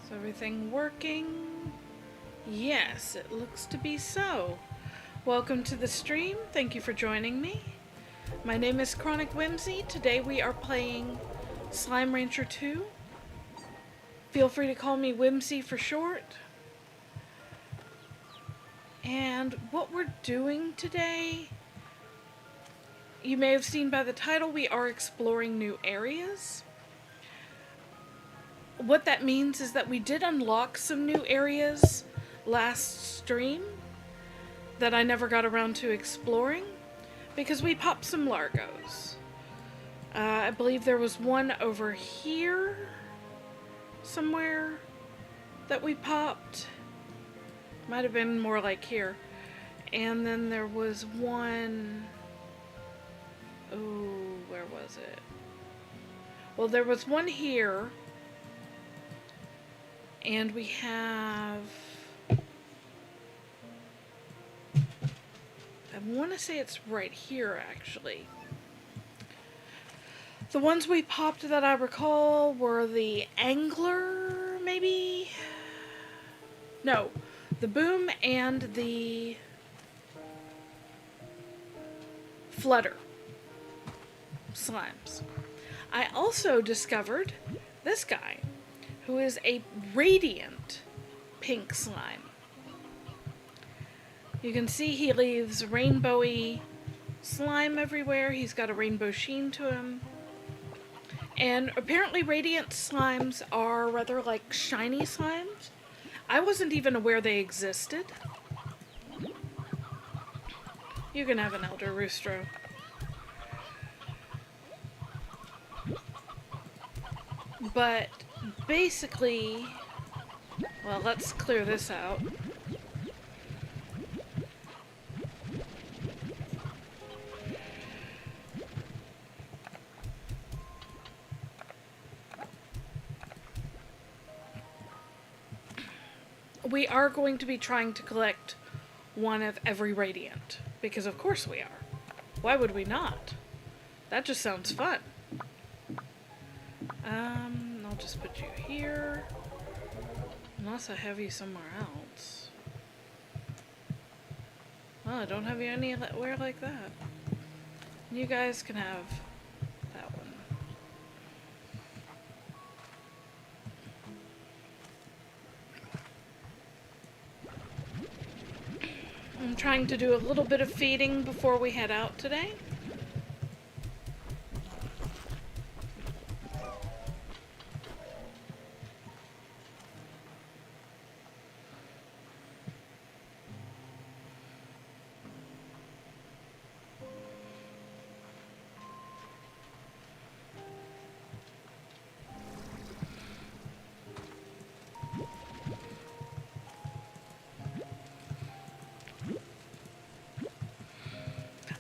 Is everything working? Yes, it looks to be so. Welcome to the stream. Thank you for joining me. My name is Chronic Whimsy. Today we are playing Slime Rancher 2. Feel free to call me Whimsy for short. And what we're doing today, you may have seen by the title, we are exploring new areas. What that means is that we did unlock some new areas last stream that I never got around to exploring because we popped some Largos. I believe there was one over here somewhere that we popped. Might have been more like here. And then there was one... Oh, where was it? Well, there was one here. And we have... I want to say it's right here, actually. The ones we popped that I recall were the Angler, maybe? No, the Boom and the Flutter slimes. I also discovered this guy, who is a radiant pink slime. You can see he leaves rainbowy slime everywhere. He's got a rainbow sheen to him. And apparently radiant slimes are rather like shiny slimes. I wasn't even aware they existed. You can have an Elder Roostro. But basically, well, let's clear this out. We are going to be trying to collect one of every radiant, because of course we are. Why would we not? That just sounds fun. I'll just put you here. Unless I have you somewhere else. Well, I don't have you anywhere like that. You guys can have that one. I'm trying to do a little bit of feeding before we head out today.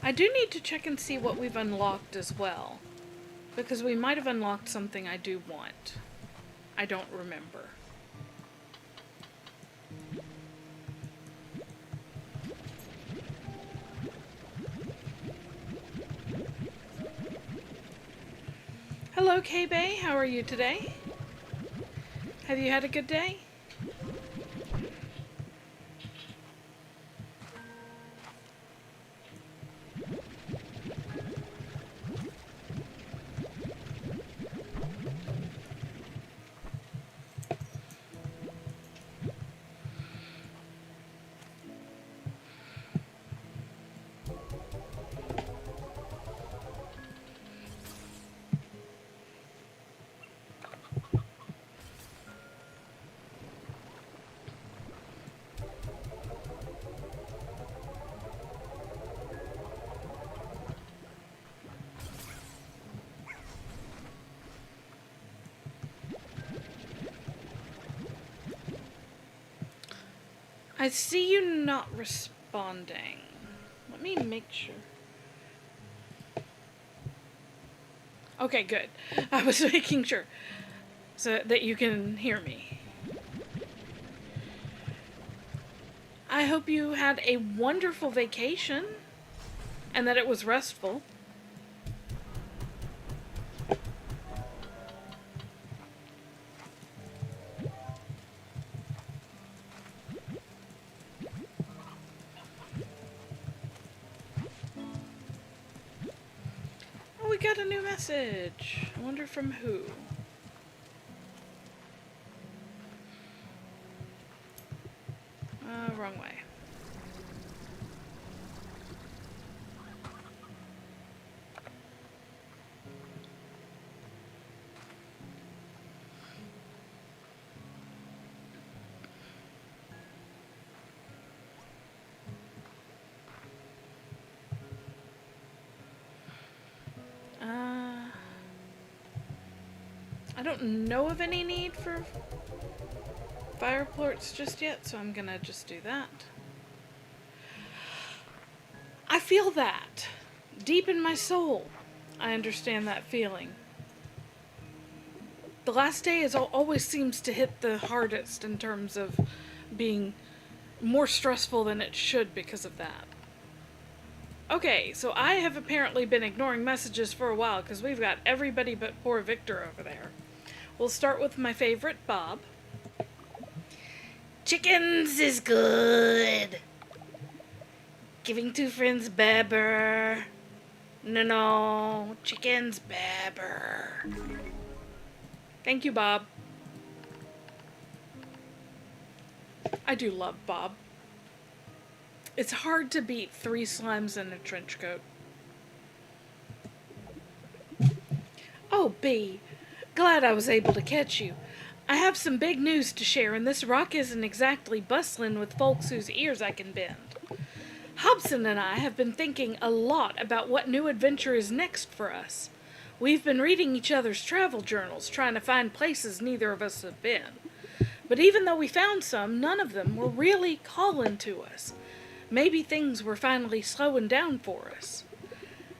I do need to check and see what we've unlocked as well, because we might have unlocked something I do want. I don't remember. Hello, K-Bay. How are you today? Have you had a good day? I see you not responding. Let me make sure. Okay, good. I was making sure so that you can hear me. I hope you had a wonderful vacation and that it was restful. we got a new message. I wonder from who. Wrong way. I don't know of any need for fire ports just yet, so I'm gonna just do that. I feel that. Deep in my soul, I understand that feeling. The last day always seems to hit the hardest in terms of being more stressful than it should because of that. Okay, so I have apparently been ignoring messages for a while because we've got everybody but poor Victor over there. We'll start with my favorite, Bob. Chickens is good. Giving two friends babber. No, chickens babber. Thank you, Bob. I do love Bob. It's hard to beat 3 slimes in a trench coat. Oh, B. Glad I was able to catch you. I have some big news to share, and this rock isn't exactly bustling with folks whose ears I can bend. Hobson and I have been thinking a lot about what new adventure is next for us. We've been reading each other's travel journals, trying to find places neither of us have been. But even though we found some, none of them were really calling to us. Maybe things were finally slowing down for us.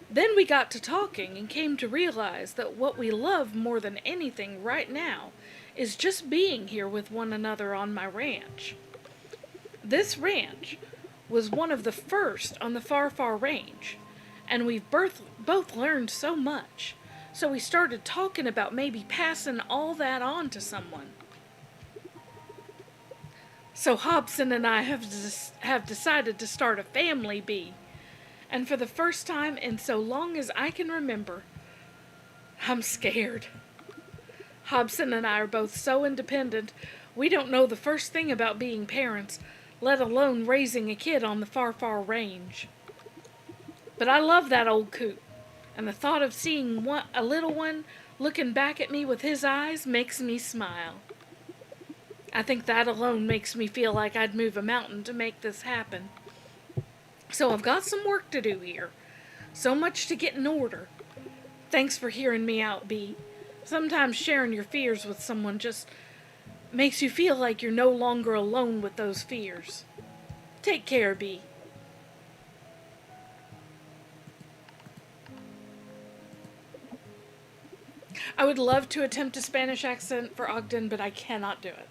Then we got to talking and came to realize that what we love more than anything right now is just being here with one another on my ranch. This ranch was one of the first on the far, far range, and we've both learned so much, so we started talking about maybe passing all that on to someone. So Hobson and I have decided to start a family bee. And for the first time in so long as I can remember, I'm scared. Hobson and I are both so independent, we don't know the first thing about being parents, let alone raising a kid on the far, far range. But I love that old coot, and the thought of seeing a little one looking back at me with his eyes makes me smile. I think that alone makes me feel like I'd move a mountain to make this happen. So I've got some work to do here. So much to get in order. Thanks for hearing me out, B. Sometimes sharing your fears with someone just makes you feel like you're no longer alone with those fears. Take care, B. I would love to attempt a Spanish accent for Ogden, but I cannot do it.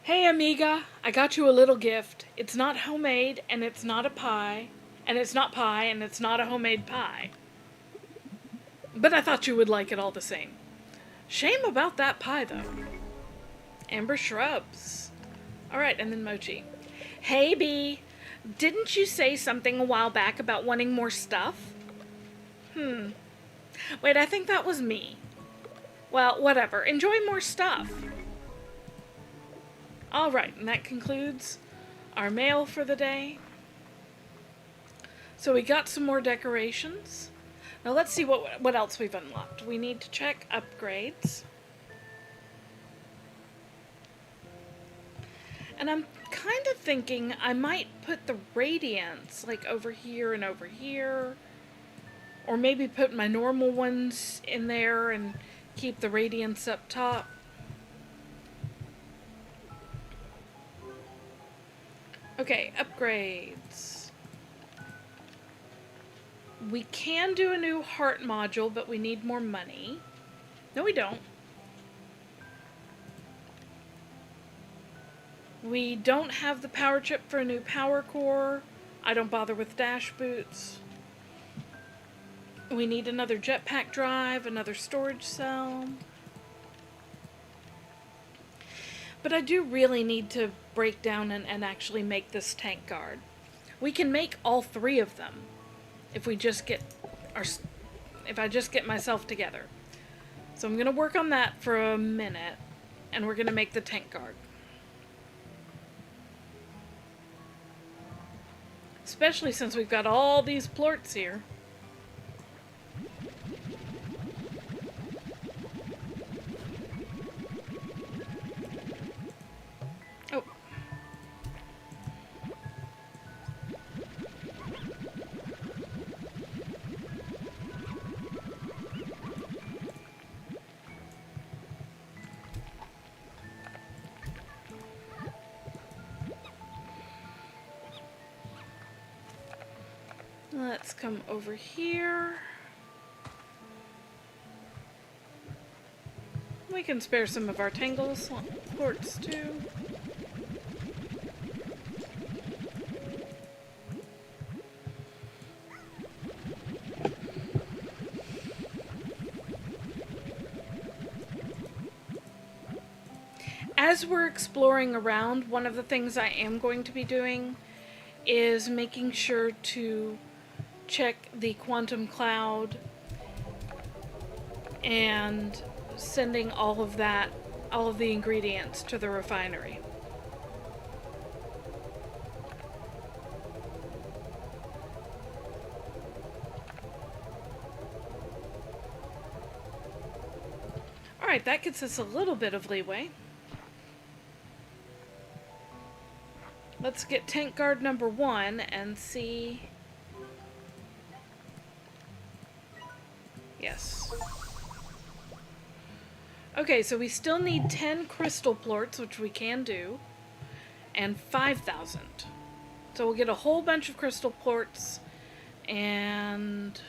Hey, amiga, I got you a little gift. It's not homemade, and it's not a pie, and it's not pie, and it's not a homemade pie. But I thought you would like it all the same. Shame about that pie, though. Amber Shrubs. Alright, and then Mochi. Hey, B, didn't you say something a while back about wanting more stuff? Wait, I think that was me. Well, whatever. Enjoy more stuff. Alright, and that concludes our mail for the day. So we got some more decorations. Now let's see what else we've unlocked. We need to check upgrades. And I'm kind of thinking I might put the radiance like over here and over here. Or maybe put my normal ones in there and keep the radiance up top. Okay, upgrades. We can do a new heart module, but we need more money. No, we don't. We don't have the power chip for a new power core. I don't bother with dash boots. We need another jetpack drive, another storage cell. But I do really need to break down and actually make this tank guard. We can make all 3 of them. if we just get our, if I just get myself together. So I'm gonna work on that for a minute, and we're gonna make the tank guard. Especially since we've got all these plorts here. Oh. Let's come over here. We can spare some of our tangle ports too. As we're exploring around, one of the things I am going to be doing is making sure to check the quantum cloud and sending all of the ingredients to the refinery. Alright, that gives us a little bit of leeway. Let's get tank guard number 1 and see. Yes. Okay, so we still need 10 crystal plorts, which we can do, and 5,000. So we'll get a whole bunch of crystal plorts and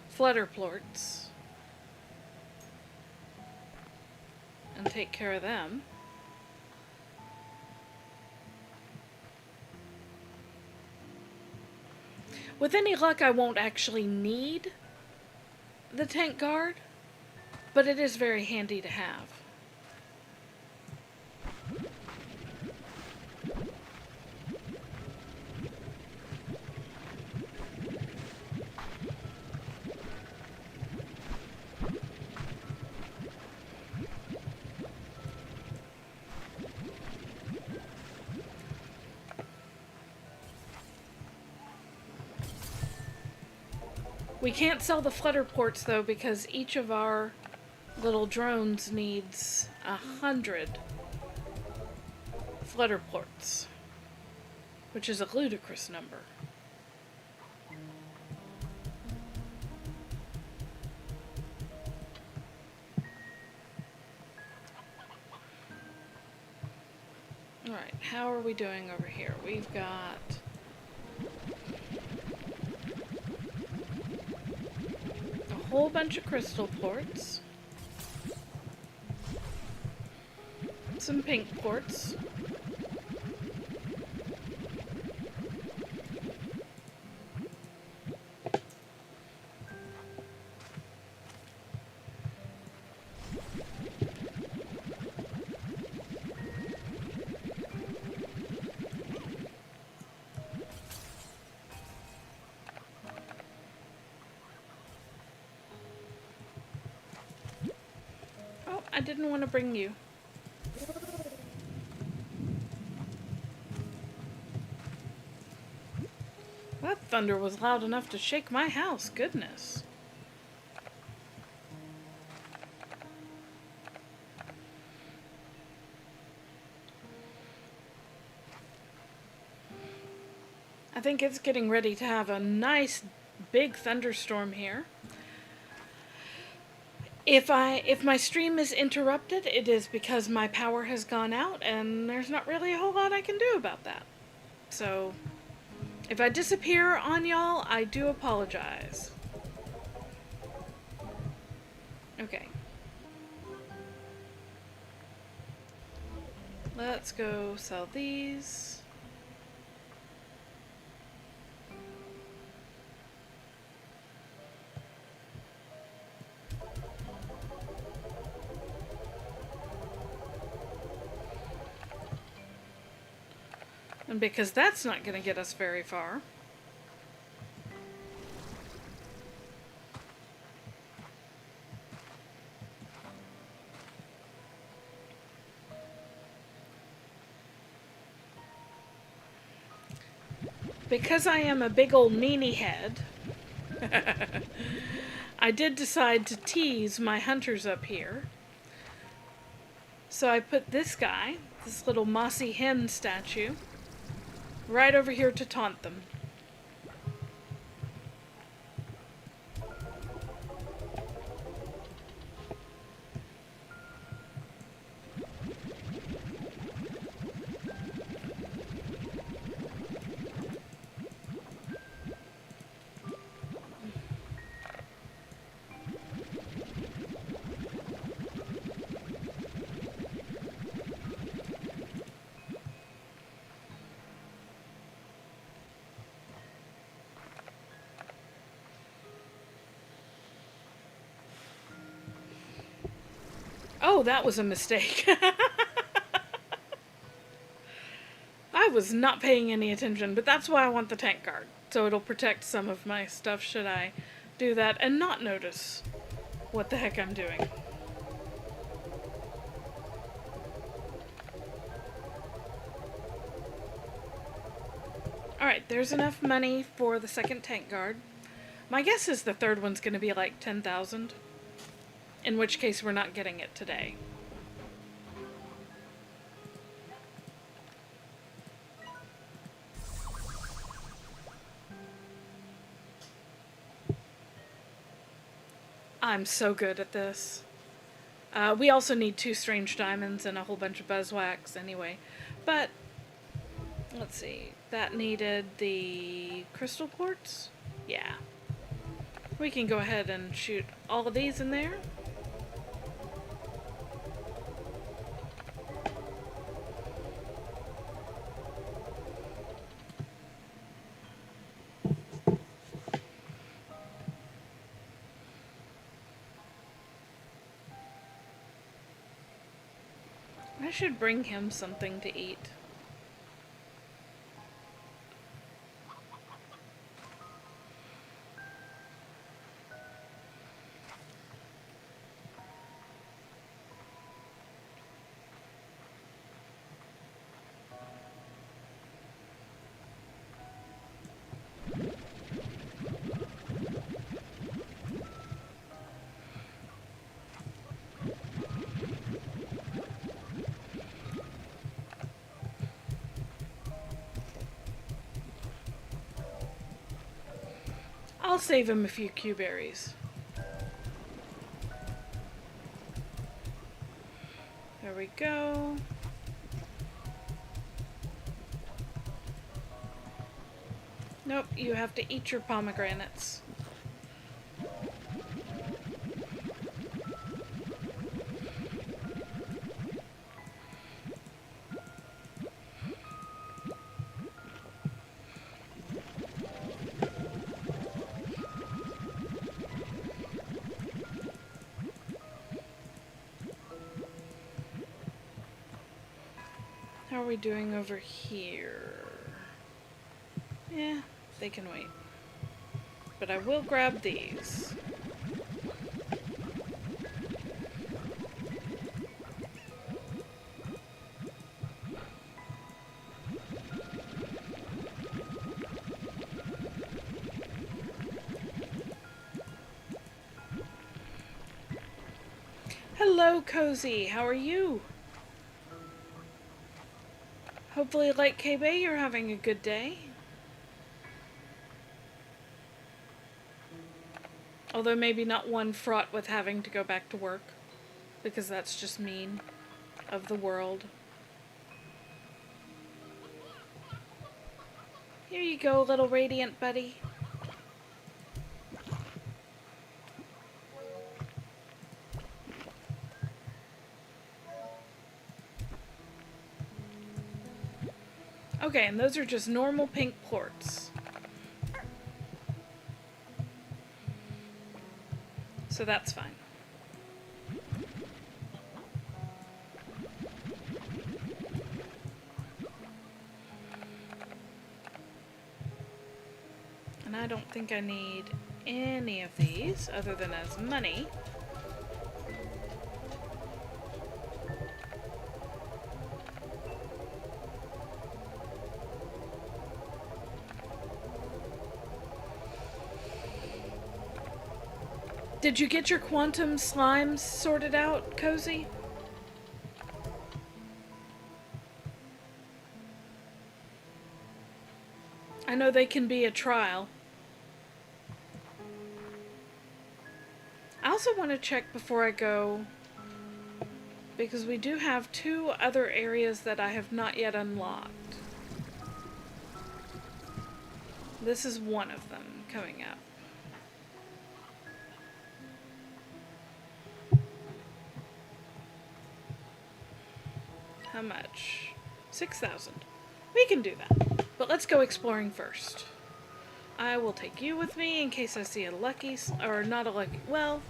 flutter plorts and take care of them. With any luck, I won't actually need the tank guard, but it is very handy to have. We can't sell the flutter ports though, because each of our little drones needs 100 flutter ports, which is a ludicrous number. Alright, how are we doing over here? We've got a whole bunch of crystal ports, some pink ports, I didn't want to bring you. That thunder was loud enough to shake my house, goodness. I think it's getting ready to have a nice big thunderstorm here. If my stream is interrupted, it is because my power has gone out and there's not really a whole lot I can do about that. So, if I disappear on y'all, I do apologize. Okay. Let's go sell these. And because that's not going to get us very far. because I am a big old meanie head, I did decide to tease my hunters up here. So I put this guy, this little mossy hen statue, right over here to taunt them. Oh, that was a mistake. I was not paying any attention, but that's why I want the tank guard. So it'll protect some of my stuff should I do that and not notice what the heck I'm doing. Alright, there's enough money for the second tank guard. My guess is the third one's going to be like 10,000. In which case we're not getting it today. I'm so good at this. We also need 2 strange diamonds and a whole bunch of buzzwax anyway. But, let's see. That needed the crystal quartz? Yeah. We can go ahead and shoot all of these in there. I should bring him something to eat. I'll save him a few Q berries. There we go. Nope, you have to eat your pomegranates. How are we doing over here? Yeah, they can wait. But I will grab these. Hello, Cozy. How are you? Hopefully, like KB, you're having a good day. Although maybe not one fraught with having to go back to work. Because that's just mean of the world. Here you go, little radiant buddy. Okay, and those are just normal pink quartz. So that's fine. And I don't think I need any of these other than as money. Did you get your quantum slimes sorted out, Cozy? I know they can be a trial. I also want to check before I go, because we do have 2 other areas that I have not yet unlocked. This is one of them coming up. How much? 6,000. We can do that. But let's go exploring first. I will take you with me in case I see a lucky, or not a lucky, well,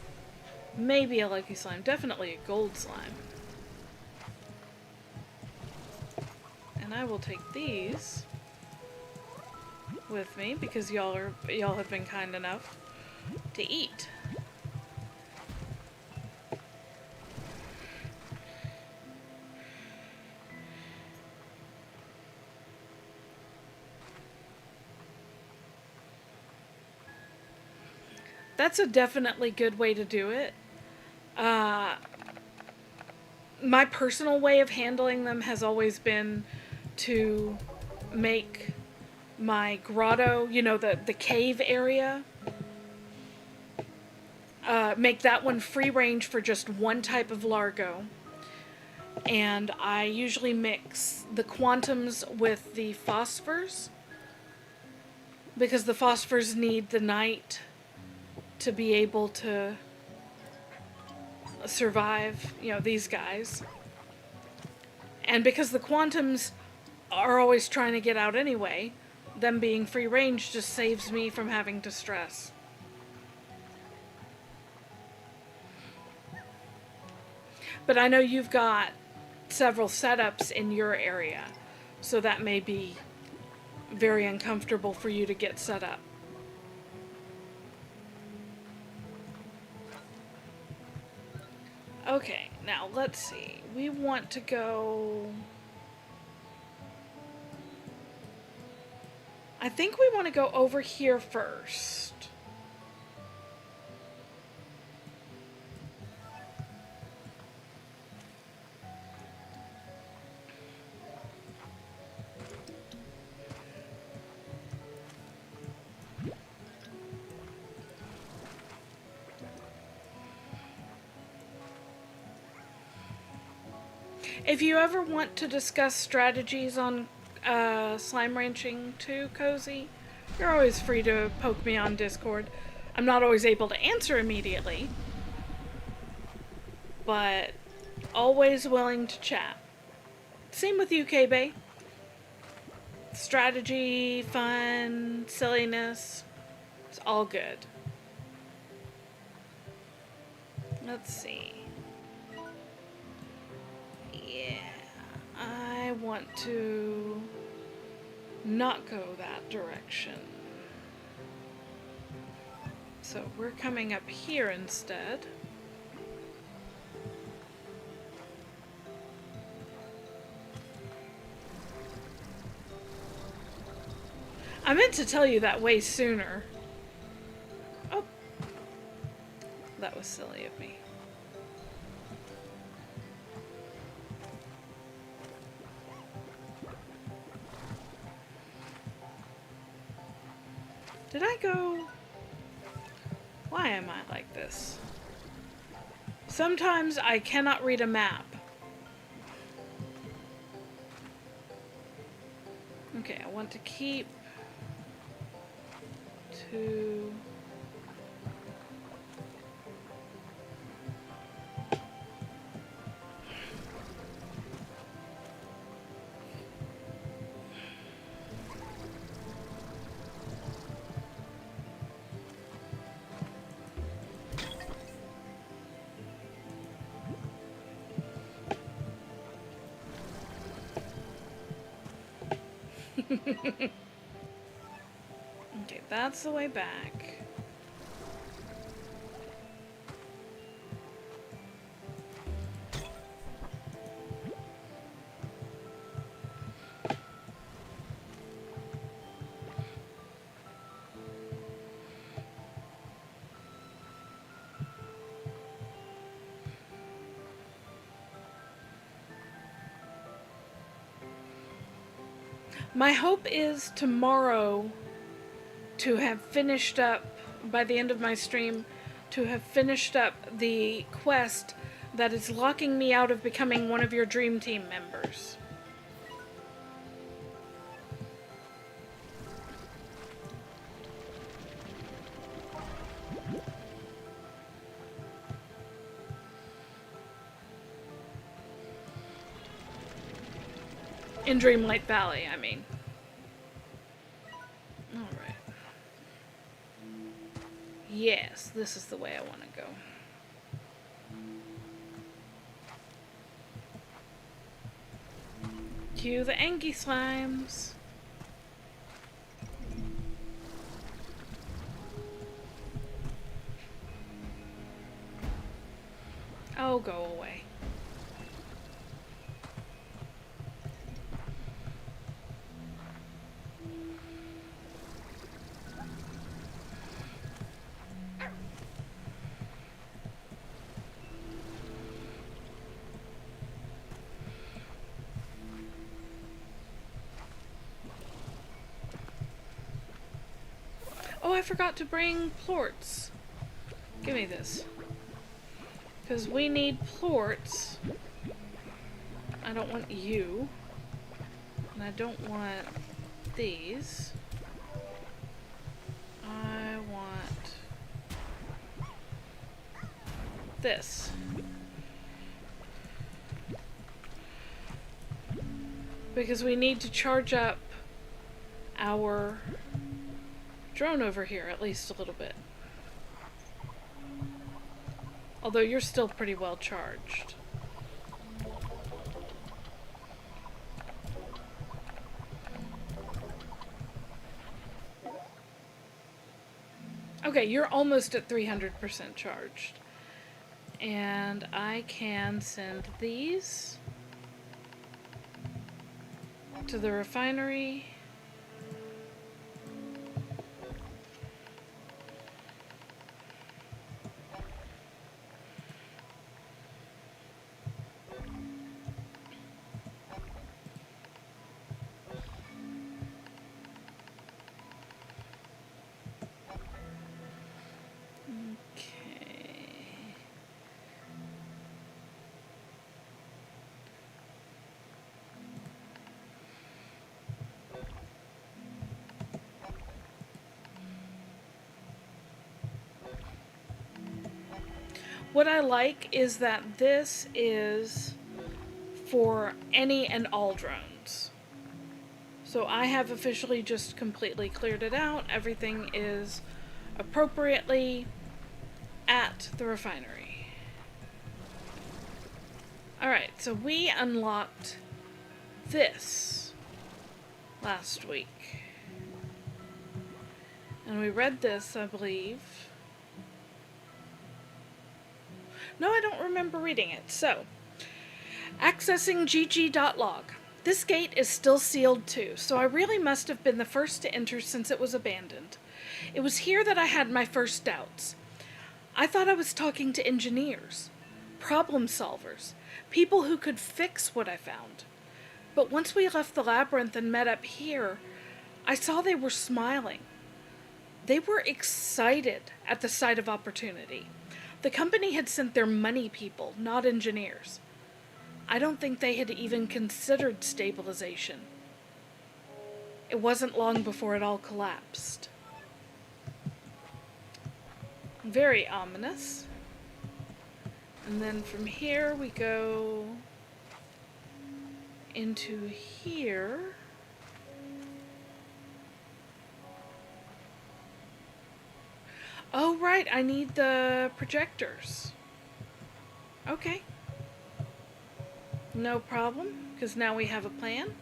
maybe a lucky slime. Definitely a gold slime. And I will take these with me because y'all have been kind enough to eat. That's a definitely good way to do it. My personal way of handling them has always been to make my grotto, you know, the cave area, make that one free range for just one type of largo. And I usually mix the quantums with the phosphors, because the phosphors need the night to be able to survive, you know, these guys. And because the quantums are always trying to get out anyway, them being free range just saves me from having to stress. But I know you've got several setups in your area, so that may be very uncomfortable for you to get set up. Okay, now let's see. We want to go... I think we want to go over here first. If you ever want to discuss strategies on slime ranching too, Cozy, you're always free to poke me on Discord. I'm not always able to answer immediately, but always willing to chat. Same with you, K-Bay. Strategy, fun, silliness, it's all good. Let's see. Yeah, I want to not go that direction. So we're coming up here instead. I meant to tell you that way sooner. Oh, that was silly of me. Did I go? Why am I like this? Sometimes I cannot read a map. Okay, I want to keep to... Okay, that's the way back. My hope is tomorrow to have finished up, by the end of my stream, to have finished up the quest that is locking me out of becoming one of your dream team members. In Dreamlight Valley, I mean. Alright. Yes, this is the way I want to go. Cue the Angie slimes. Oh, go away. Oh, I forgot to bring plorts. Give me this. Because we need plorts. I don't want you. And I don't want these. I want this. Because we need to charge up our drone over here, at least a little bit. Although you're still pretty well charged. Okay, you're almost at 300% charged. And I can send these to the refinery. What I like is that this is for any and all drones. So I have officially just completely cleared it out. Everything is appropriately at the refinery. Alright, so we unlocked this last week. And we read this, I believe. No, I don't remember reading it. So, accessing gg.log. This gate is still sealed too, so I really must have been the first to enter since it was abandoned. It was here that I had my first doubts. I thought I was talking to engineers, problem solvers, people who could fix what I found. But once we left the labyrinth and met up here, I saw they were smiling. They were excited at the sight of opportunity. The company had sent their money people, not engineers. I don't think they had even considered stabilization. It wasn't long before it all collapsed. Very ominous. And then from here we go into here. Oh, right, I need the projectors. Okay. No problem, because now we have a plan.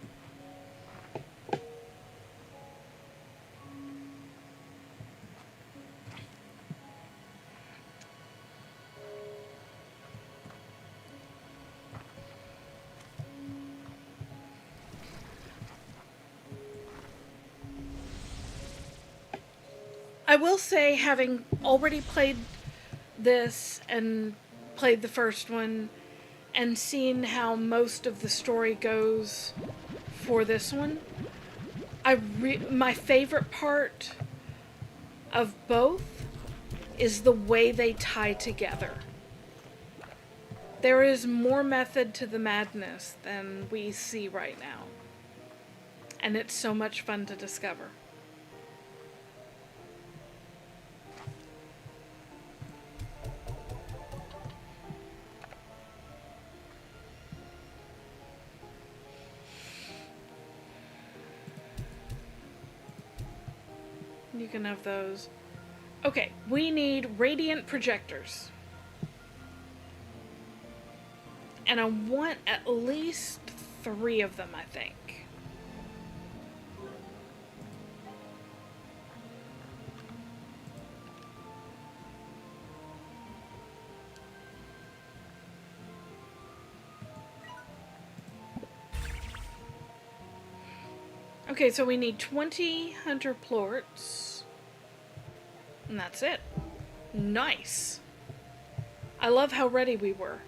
I will say, having already played this and played the first one and seen how most of the story goes for this one, My favorite part of both is the way they tie together. There is more method to the madness than we see right now. And it's so much fun to discover. You can have those. Okay, we need radiant projectors. And I want at least 3 of them, I think. Okay, so we need 20 hunter plorts. And that's it. Nice. I love how ready we were.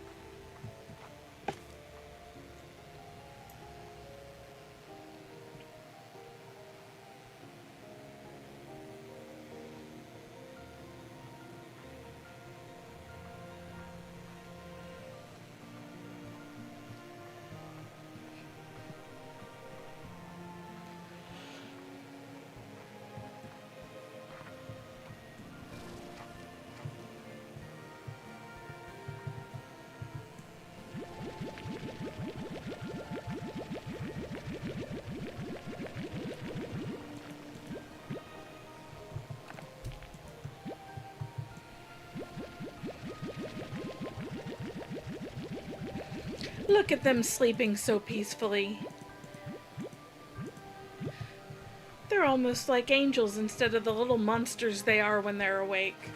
Look at them sleeping so peacefully. They're almost like angels instead of the little monsters they are when they're awake.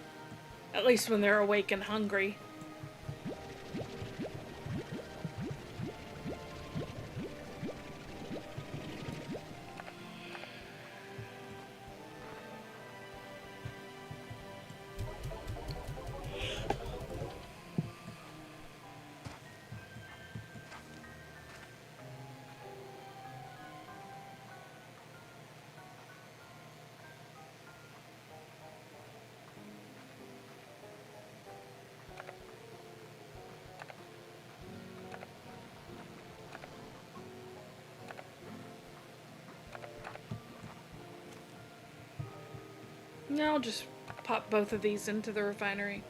At least when they're awake and hungry. Now I'll just pop both of these into the refinery.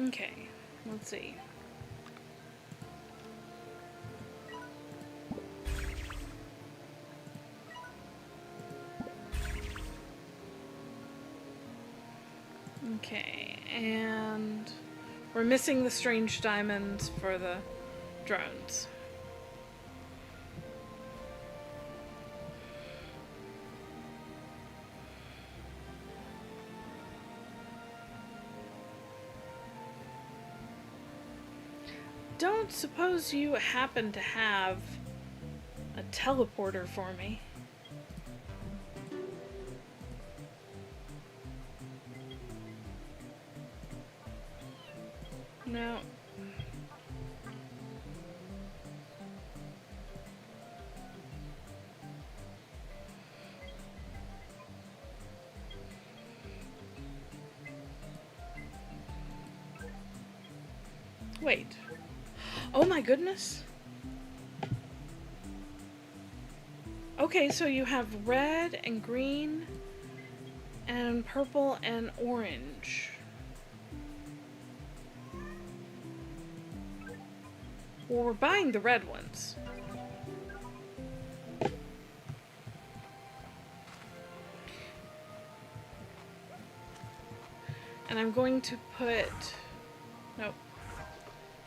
Okay, let's see. Okay, and we're missing the strange diamonds for the drones. Don't suppose you happen to have a teleporter for me? No. Wait. Oh my goodness. Okay, so you have red and green and purple and orange. Well, we're buying the red ones. And I'm going to put... Nope.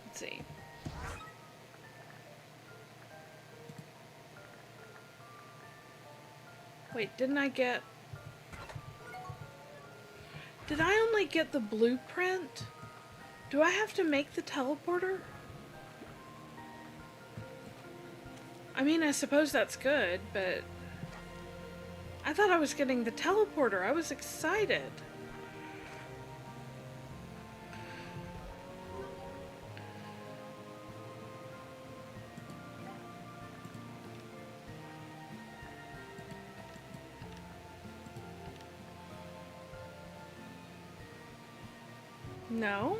Let's see. Wait, didn't I get... Did I only get the blueprint? Do I have to make the teleporter? I mean, I suppose that's good, but I thought I was getting the teleporter. I was excited. No?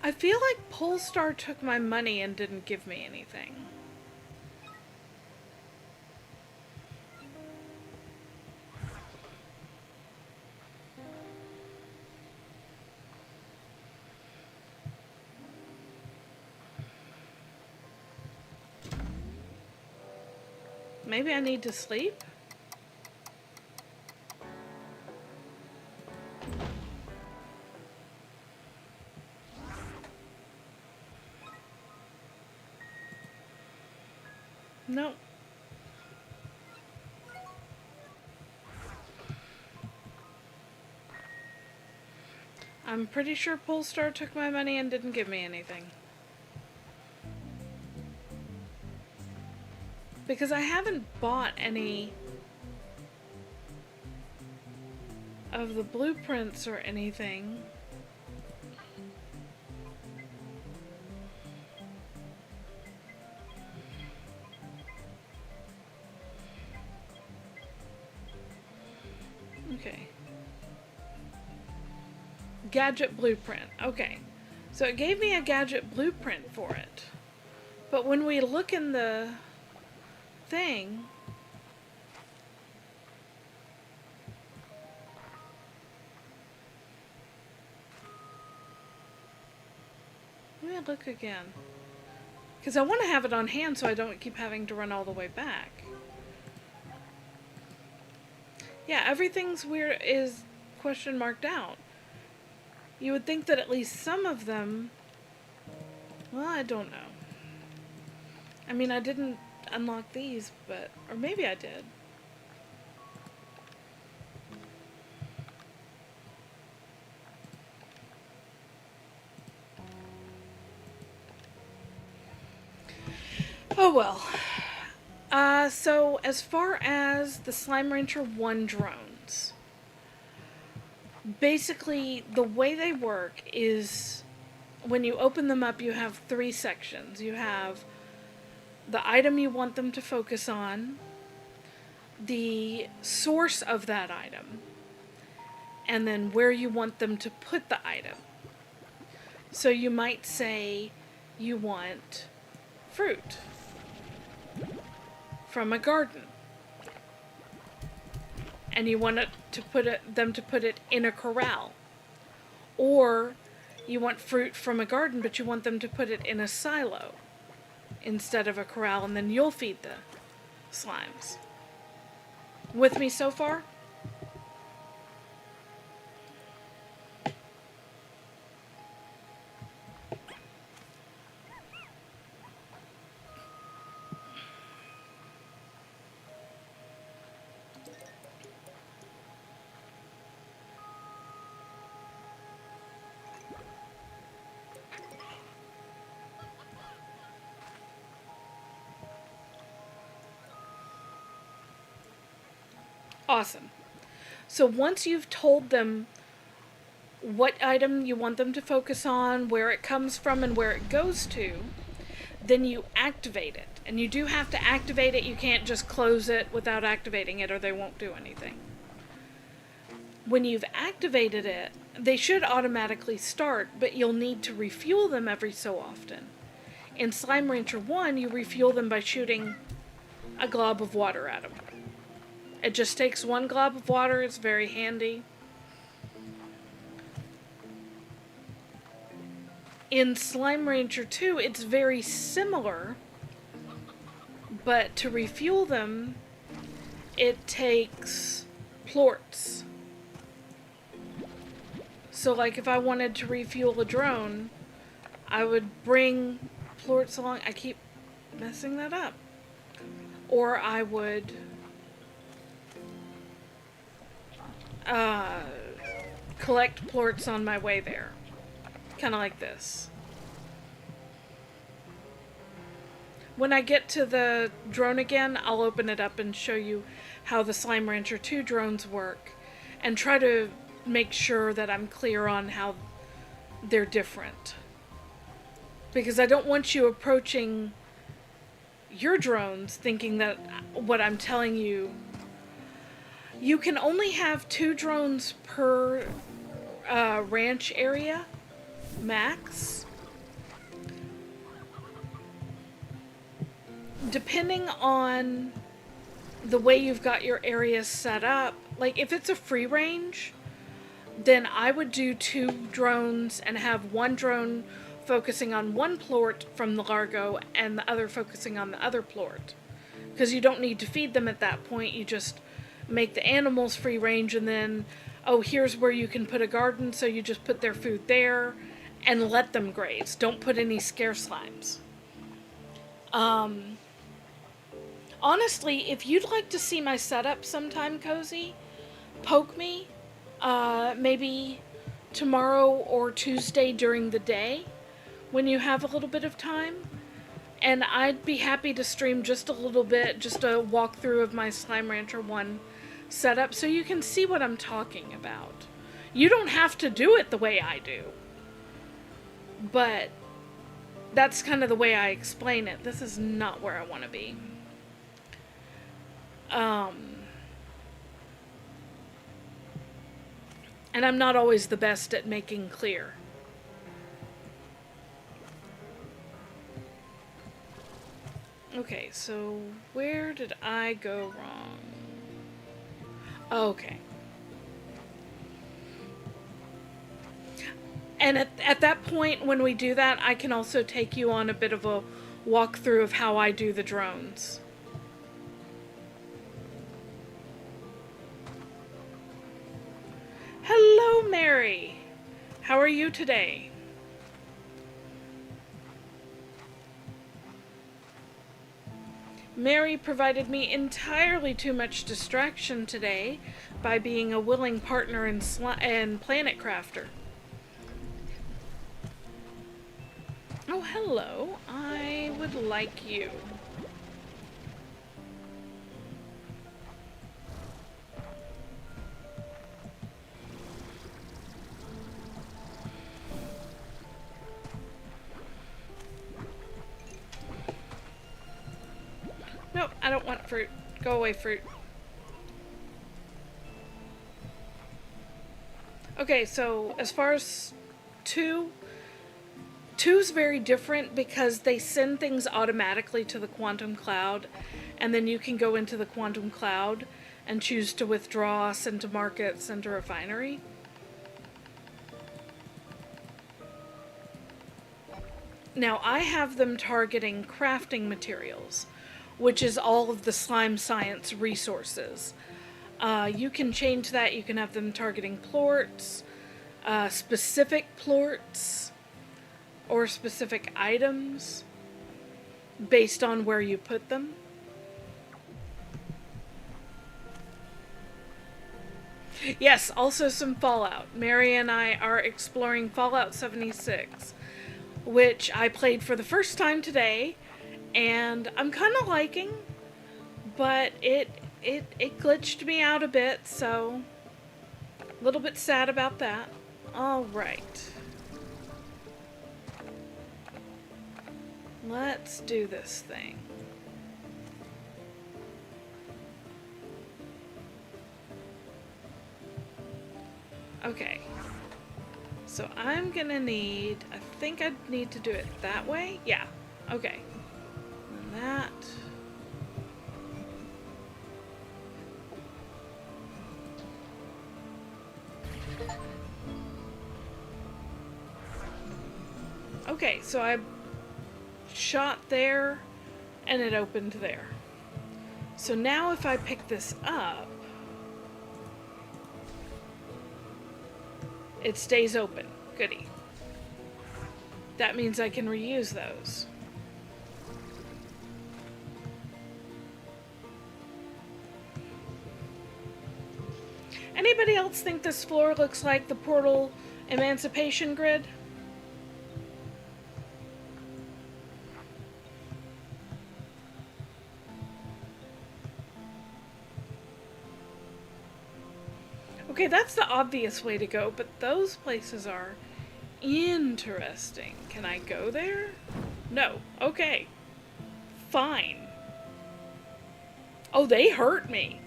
I feel like Polestar took my money and didn't give me anything. Maybe I need to sleep? No. I'm pretty sure Polestar took my money and didn't give me anything. Because I haven't bought any of the blueprints or anything. Okay. Gadget blueprint. Okay. So it gave me a gadget blueprint for it. But when we look in the thing, let me look again. Because I want to have it on hand so I don't keep having to run all the way back. Yeah, everything's weird is question marked out. You would think that at least some of them... Well, I don't know. I mean, I didn't unlock these, but... Or maybe I did. Oh well. So as far as the Slime Rancher 1 drones, basically the way they work is when you open them up you have 3 sections. You have the item you want them to focus on, the source of that item, and then where you want them to put the item. So you might say you want fruit from a garden, and you want them to put it in a corral. Or you want fruit from a garden, but you want them to put it in a silo instead of a corral, and then you'll feed the slimes. With me so far? Awesome. So once you've told them what item you want them to focus on, where it comes from, and where it goes to, then you activate it. And you do have to activate it. You can't just close it without activating it, or they won't do anything. When you've activated it, they should automatically start, but you'll need to refuel them every so often. In Slime Rancher 1, you refuel them by shooting a glob of water at them. It just takes 1 glob of water. It's very handy. In Slime Rancher 2, it's very similar, but to refuel them, it takes plorts. So, like, if I wanted to refuel a drone, I would bring plorts along. I keep messing that up. Or I would collect plorts on my way there. Kind of like this. When I get to the drone again, I'll open it up and show you how the Slime Rancher 2 drones work and try to make sure that I'm clear on how they're different. Because I don't want you approaching your drones thinking that what I'm telling you... You can only have 2 drones per ranch area, max. Depending on the way you've got your area set up, like if it's a free range, then I would do 2 drones and have 1 drone focusing on one plort from the Largo and the other focusing on the other plort. Because you don't need to feed them at that point, you just make the animals free range and then, oh, here's where you can put a garden, so you just put their food there and let them graze. Don't put any scarce slimes. Honestly, if you'd like to see my setup sometime, Cozy, poke me, maybe tomorrow or Tuesday during the day when you have a little bit of time, and I'd be happy to stream just a little bit, just a walkthrough of my Slime Rancher 1 setup so you can see what I'm talking about. You don't have to do it the way I do, but that's kind of the way I explain it. This is not where I want to be. And I'm not always the best at making clear. Okay, so where did I go wrong? Okay. And at that point, when we do that, I can also take you on a bit of a walkthrough of how I do the drones. Hello, Mary. How are you today? Mary provided me entirely too much distraction today by being a willing partner in Planet Crafter. Oh, hello. I would like you. Nope, I don't want fruit. Go away, fruit. Okay, so as far as two's very different because they send things automatically to the quantum cloud, and then you can go into the quantum cloud and choose to withdraw, send to market, send to refinery. Now, I have them targeting crafting materials, which is all of the slime science resources. You can change that. You can have them targeting plorts, specific plorts, or specific items based on where you put them. Yes, also some Fallout. Mary and I are exploring Fallout 76, which I played for the first time today, and I'm kind of liking, but it glitched me out a bit, so a little bit sad about that. All right. Let's do this thing. Okay. So I'm gonna need, I think I need to do it that way. Yeah. Okay. And that. Okay, so I shot there, and it opened there. So now if I pick this up, it stays open. Goody. That means I can reuse those. Anybody else think this floor looks like the Portal Emancipation Grid? Okay, that's the obvious way to go, but those places are interesting. Can I go there? No. Okay. Fine. Oh, they hurt me.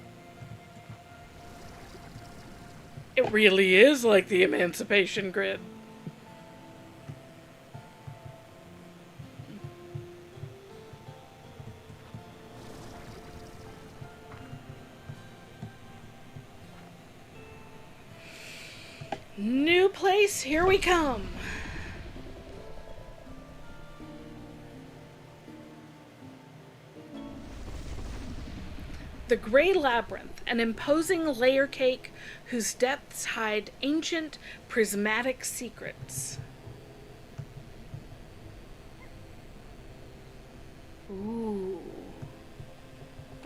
It really is like the Emancipation Grid. New place, here we come. The Grey Labyrinth, an imposing layer cake whose depths hide ancient prismatic secrets. Ooh.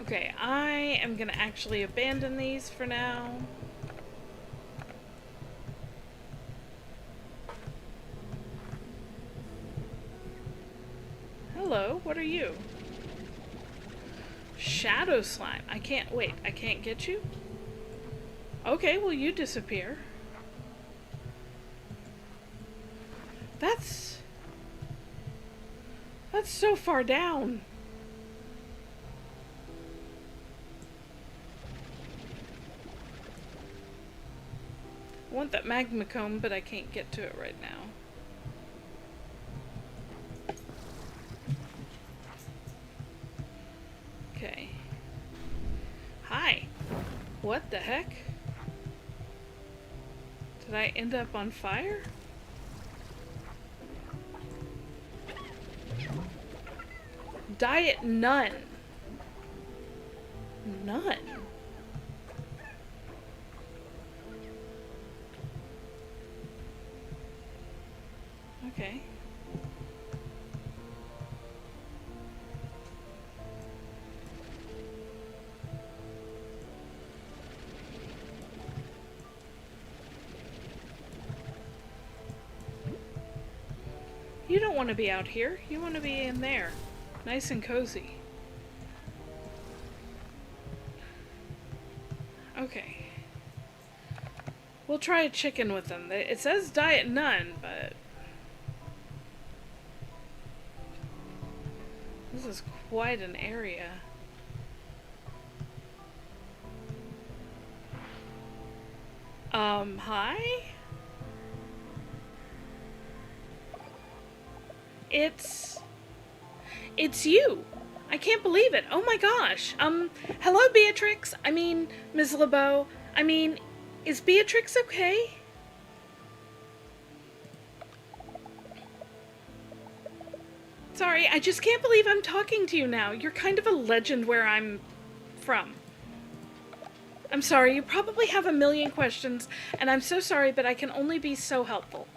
Okay, I am gonna actually abandon these for now. Hello, what are you? Shadow slime. I can't wait. I can't get you? Okay, well you disappear. That's so far down. I want that magma comb, but I can't get to it right now. Okay. Hi. What the heck? Did I end up on fire? Diet none. None. Okay. You don't want to be out here. You want to be in there. Nice and cozy. Okay. We'll try a chicken with them. It says diet none, but... this is quite an area. Hi? It's you. I can't believe it. Oh my gosh. Hello, Beatrix. I mean, Ms. LeBeau. I mean, is Beatrix okay? Sorry, I just can't believe I'm talking to you now. You're kind of a legend where I'm from. I'm sorry, you probably have a million questions, and I'm so sorry, but I can only be so helpful.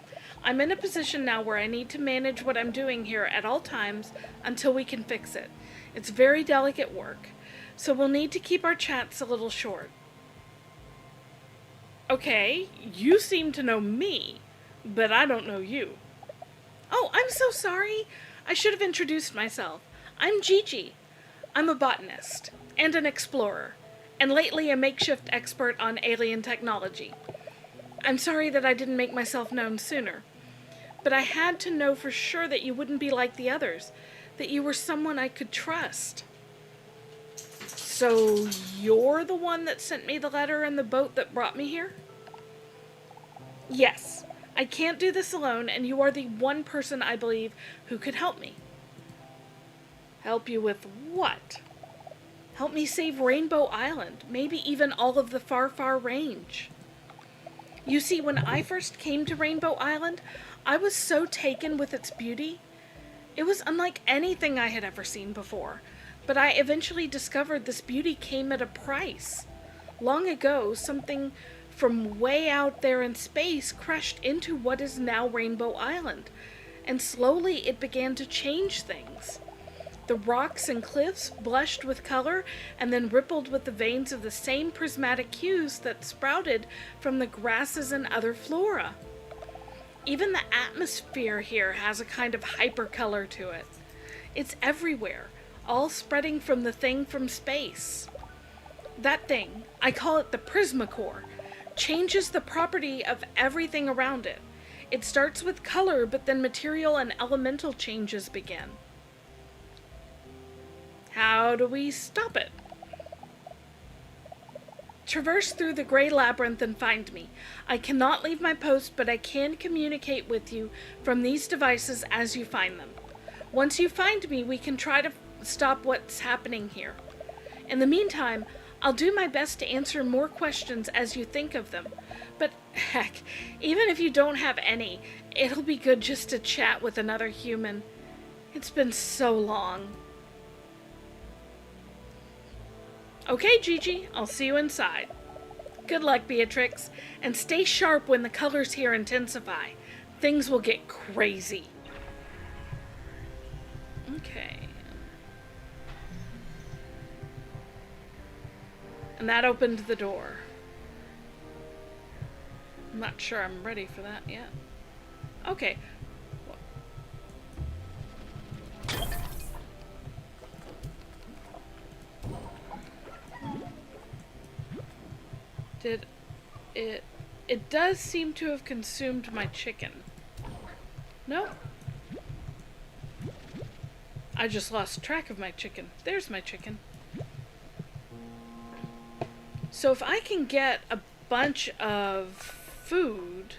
I'm in a position now where I need to manage what I'm doing here at all times until we can fix it. It's very delicate work, so we'll need to keep our chats a little short. Okay, you seem to know me, but I don't know you. Oh, I'm so sorry. I should have introduced myself. I'm Gigi. I'm a botanist and an explorer, and lately a makeshift expert on alien technology. I'm sorry that I didn't make myself known sooner. But I had to know for sure that you wouldn't be like the others, that you were someone I could trust. So you're the one that sent me the letter and the boat that brought me here? Yes, I can't do this alone, and you are the one person I believe who could help me. Help you with what? Help me save Rainbow Island, maybe even all of the far, far range. You see, when I first came to Rainbow Island, I was so taken with its beauty. It was unlike anything I had ever seen before, but I eventually discovered this beauty came at a price. Long ago, something from way out there in space crashed into what is now Rainbow Island, and slowly it began to change things. The rocks and cliffs blushed with color and then rippled with the veins of the same prismatic hues that sprouted from the grasses and other flora. Even the atmosphere here has a kind of hypercolor to it. It's everywhere, all spreading from the thing from space. That thing, I call it the Prismacore, changes the property of everything around it. It starts with color, but then material and elemental changes begin. How do we stop it? Traverse through the gray labyrinth and find me. I cannot leave my post, but I can communicate with you from these devices as you find them. Once you find me, we can try to stop what's happening here. In the meantime, I'll do my best to answer more questions as you think of them. But heck, even if you don't have any, it'll be good just to chat with another human. It's been so long. Okay, Gigi, I'll see you inside. Good luck, Beatrix, and stay sharp when the colors here intensify. Things will get crazy. Okay. And that opened the door. I'm not sure I'm ready for that yet. Okay. Did it... It does seem to have consumed my chicken. No? I just lost track of my chicken. There's my chicken. So if I can get a bunch of food...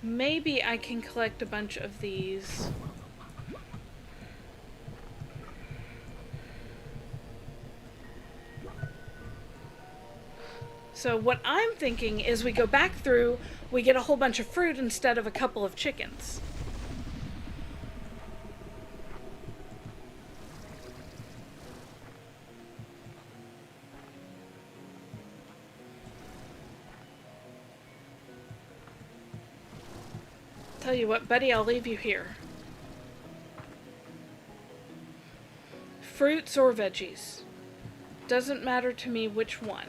Maybe I can collect a bunch of these. So what I'm thinking is we go back through, we get a whole bunch of fruit instead of a couple of chickens. Tell you what, buddy, I'll leave you here. Fruits or veggies. Doesn't matter to me which one.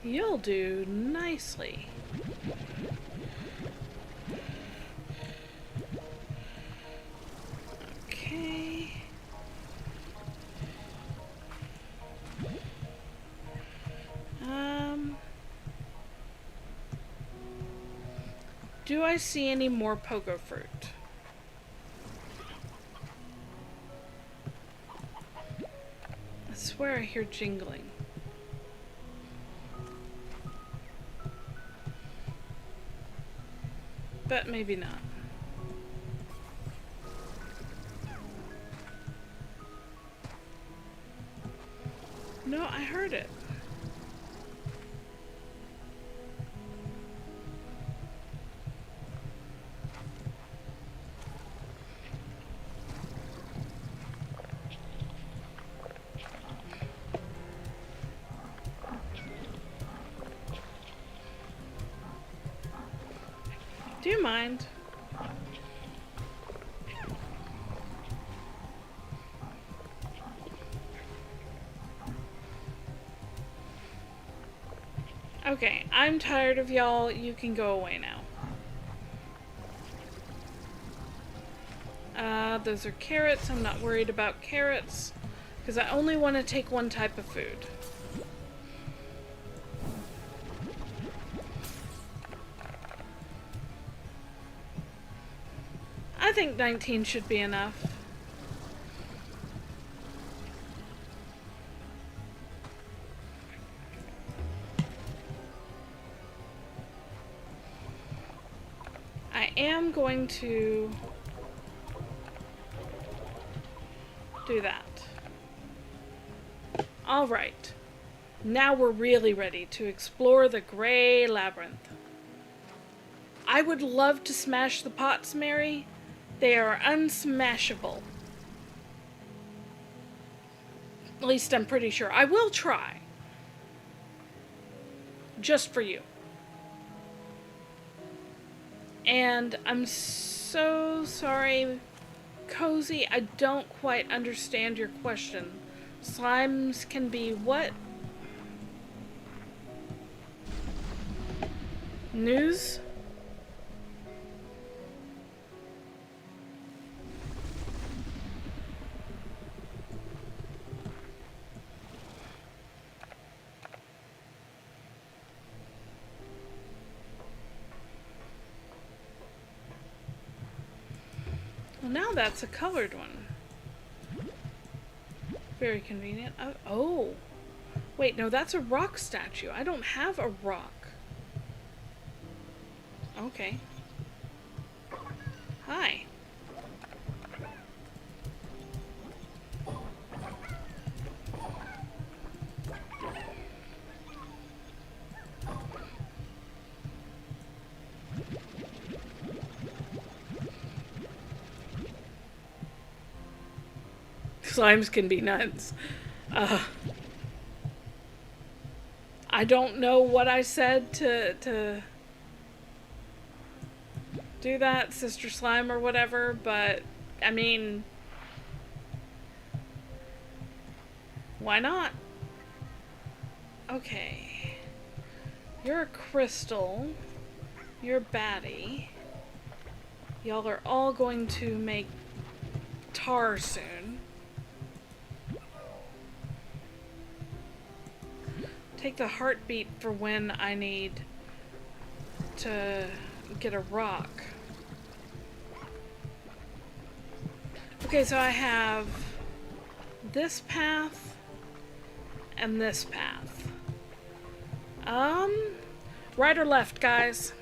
You'll do nicely. Okay. Do I see any more pogo fruit? I swear I hear jingling. But maybe not. No, I heard it. Do you mind? Okay, I'm tired of y'all. You can go away now. Those are carrots. I'm not worried about carrots because I only want to take one type of food. I think 19 should be enough. am going to do that. Alright. Now we're really ready to explore the Grey Labyrinth. I would love to smash the pots, Mary. They are unsmashable. At least I'm pretty sure. I will try. Just for you. And I'm so sorry, Cozy, I don't quite understand your question. Slimes can be what? News? Well, now that's a colored one. Very convenient. Oh. Wait, no, that's a rock statue. I don't have a rock. Okay. Hi. Slimes can be nuts. I don't know what I said to do that, Sister Slime or whatever, but I mean, why not? Okay. You're a crystal. You're a baddie. Y'all are all going to make tar soon. Take the heartbeat for when I need to get a rock. Okay, so I have this path and this path. Right or left, guys?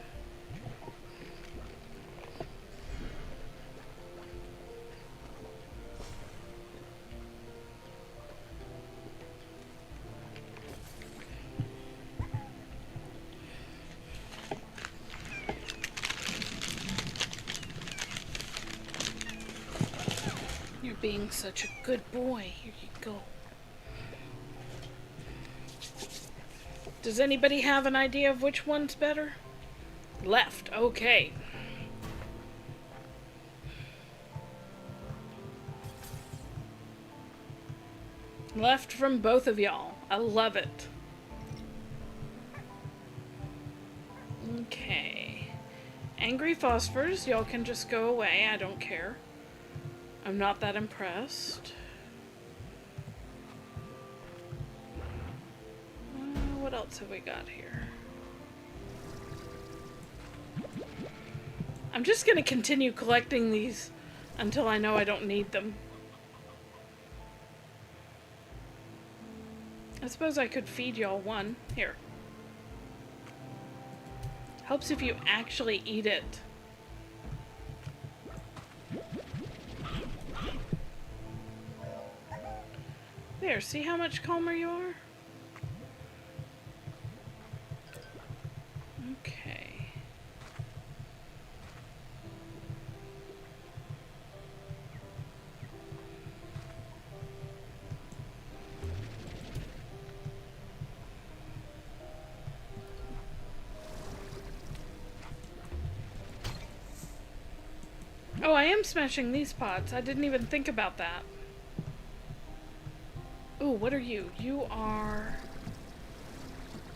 You're being such a good boy. Here you go. Does anybody have an idea of which one's better? Left, okay. Left from both of y'all. I love it. Okay. Angry phosphors, y'all can just go away. I don't care. I'm not that impressed. What else have we got here? I'm just gonna continue collecting these until I know I don't need them. I suppose I could feed y'all one. Here. Helps if you actually eat it. There, see how much calmer you are? Okay. Oh, I am smashing these pots. I didn't even think about that. Ooh, what are you? You are...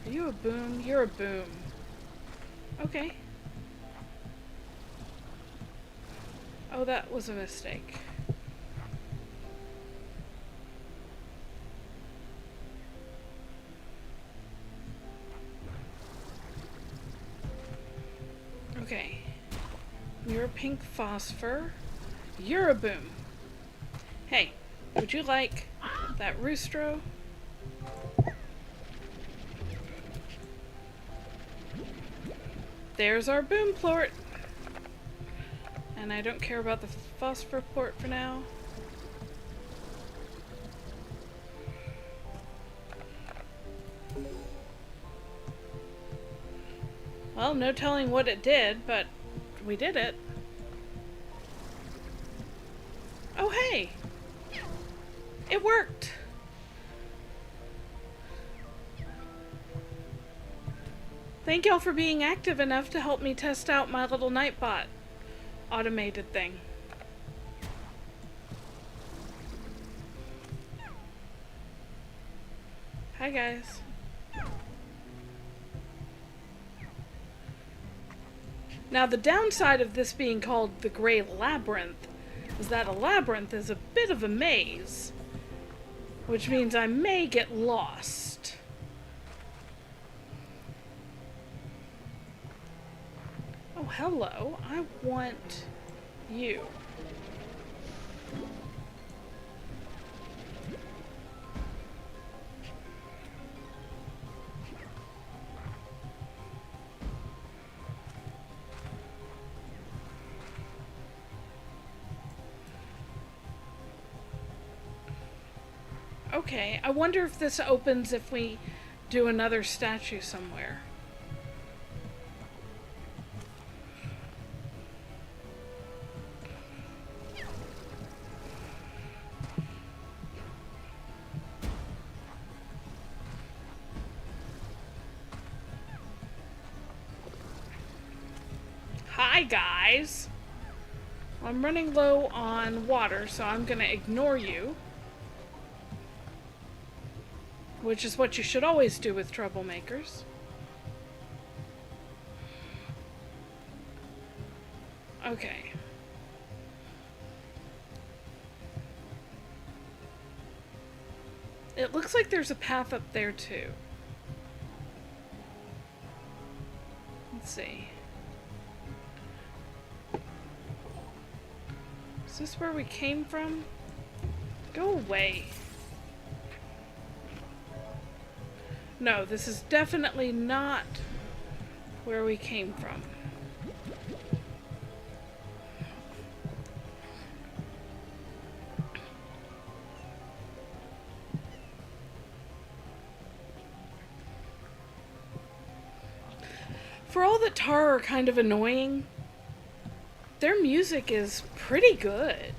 Are you a boom? You're a boom. Okay. Oh, that was a mistake. Okay. You're a pink phosphor. You're a boom. Hey, would you like that roostro? There's our boom plort. And I don't care about the phosphor port for now. Well, no telling what it did, but we did it. Oh, hey! It worked! Thank y'all for being active enough to help me test out my little Nightbot automated thing. Hi, guys. Now, the downside of this being called the Gray Labyrinth is that a labyrinth is a bit of a maze, which means I may get lost. Oh, hello. I want you. Okay, I wonder if this opens if we do another statue somewhere. Hi, guys! I'm running low on water, so I'm gonna ignore you. Which is what you should always do with troublemakers. Okay. It looks like there's a path up there too. Let's see. Is this where we came from? Go away. No, this is definitely not where we came from. For all that Tar are kind of annoying, their music is pretty good.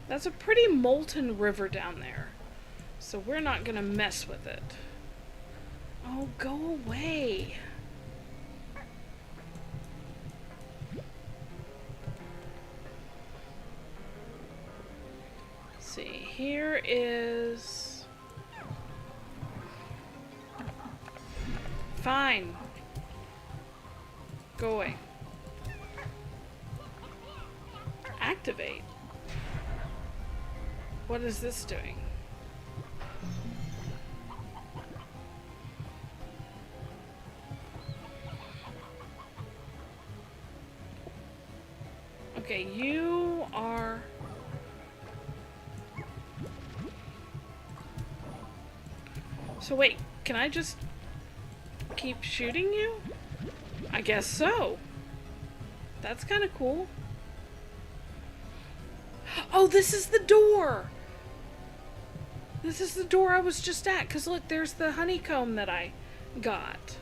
That's a pretty molten river down there, so we're not gonna mess with it. Oh, go away. Let's see, here is... Fine. Go away. Activate. What is this doing? Okay, you are... So wait, can I just keep shooting you? I guess so. That's kind of cool. Oh, this is the door! This is the door I was just at, because look, there's the honeycomb that I got.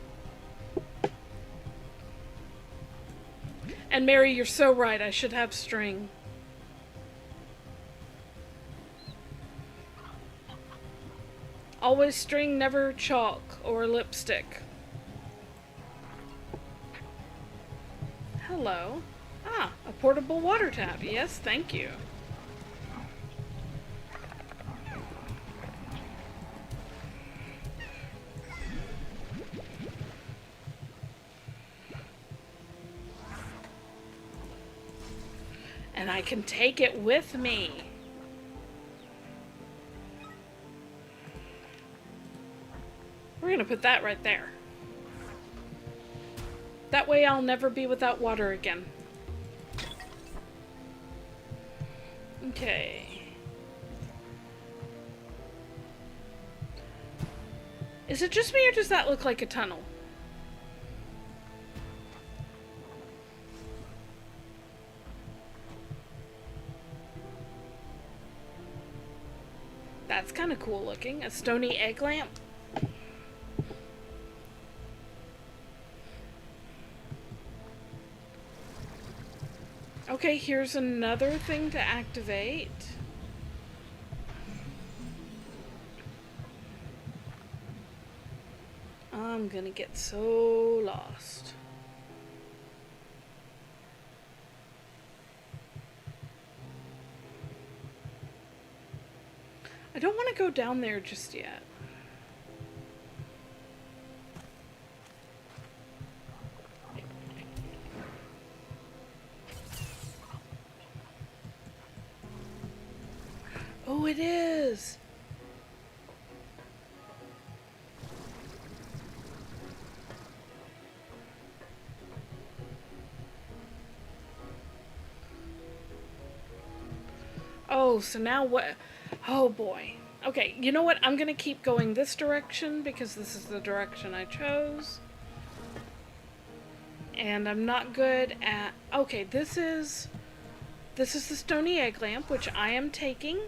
And Mary, you're so right, I should have string. Always string, never chalk or lipstick. Hello. Ah, a portable water tap. Yes, thank you. And I can take it with me. We're gonna put that right there. That way I'll never be without water again. Okay. Is it just me or does that look like a tunnel? That's kind of cool looking. A stony egg lamp. Okay, here's another thing to activate. I'm gonna get so lost. I don't want to go down there just yet. Oh, it is! Oh, so now what? Oh boy. Okay, you know what? I'm gonna keep going this direction because this is the direction I chose. And I'm not good at... Okay, this is the stony egg lamp, which I am taking.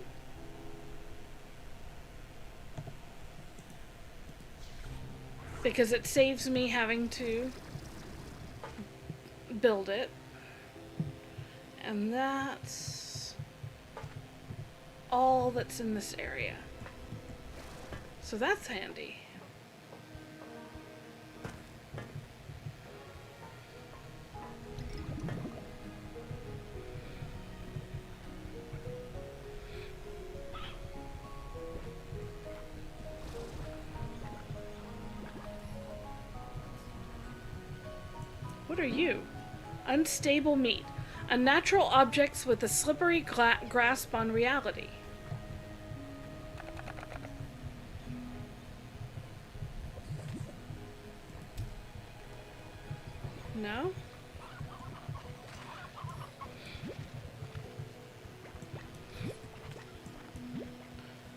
Because it saves me having to build it. And that's all that's in this area. So that's handy. What are you? Unstable meat. Unnatural objects with a slippery grasp on reality. No?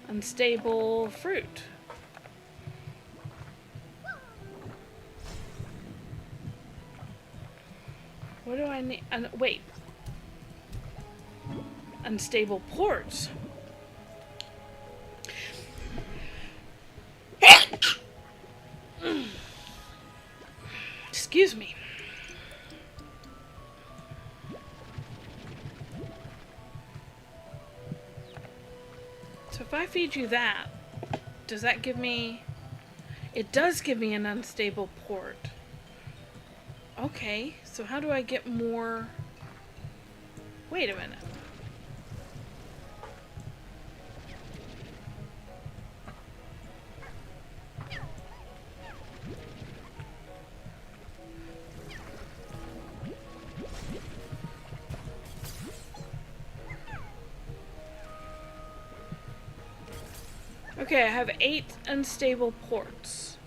Unstable fruit. What do I need? Wait. Unstable ports. Excuse me. So if I feed you that, does that give me... It does give me an unstable port. Okay, so how do I get more... Wait a minute. Okay, I have 8 unstable ports.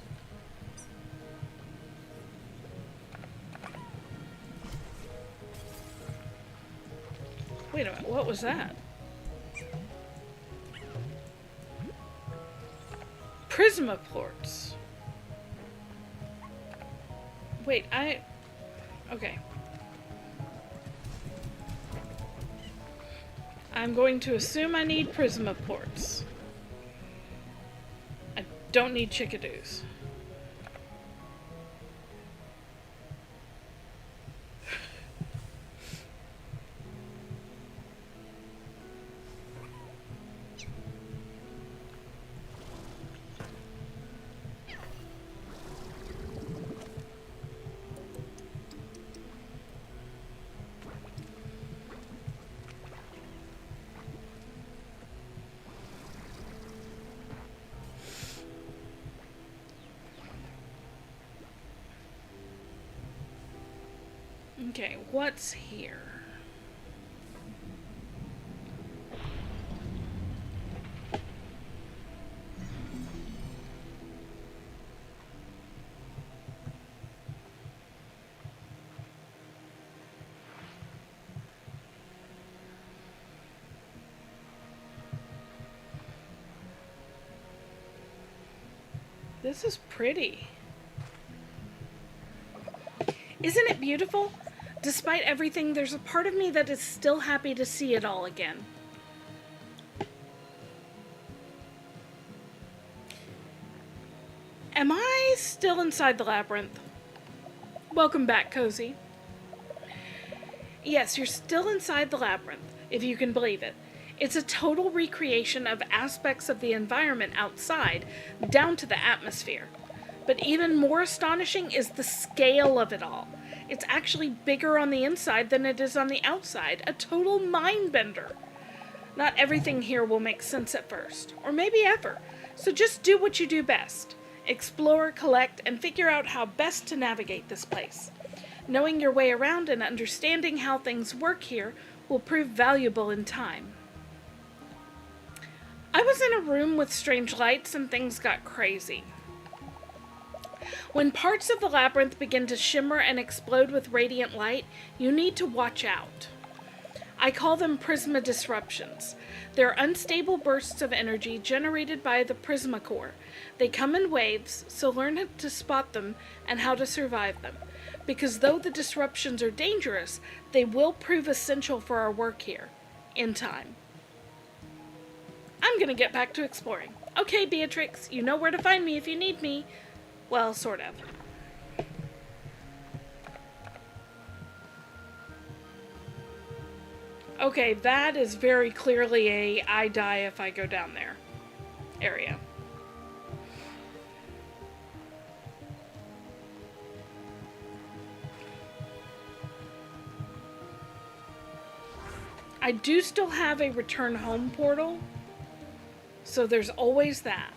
Wait a minute, what was that? Prisma ports. Wait, okay. I'm going to assume I need Prisma ports. I don't need chickadoos. Okay, what's here? This is pretty. Isn't it beautiful? Despite everything, there's a part of me that is still happy to see it all again. Am I still inside the labyrinth? Welcome back, Cozy. Yes, you're still inside the labyrinth, if you can believe it. It's a total recreation of aspects of the environment outside, down to the atmosphere. But even more astonishing is the scale of it all. It's actually bigger on the inside than it is on the outside. A total mind bender. Not everything here will make sense at first, or maybe ever. So just do what you do best. Explore, collect, and figure out how best to navigate this place. Knowing your way around and understanding how things work here will prove valuable in time. I was in a room with strange lights and things got crazy. When parts of the labyrinth begin to shimmer and explode with radiant light, you need to watch out. I call them prisma disruptions. They're unstable bursts of energy generated by the prisma core. They come in waves, so learn how to spot them and how to survive them. Because though the disruptions are dangerous, they will prove essential for our work here, in time. I'm gonna get back to exploring. Okay, Beatrix, you know where to find me if you need me. Well, sort of. Okay, that is very clearly a I die if I go down there area. I do still have a return home portal, so there's always that.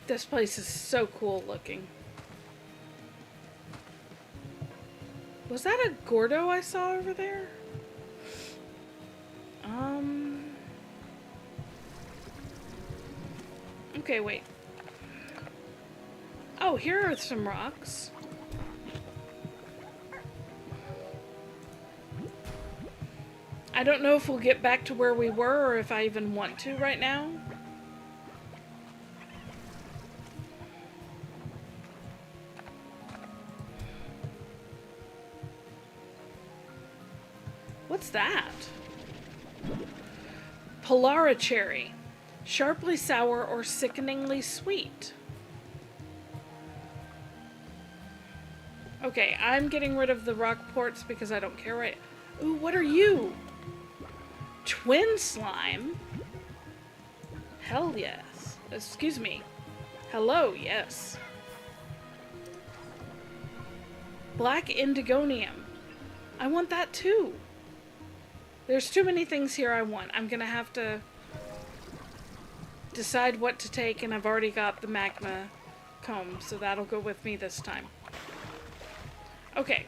This place is so cool looking. Was that a Gordo I saw over there? Okay, wait. Oh, here are some rocks. I don't know if we'll get back to where we were or if I even want to right now. What's that? Polara cherry. Sharply sour or sickeningly sweet. Okay, I'm getting rid of the rock ports because I don't care right. Ooh, what are you? Twin slime? Hell yes. Excuse me. Hello, yes. Black indigonium. I want that too. There's too many things here I want. I'm gonna have to decide what to take, and I've already got the magma comb, so that'll go with me this time. Okay.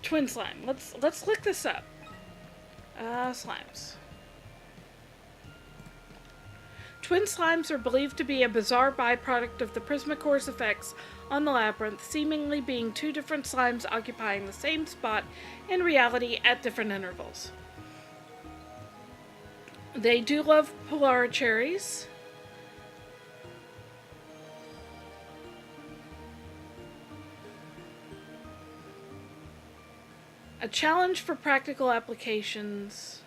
Twin slime. Let's look this up. Slimes. Twin slimes are believed to be a bizarre byproduct of the Prismacore's effects on the labyrinth, seemingly being two different slimes occupying the same spot in reality at different intervals. They do love Polara cherries. A challenge for practical applications.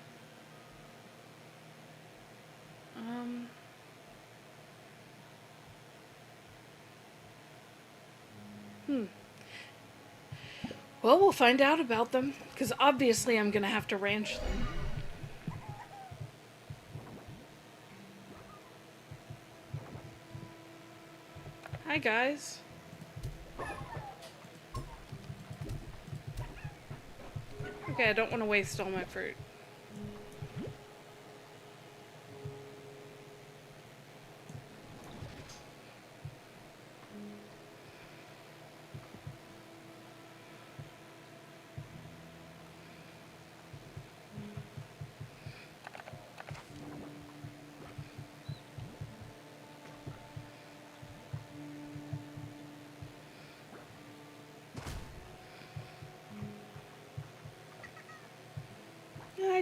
Well, we'll find out about them, because obviously I'm going to have to ranch them. Hi, guys. Okay, I don't want to waste all my fruit.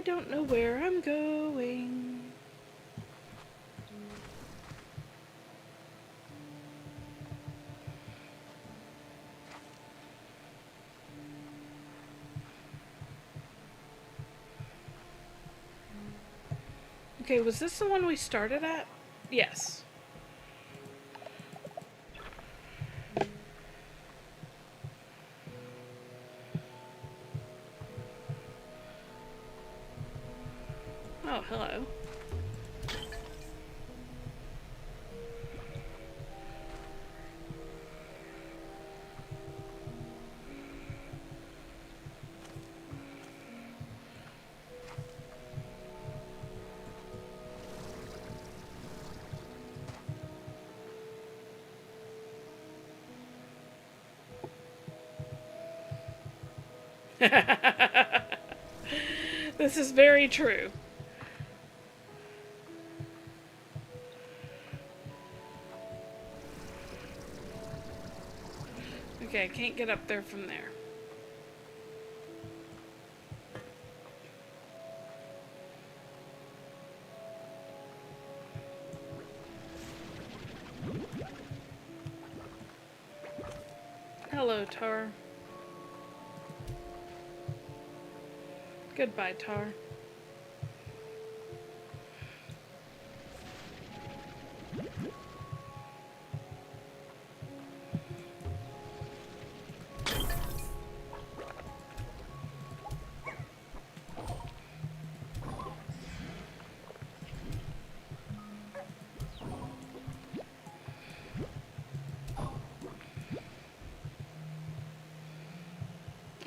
don't know where I'm going. Okay, was this the one we started at? Yes. Oh, hello. This is very true. Okay, I can't get up there from there. Hello, Tar. Goodbye, Tar.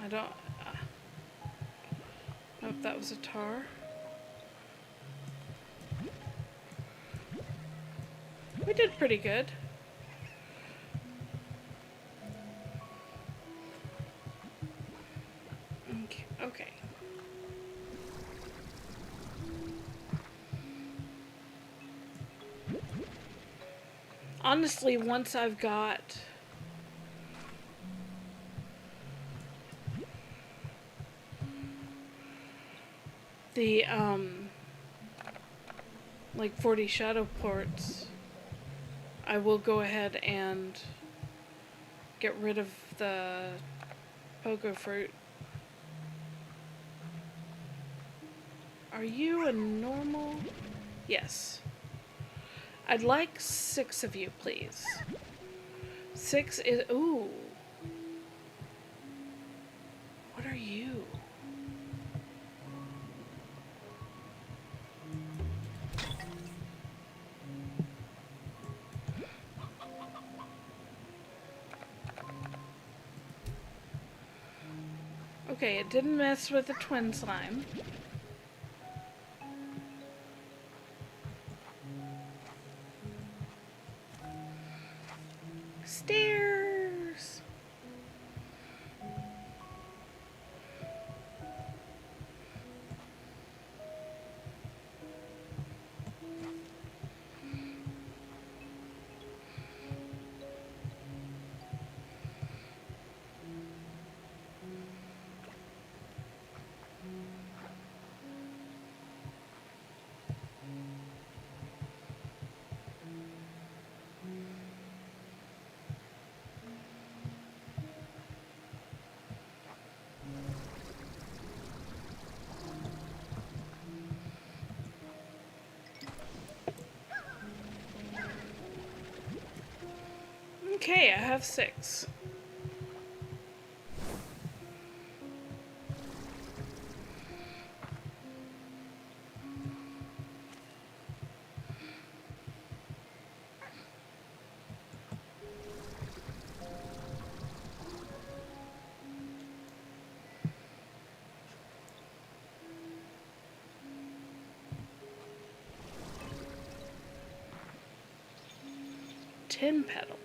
I don't... Nope, that was a Tar. We did pretty good. Okay. Honestly, once I've got the, like 40 shadow ports, I will go ahead and get rid of the pogo fruit. Are you a normal? Yes. I'd like 6 of you, please. 6 is... Ooh. What are you? Okay, it didn't mess with the twin slime. Stairs! Okay, I have 6. Tin petal.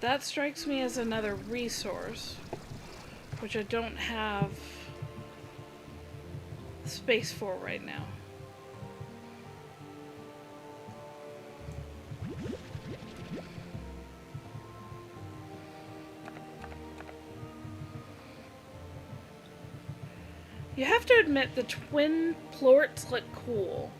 That strikes me as another resource, which I don't have space for right now. You have to admit the twin plorts look cool.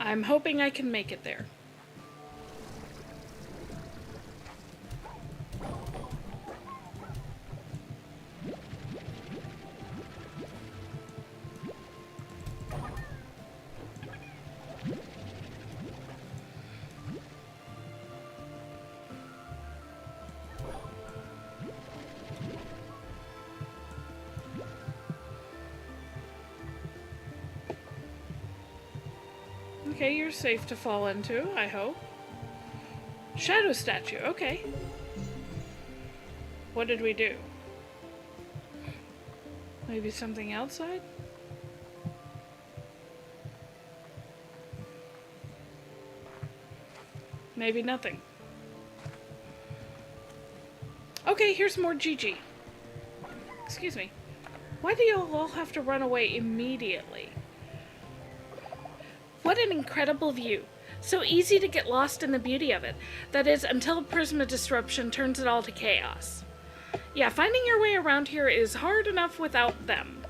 I'm hoping I can make it there. Okay, you're safe to fall into, I hope. Shadow statue, okay. What did we do? Maybe something outside? Maybe nothing. Okay, here's more Gigi. Excuse me. Why do you all have to run away immediately? What an incredible view. So easy to get lost in the beauty of it. That is, until Prisma Disruption turns it all to chaos. Yeah, finding your way around here is hard enough without them.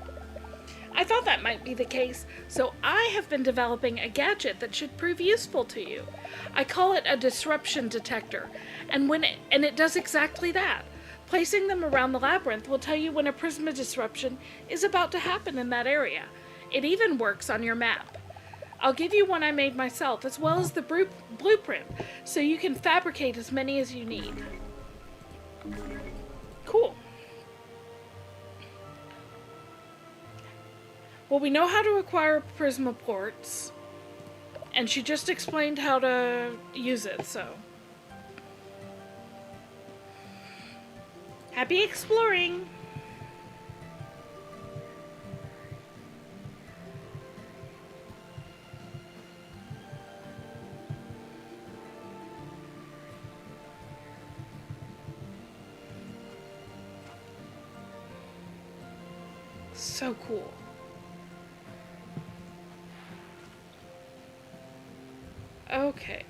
I thought that might be the case, so I have been developing a gadget that should prove useful to you. I call it a disruption detector, and it does exactly that. Placing them around the labyrinth will tell you when a Prisma Disruption is about to happen in that area. It even works on your map. I'll give you one I made myself, as well as the blueprint, so you can fabricate as many as you need. Cool. Well, we know how to acquire Prisma ports, and she just explained how to use it, so. Happy exploring! So cool. Okay.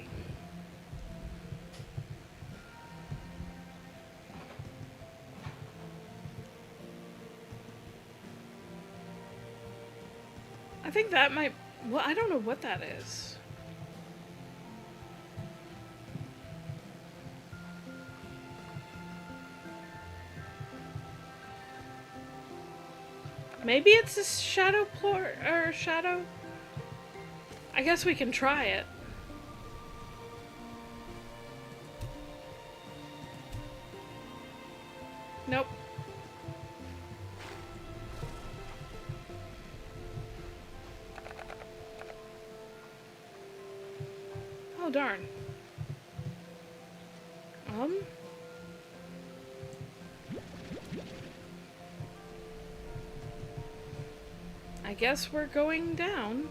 I think that might... Well, I don't know what that is. Maybe it's a shadow plort or shadow. I guess we can try it. Nope. Oh darn. I guess we're going down.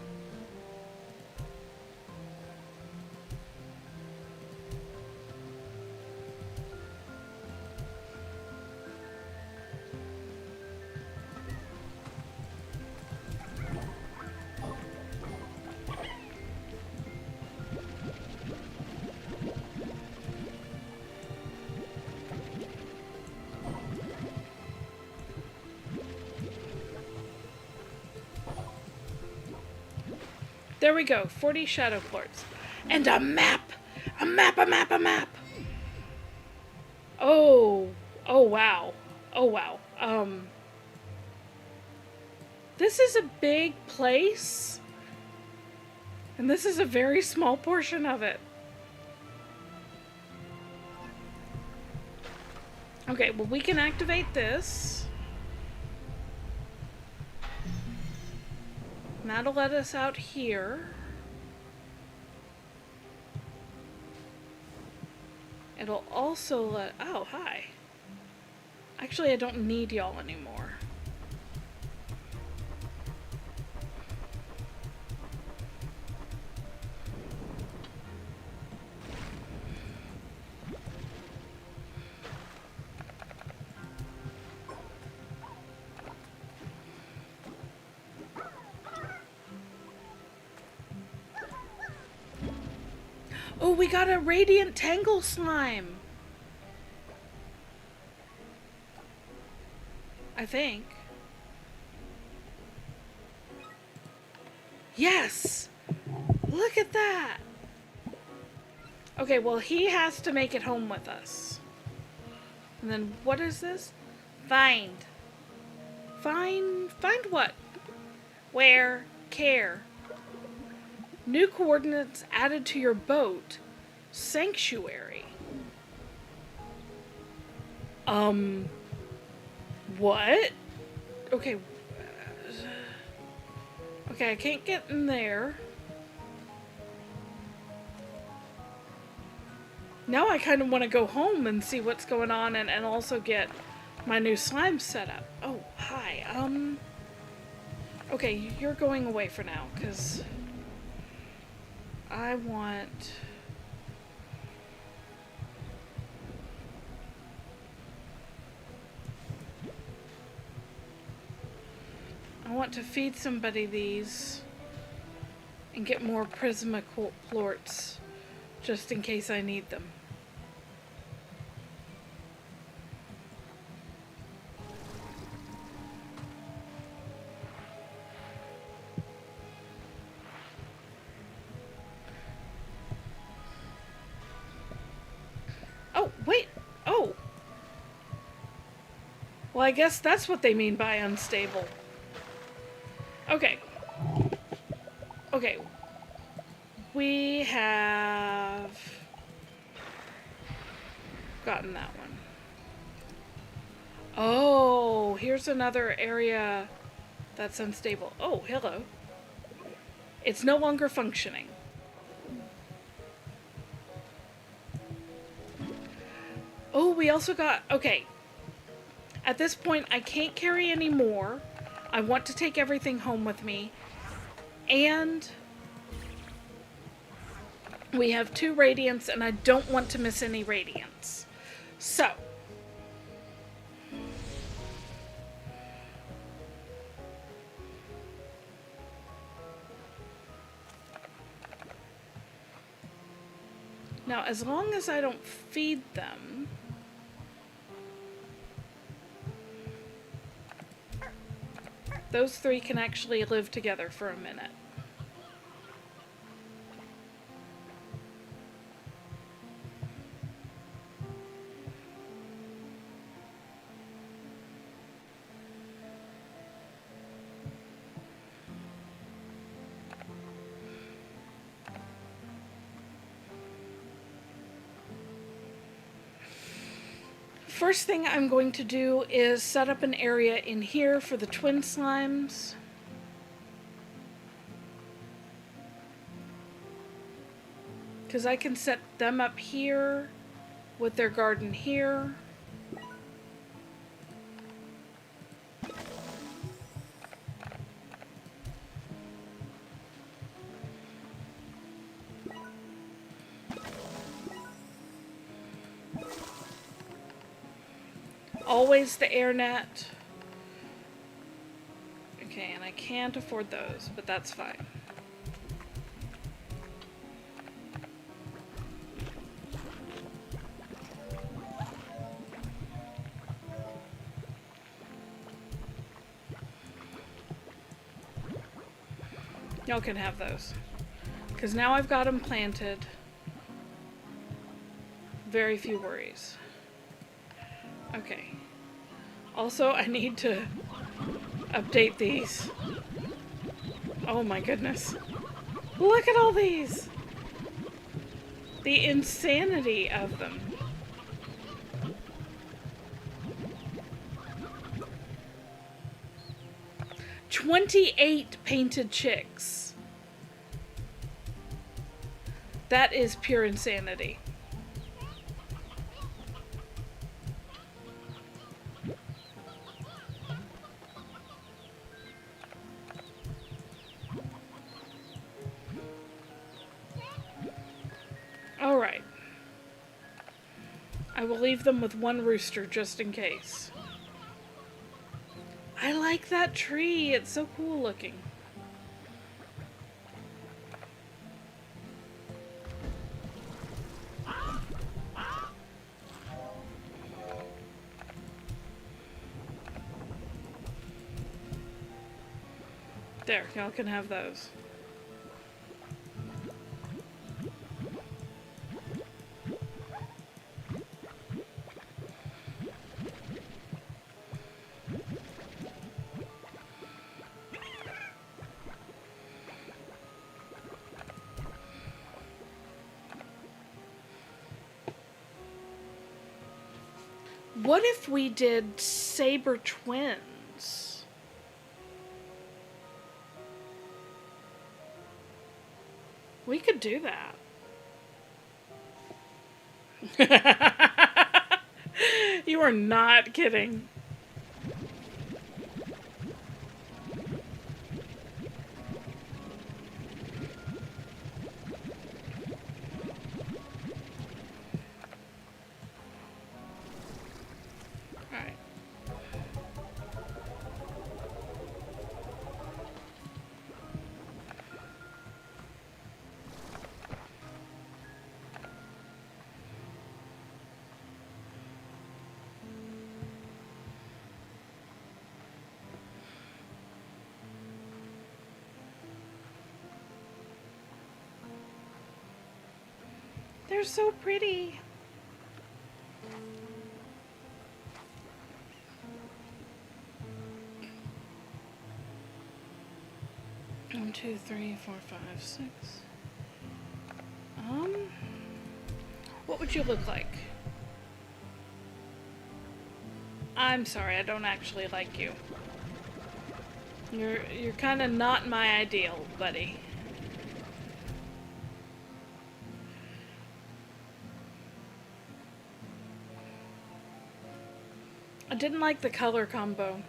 There we go, 40 shadow plorts. And a map! A map, a map, a map! Oh wow. Oh wow. This is a big place. And this is a very small portion of it. Okay, well we can activate this. And that'll let us out here. It'll also let... Oh, hi. Actually, I don't need y'all anymore. Oh, we got a radiant tangle slime. I think. Yes! Look at that! Okay, well, he has to make it home with us. And then, what is this? Find. Find what? Where? Care. New coordinates added to your boat. Sanctuary. What? Okay. Okay, I can't get in there. Now I kind of want to go home and see what's going on and also get my new slime set up. Oh, hi. Okay, you're going away for now, because I want... I want to feed somebody these and get more Prismaplorts just in case I need them. Oh, wait. Oh. Well, I guess that's what they mean by unstable. Okay. Okay. We have gotten that one. Oh, here's another area that's unstable. Oh, hello. It's no longer functioning. Oh, we also got... Okay. At this point, I can't carry any more. I want to take everything home with me. And we have 2 radiants, and I don't want to miss any radiants. So. Now, as long as I don't feed them... Those 3 can actually live together for a minute. First thing I'm going to do is set up an area in here for the twin slimes. Because I can set them up here with their garden here. Always the air net. Okay, and I can't afford those, but that's fine. Y'all can have those. Because now I've got them planted. Very few worries. Okay. Also, I need to update these. Oh my goodness. Look at all these! The insanity of them. "28 painted chicks." That is pure insanity. Alright. I will leave them with 1 rooster just in case. I like that tree. It's so cool looking. There, y'all can have those. What if we did saber twins? We could do that. You are not kidding. Alright. They're so pretty. One, two, three, four, five, six. What would you look like? I'm sorry, I don't actually like you. You're kind of not my ideal, buddy. I didn't like the color combo.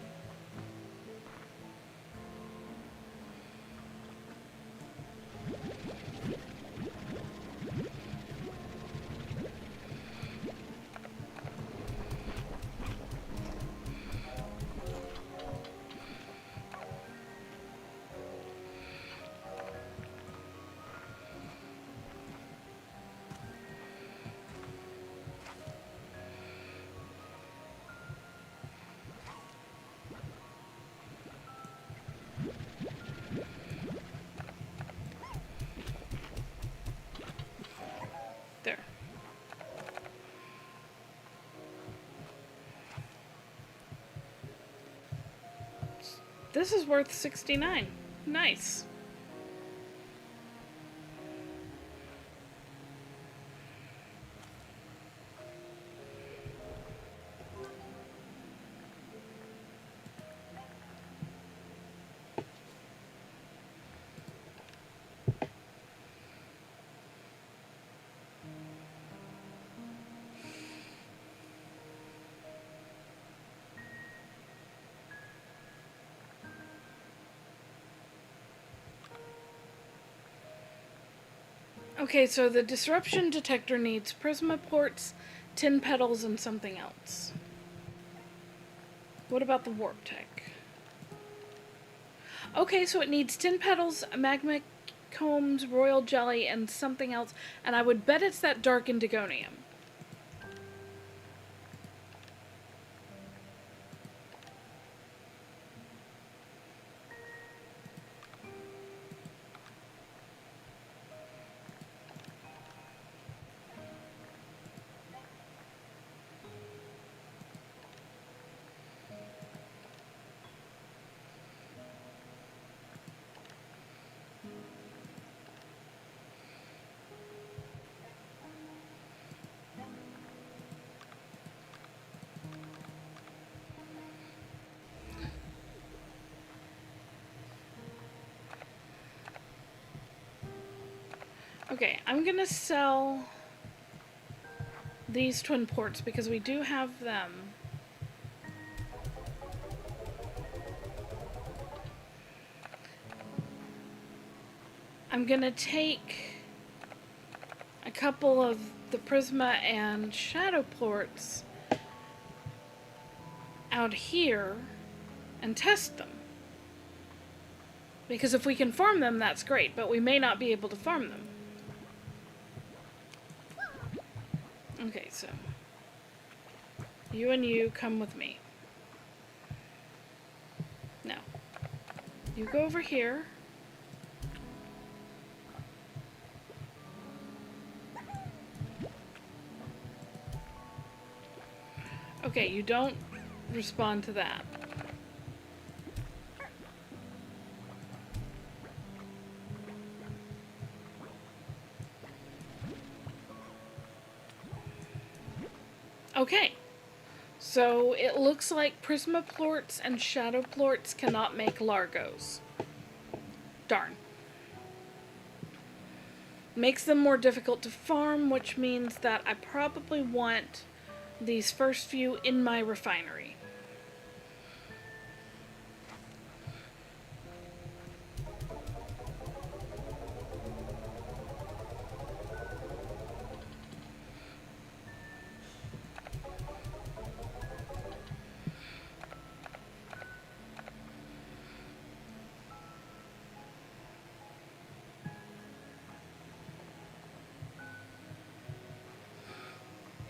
There. This is worth 69. Nice. Okay, so the disruption detector needs prisma ports, tin petals, and something else. What about the warp tech? Okay, so it needs tin petals, magma combs, royal jelly, and something else, and I would bet it's that dark indigonium. Okay, I'm gonna sell these twin ports because we do have them. I'm gonna take a couple of the prisma and shadow ports out here and test them. Because if we can farm them, that's great, but we may not be able to farm them. Okay, so you and you come with me. No. You go over here. Okay, you don't respond to that. Okay. So it looks like Prismaplorts and Shadowplorts cannot make Largos. Darn. Makes them more difficult to farm, which means that I probably want these first few in my refinery.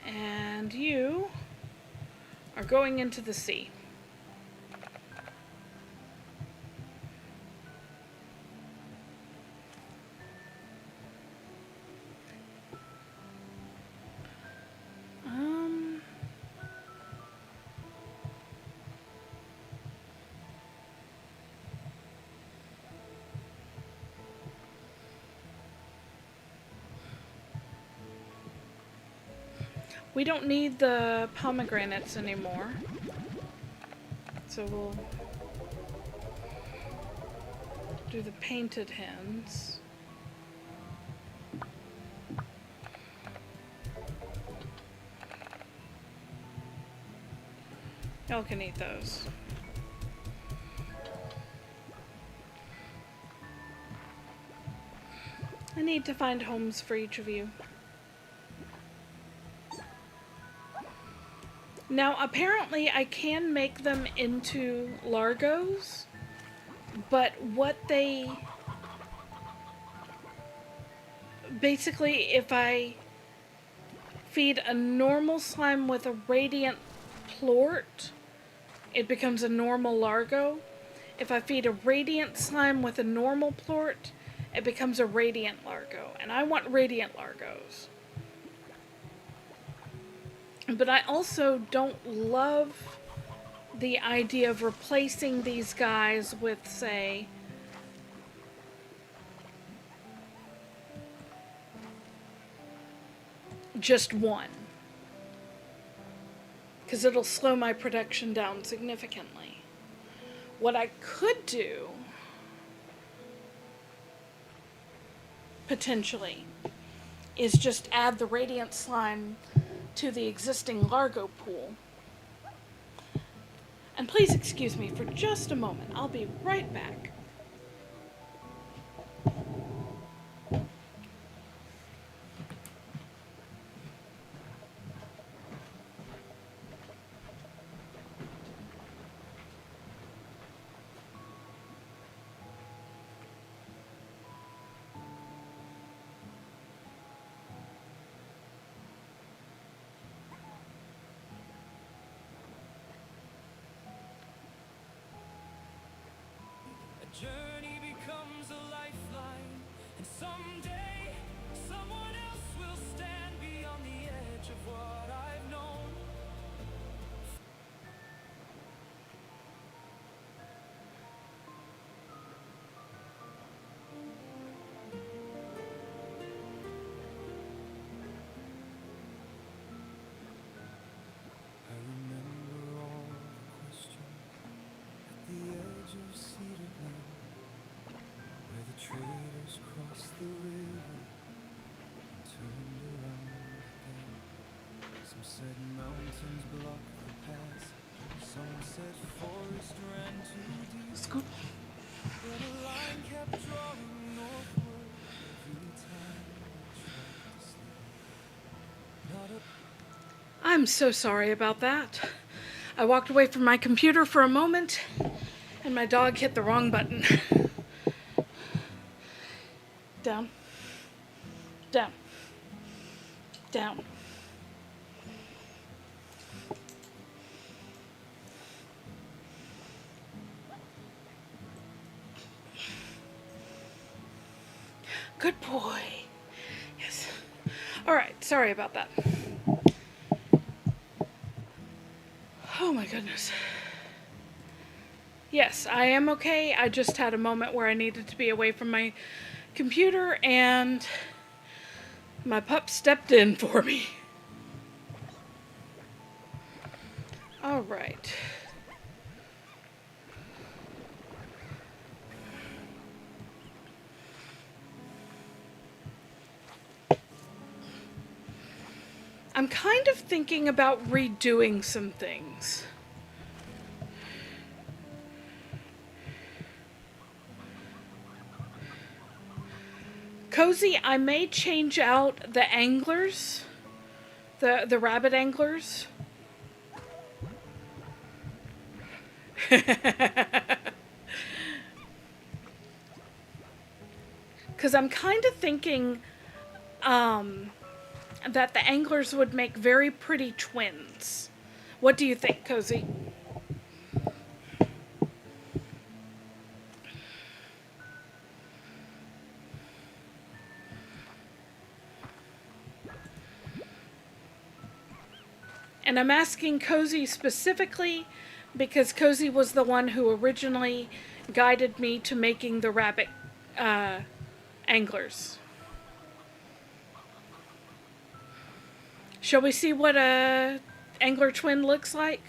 And you are going into the sea. We don't need the pomegranates anymore. So we'll do the painted hens. Y'all can eat those. I need to find homes for each of you. Now, apparently I can make them into Largos, but what they... Basically, if I feed a normal slime with a radiant plort, it becomes a normal Largo. If I feed a radiant slime with a normal plort, it becomes a radiant Largo. And I want radiant Largos. But I also don't love the idea of replacing these guys with, say, just one. Because it'll slow my production down significantly. What I could do, potentially, is just add the radiant slime to the existing Largo pool. And please excuse me for just a moment. I'll be right back. Journey becomes a lifeline, and someday someone else will stand beyond the edge of what I've known. I remember all the questions at the edge of Cedar Glen, where the traders crossed the river and turned around again. Some said mountains blocked the pass, some said forest ran too deep. Scoop. But a line kept drawing northward every time I tried to sleep. Not a I'm so sorry about that. I walked away from my computer for a moment, and my dog hit the wrong button. Down. Down. Down. Good boy. Yes. Alright, sorry about that. Oh my goodness. Yes, I am okay. I just had a moment where I needed to be away from my computer and my pup stepped in for me. Alright. I'm kind of thinking about redoing some things. Cozy, I may change out the anglers, the rabbit anglers. Because I'm kind of thinking that the anglers would make very pretty twins. What do you think, Cozy? And I'm asking Cozy specifically because Cozy was the one who originally guided me to making the rabbit anglers. Shall we see what a angler twin looks like?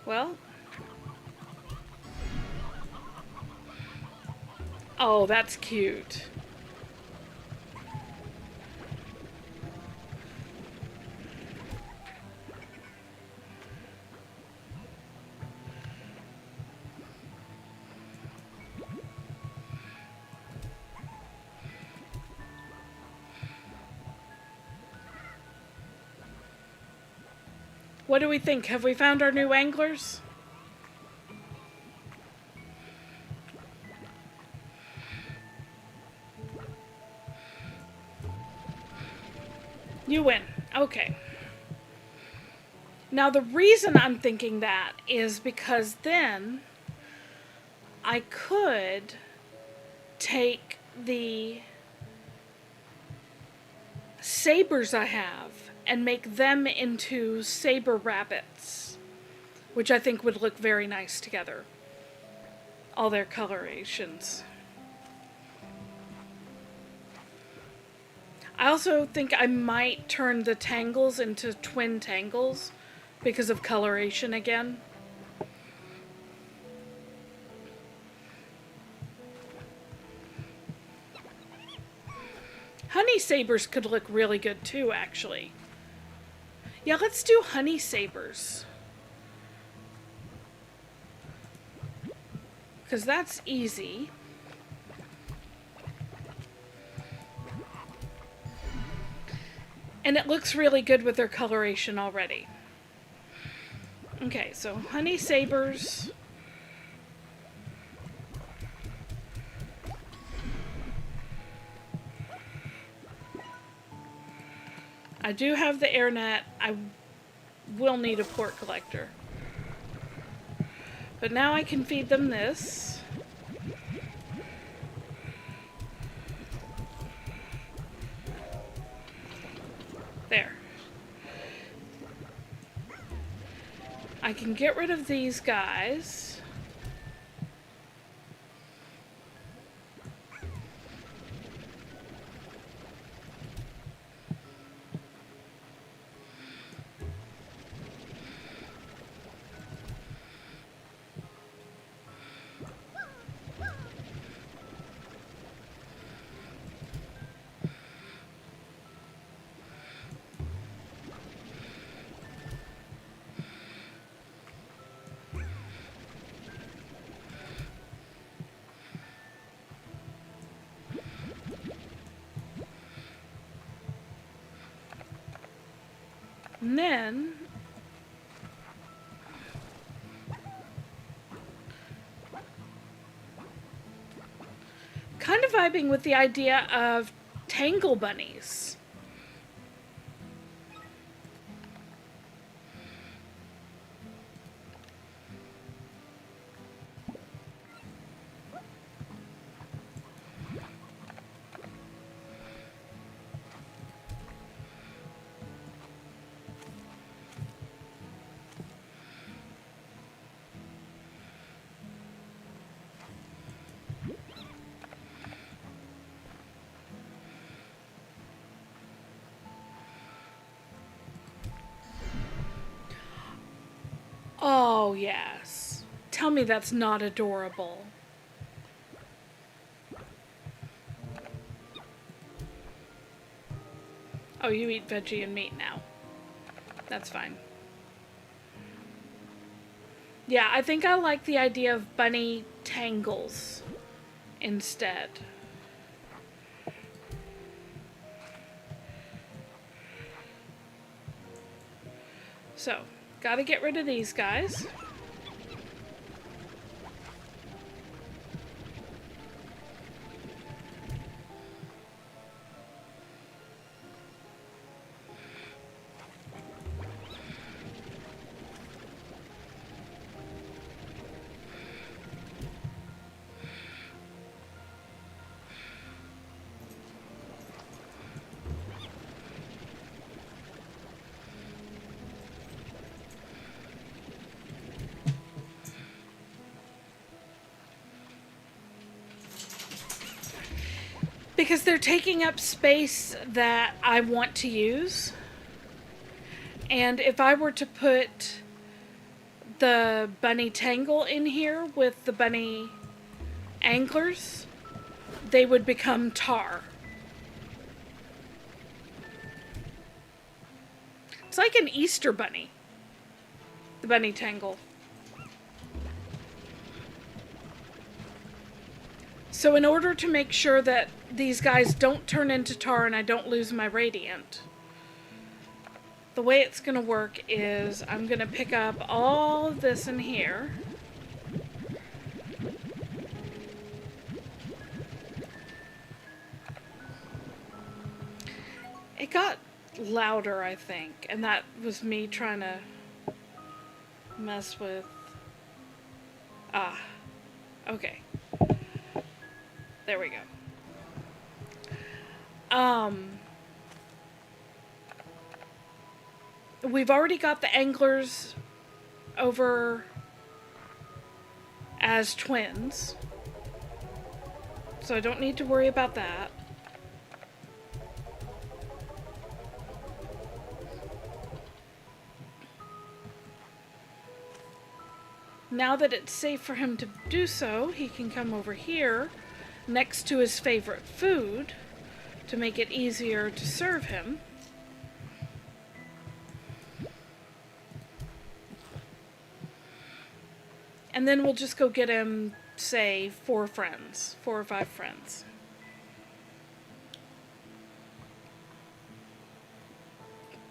Well, oh, that's cute. What do we think? Have we found our new anglers? You win. Okay. Now the reason I'm thinking that is because then I could take the sabers I have and make them into saber rabbits, which I think would look very nice together. All their colorations. I also think I might turn the tangles into twin tangles because of coloration again. Honey sabers could look really good too, actually. Yeah, let's do honey sabers. Because that's easy. And it looks really good with their coloration already. Okay, so honey sabers. I do have the air net. I will need a port collector. But now I can feed them this. There. I can get rid of these guys. And then kind of vibing with the idea of tangle bunnies. Oh, yes. Tell me that's not adorable. Oh, you eat veggie and meat now. That's fine. Yeah, I think I like the idea of bunny tangles instead. So, gotta get rid of these guys. Because they're taking up space that I want to use. And if I were to put the bunny tangle in here with the bunny anglers, they would become tar. It's like an Easter bunny, the bunny tangle. So in order to make sure that these guys don't turn into tar and I don't lose my radiant, the way it's going to work is I'm going to pick up all of this in here. It got louder, I think, and that was me trying to mess with... Ah, okay. There we go. We've already got the anglers over as twins, so I don't need to worry about that. Now that it's safe for him to do so, he can come over here next to his favorite food to make it easier to serve him. And then we'll just go get him, say, 4 or 5 friends.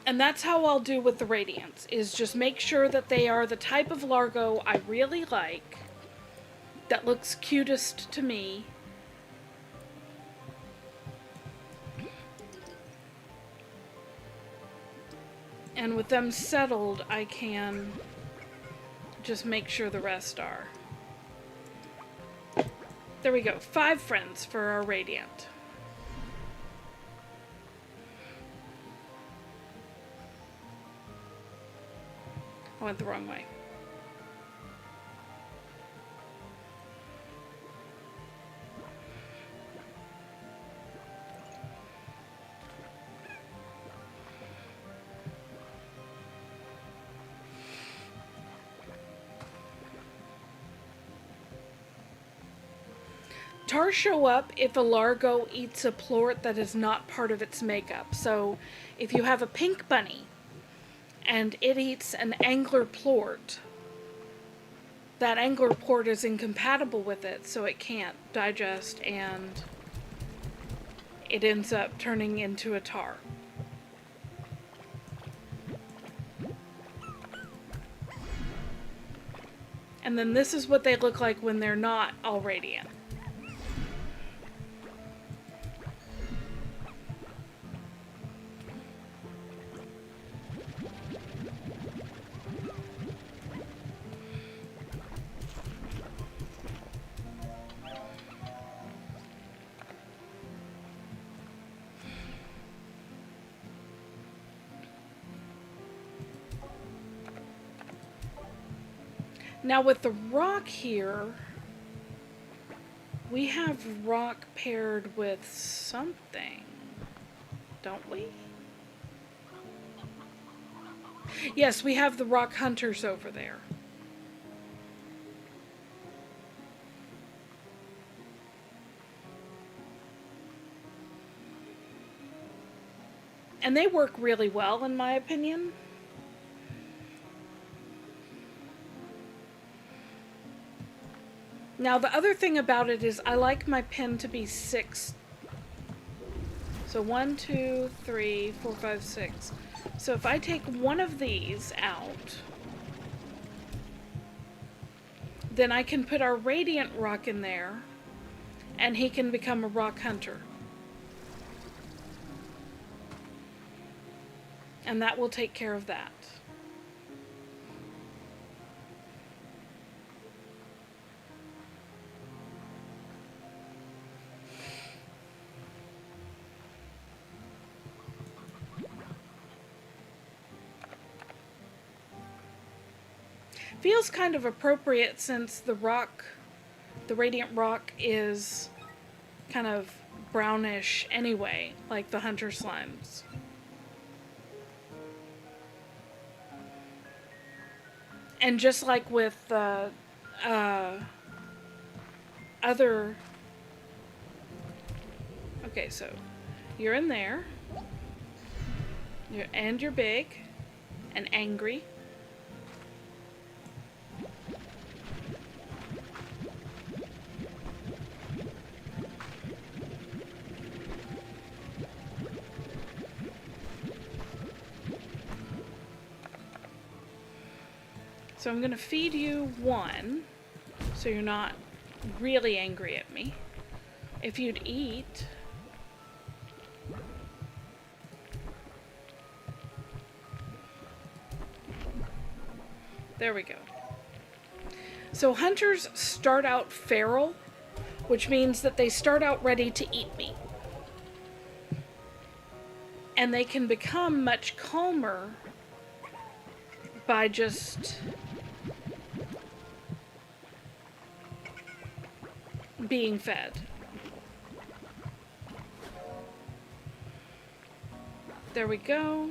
And that's how I'll do with the Radiants, is just make sure that they are the type of Largo I really like, that looks cutest to me. And with them settled, I can just make sure the rest are. There we go, 5 friends for our Radiant. I went the wrong way. Tar show up if a Largo eats a plort that is not part of its makeup. So if you have a pink bunny and it eats an angler plort, that angler plort is incompatible with it, so it can't digest and it ends up turning into a tar. And then this is what they look like when they're not all radiant. Now with the rock here, we have rock paired with something, don't we? Yes, we have the rock hunters over there. And they work really well, in my opinion. Now, the other thing about it is I like my pin to be 6. So 1, 2, 3, 4, 5, 6. So if I take one of these out, then I can put our radiant rock in there, and he can become a rock hunter. And that will take care of that. Feels kind of appropriate since the rock, the radiant rock, is kind of brownish anyway, like the hunter slimes. And just like with the other... Okay, so you're in there. You're big and angry. So I'm going to feed you 1, so you're not really angry at me. If you'd eat... There we go. So hunters start out feral, which means that they start out ready to eat me. And they can become much calmer by just being fed. There we go.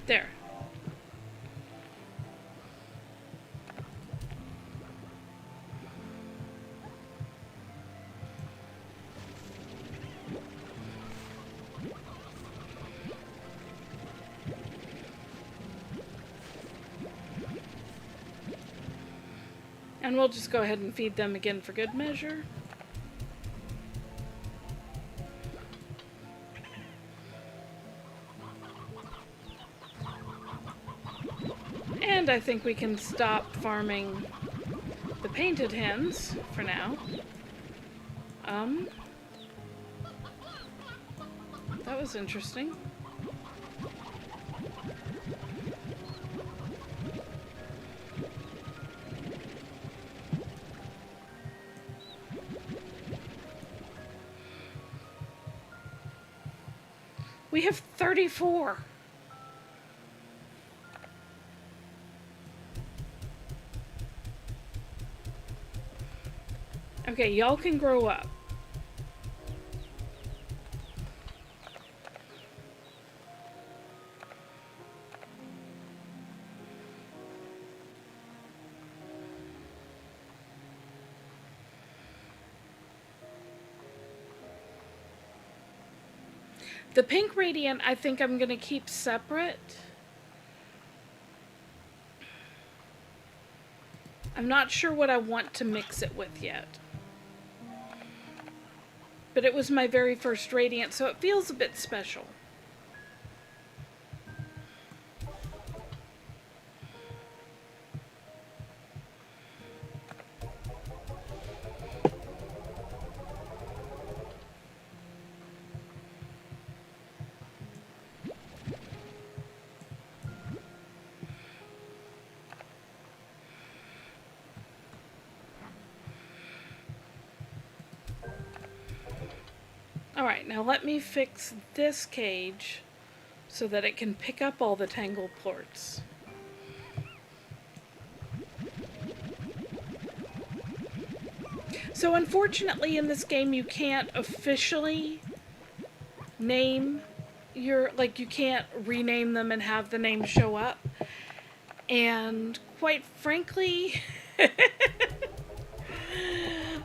There. And we'll just go ahead and feed them again for good measure. And I think we can stop farming the painted hens for now. That was interesting. We have 34. Okay, y'all can grow up. The pink radiant, I think I'm going to keep separate. I'm not sure what I want to mix it with yet. but it was my very first Radiant, so it feels a bit special. Alright, now let me fix this cage so that it can pick up all the tangle plorts. So unfortunately in this game you can't officially name your, like, you can't rename them and have the name show up. And quite frankly,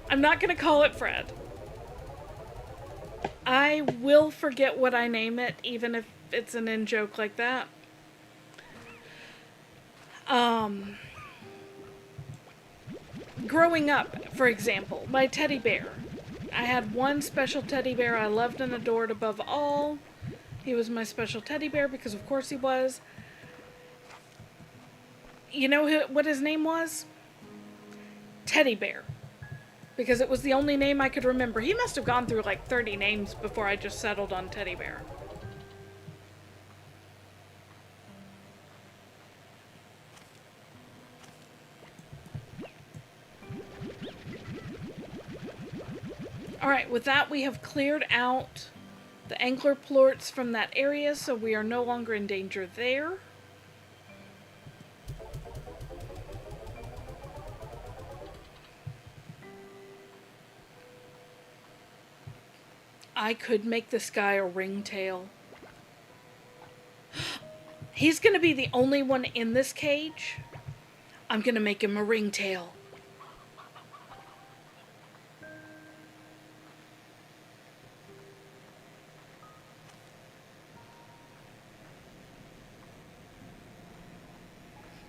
I'm not going to call it Fred. I will forget what I name it, even if it's an in-joke like that. Growing up, for example, my teddy bear. I had one special teddy bear I loved and adored above all. He was my special teddy bear because of course he was. You know what his name was? Teddy Bear. Because it was the only name I could remember. He must have gone through like 30 names before I just settled on Teddy Bear. Alright, with that we have cleared out the angler plorts from that area, so we are no longer in danger there. I could make this guy a ringtail. He's gonna be the only one in this cage. I'm gonna make him a ringtail.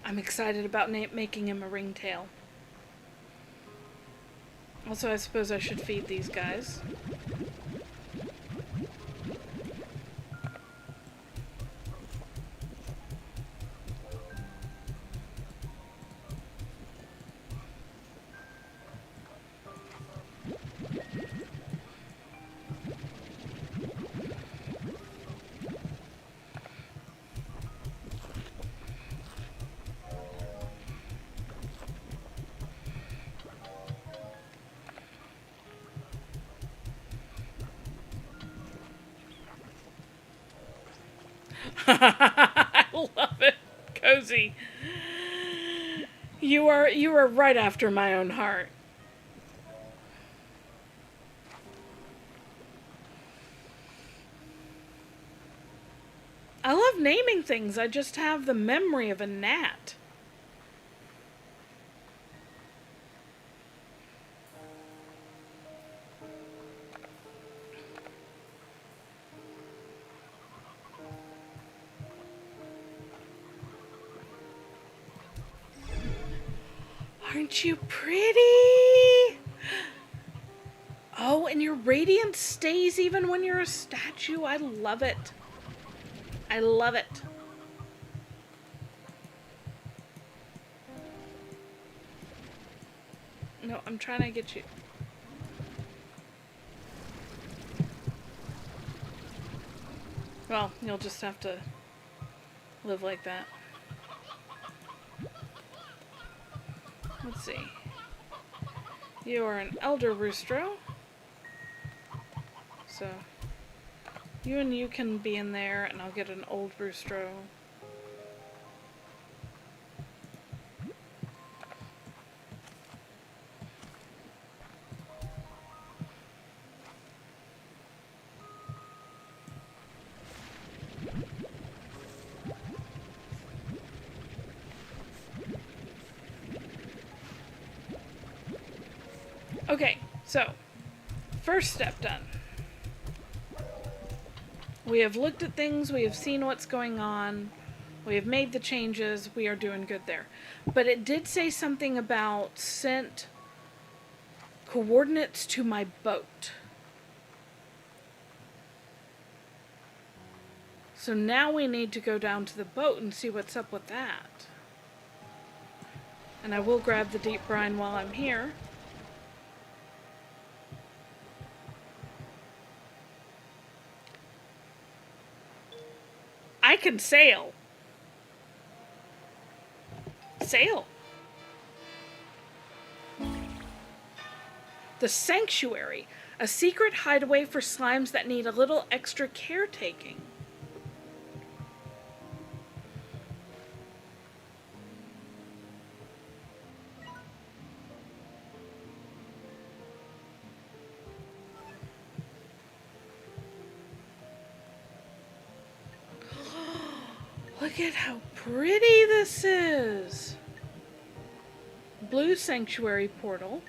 I'm excited about making him a ringtail. Also, I suppose I should feed these guys. I love it, Cozy. You are right after my own heart. I love naming things. I just have the memory of a gnat. Aren't you pretty? Oh, and your radiance stays even when you're a statue. I love it. I love it. No, I'm trying to get you. Well, you'll just have to live like that. Let's see. You are an elder roostro. So, you and you can be in there, and I'll get an old roostro. Okay, so, first step done. We have looked at things, we have seen what's going on, we have made the changes, we are doing good there. But it did say something about sent coordinates to my boat. So now we need to go down to the boat and see what's up with that. And I will grab the deep brine while I'm here. I can sail. Sail. The Sanctuary, a secret hideaway for slimes that need a little extra caretaking. Look at how pretty this is. Blue Sanctuary portal.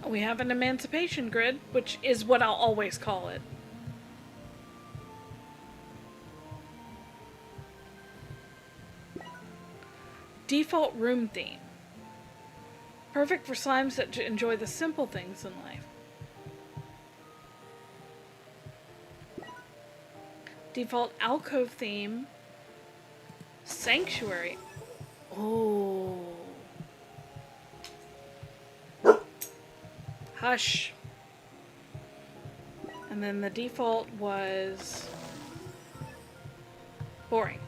We have an emancipation grid, which is what I'll always call it. Default room theme. Perfect for slimes that enjoy the simple things in life. Default alcove theme. Sanctuary. Oh. Hush. And then the default was boring.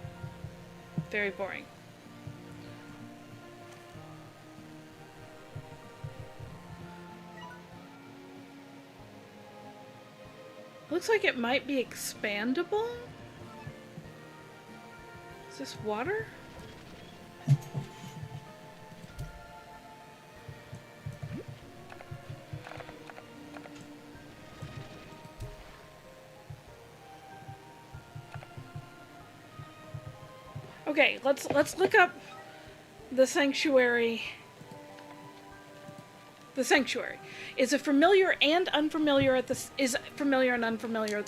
Very boring. Looks like it might be expandable. Is this water? Okay, let's look up the sanctuary. The sanctuary is familiar and unfamiliar at the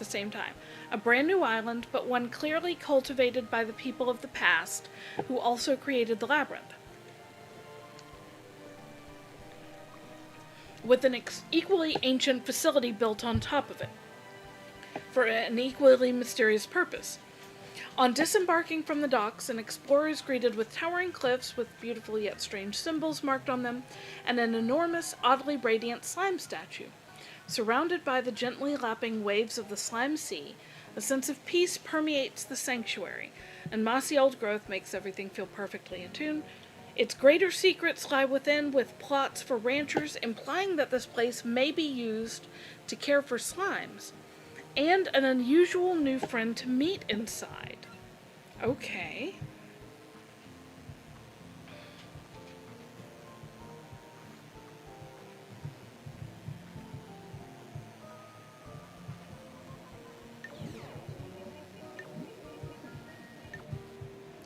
same time. A brand new island, but one clearly cultivated by the people of the past, who also created the labyrinth. With an equally ancient facility built on top of it, for an equally mysterious purpose. On disembarking from the docks, an explorer is greeted with towering cliffs with beautiful yet strange symbols marked on them, and an enormous, oddly radiant slime statue. Surrounded by the gently lapping waves of the slime sea, a sense of peace permeates the sanctuary, and mossy old growth makes everything feel perfectly in tune. Its greater secrets lie within, with plots for ranchers implying that this place may be used to care for slimes, and an unusual new friend to meet inside. Okay.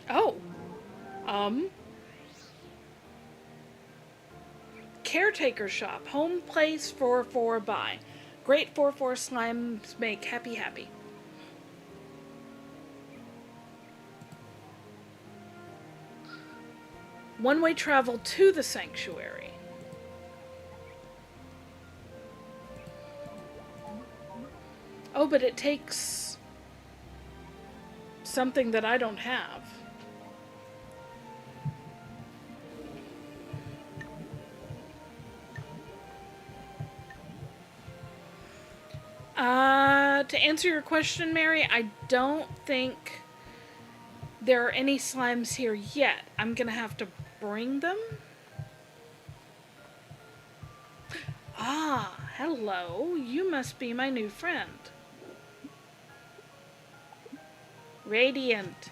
Oh. Caretaker shop. Home place 4-4 buy. Great 4-4 slimes make happy happy. One-way travel to the sanctuary. Oh, but it takes something that I don't have. To answer your question, Mary, I don't think there are any slimes here yet. I'm gonna have to bring them. Ah, hello. You must be my new friend. Radiant.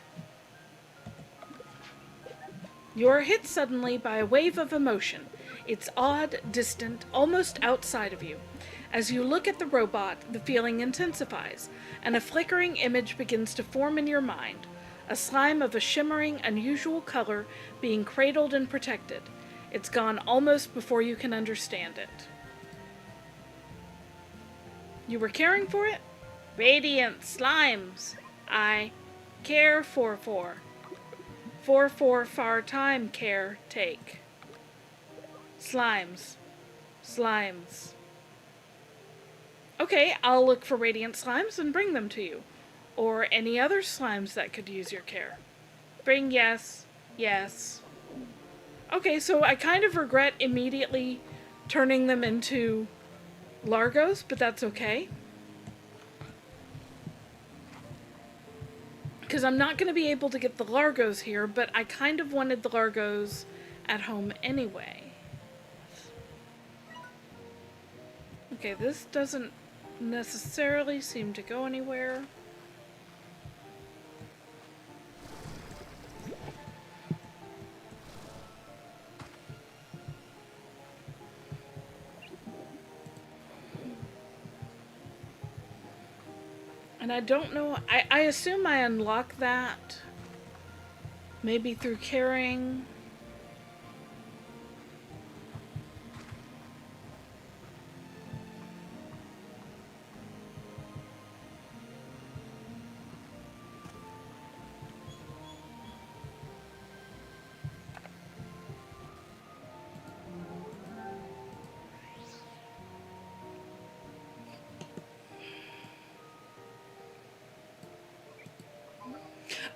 You are hit suddenly by a wave of emotion. It's odd, distant, almost outside of you. As you look at the robot, the feeling intensifies, and a flickering image begins to form in your mind. A slime of a shimmering, unusual color being cradled and protected. It's gone almost before you can understand it. You were caring for it? Radiant slimes. I care for. For far time care take. Slimes. Slimes. Okay, I'll look for radiant slimes and bring them to you. Or any other slimes that could use your care. Bring yes. Yes. Okay, so I kind of regret immediately turning them into Largos, but that's okay. Because I'm not going to be able to get the Largos here, but I kind of wanted the Largos at home anyway. Okay, this doesn't necessarily seem to go anywhere. And I don't know, I assume I unlock that maybe through carrying.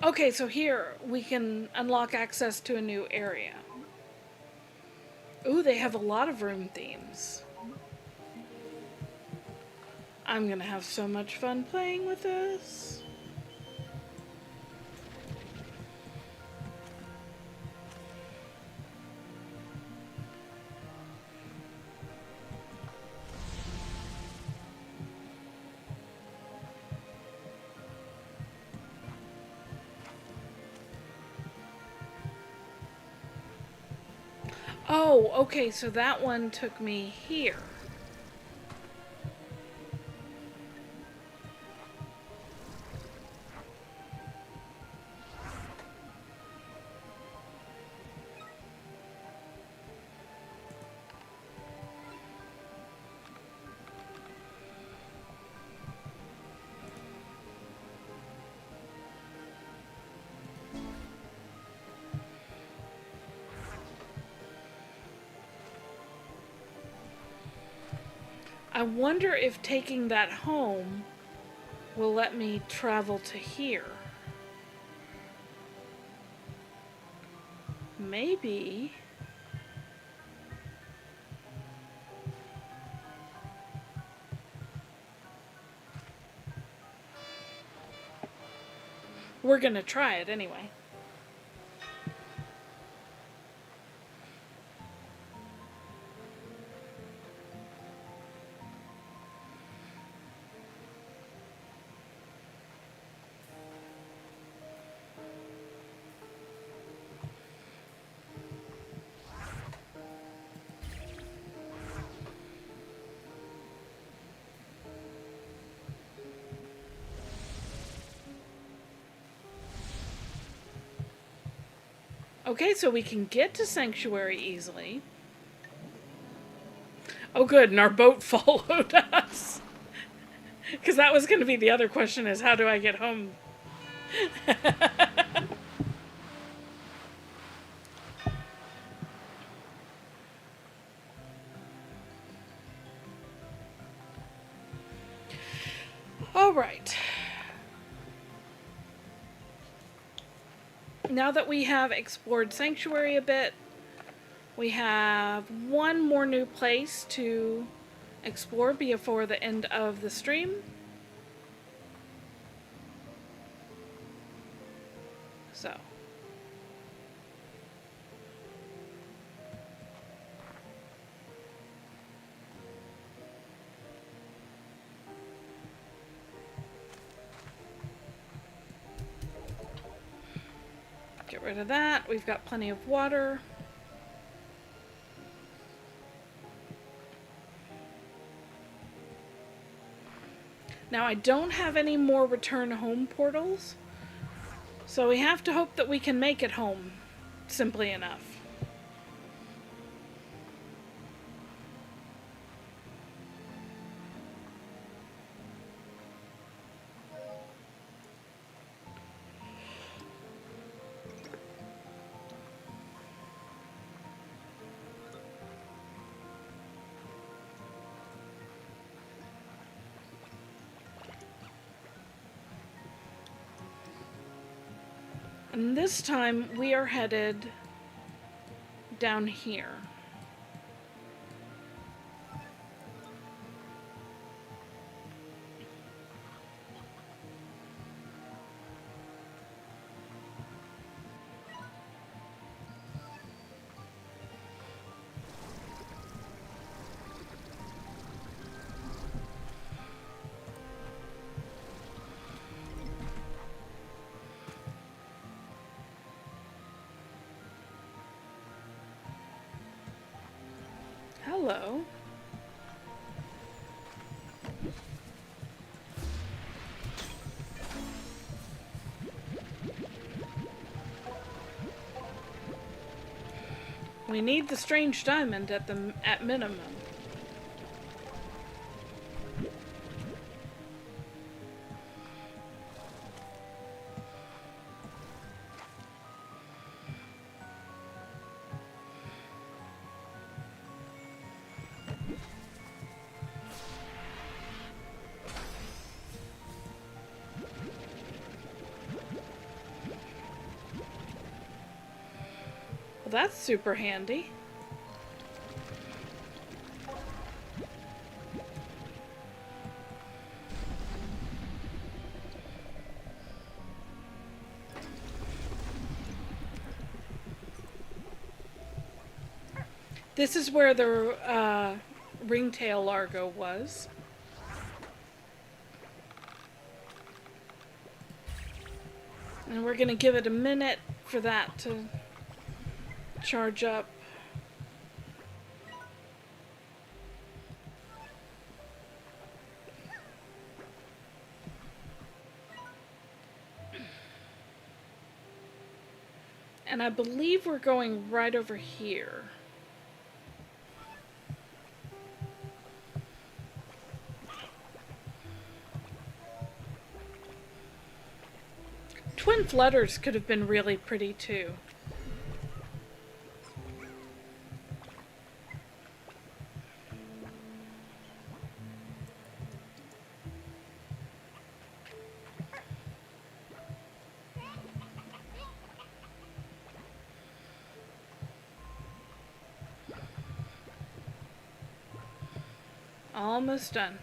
Okay, so here we can unlock access to a new area. Ooh, they have a lot of room themes. I'm gonna have so much fun playing with this. Oh, okay, so that one took me here. I wonder if taking that home will let me travel to here. Maybe. We're gonna try it anyway. Okay, so we can get to Sanctuary easily. Oh good, and our boat followed us. Because that was going to be the other question, is how do I get home? All right. Now that we have explored Sanctuary a bit, we have one more new place to explore before the end of the stream. So. Get rid of that. We've got plenty of water. Now I don't have any more return home portals, so we have to hope that we can make it home simply enough. And this time we are headed down here. Hello. We need the strange diamond at minimum. Well, that's super handy. This is where the ringtail largo was. And we're gonna give it a minute for that to charge up. And I believe we're going right over here. Twin flutters could have been really pretty too. Almost done.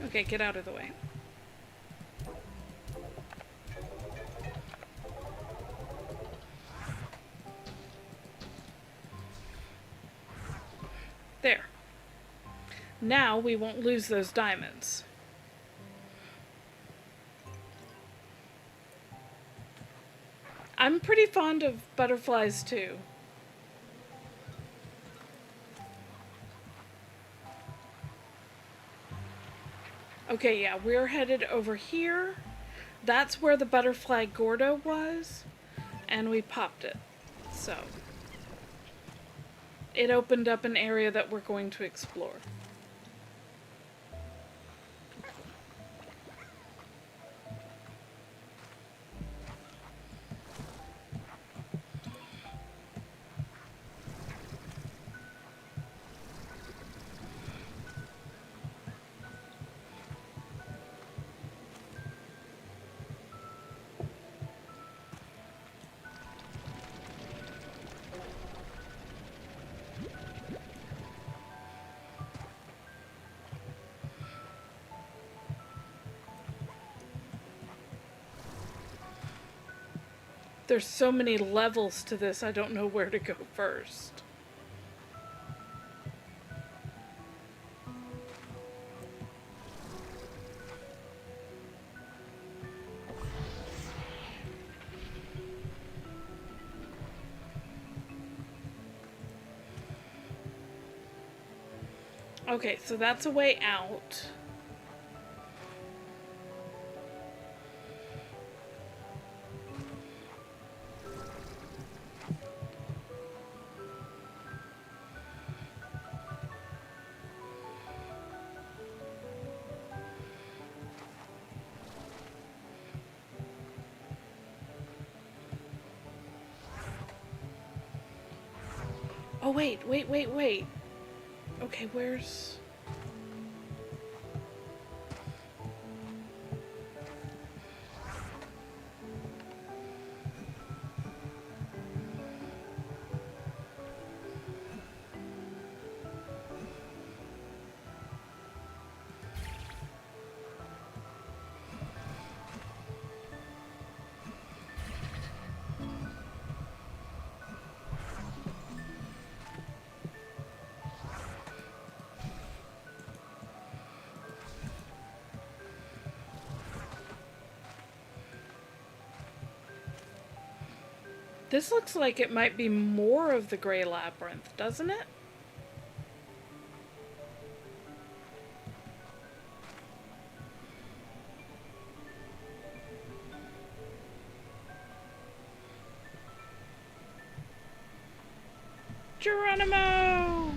Okay, get out of the way. There. Now we won't lose those diamonds. I'm pretty fond of butterflies too. Okay, yeah, we're headed over here. That's where the butterfly Gordo was, and we popped it. So it opened up an area that we're going to explore. There's so many levels to this, I don't know where to go first. Okay, so that's a way out. wait, wait, wait, wait. Okay, where's... This looks like it might be more of the Gray Labyrinth, doesn't it? Geronimo!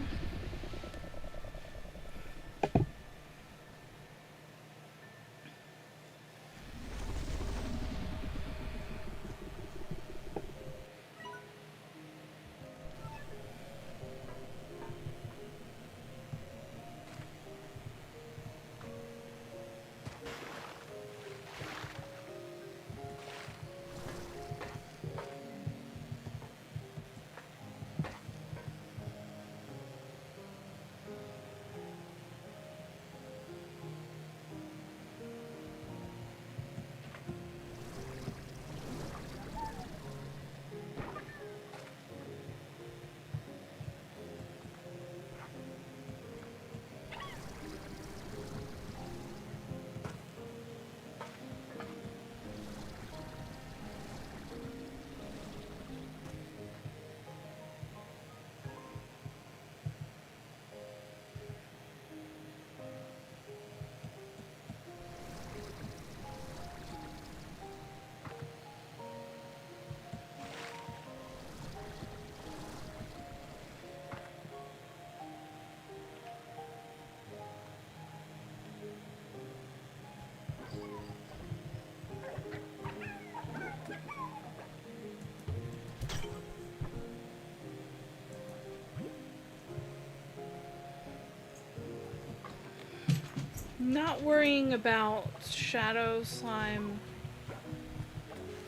Not worrying about shadow slime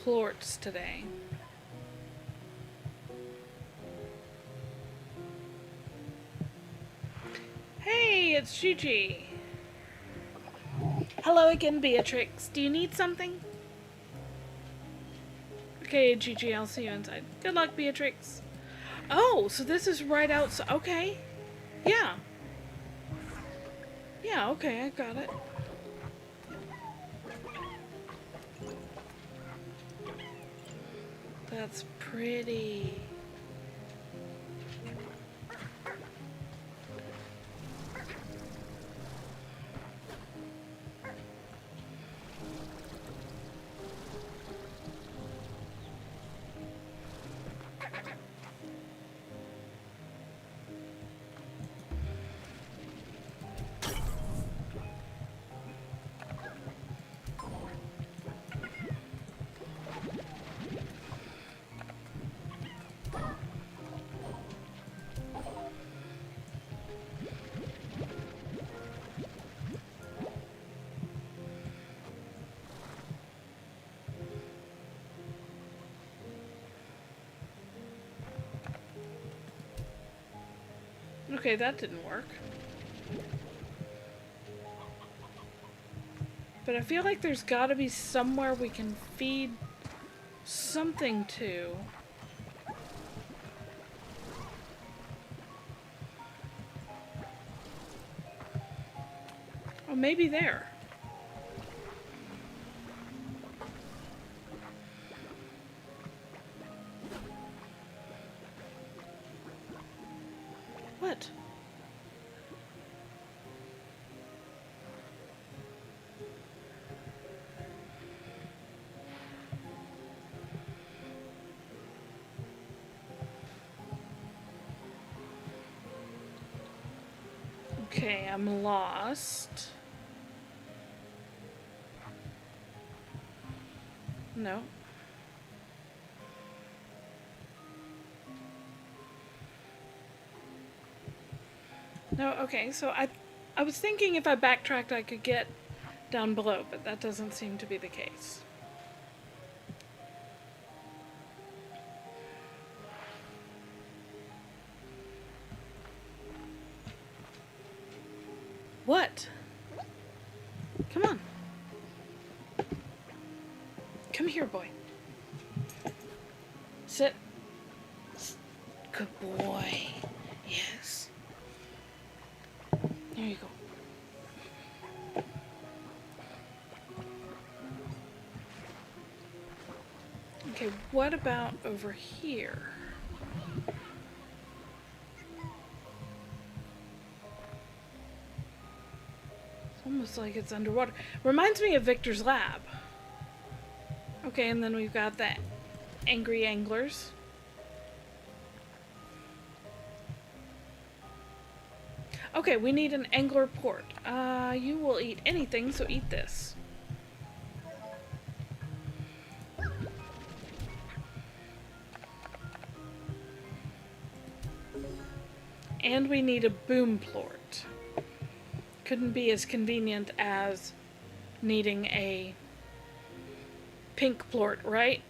plorts today. Hey, it's Gigi. Hello again, Beatrix. Do you need something? Okay, Gigi, I'll see you inside. Good luck, Beatrix. Oh, so this is right outside. Okay. Yeah. Yeah, okay, I got it. That's pretty. Okay, that didn't work. But I feel like there's gotta be somewhere we can feed something to. Oh, maybe there. What? Okay, I'm lost. No. No, okay, so I was thinking if I backtracked I could get down below, but that doesn't seem to be the case. What? Come on. Come here, boy. Sit. Good boy. Yes. There you go. Okay, what about over here? It's almost like it's underwater. Reminds me of Victor's lab. Okay, and then we've got the angry anglers. Okay, we need an angler port. You will eat anything, so eat this. And we need a boom plort. Couldn't be as convenient as needing a pink plort, right?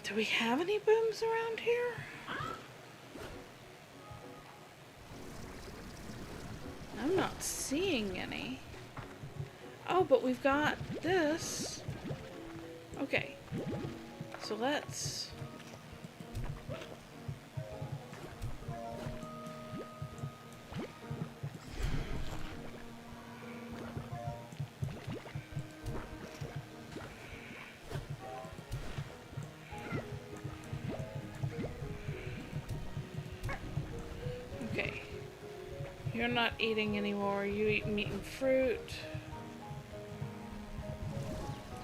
Do we have any booms around here? I'm not seeing any. Oh, but we've got this. Okay. So let's... Okay. You're not eating anymore. You eat meat and fruit.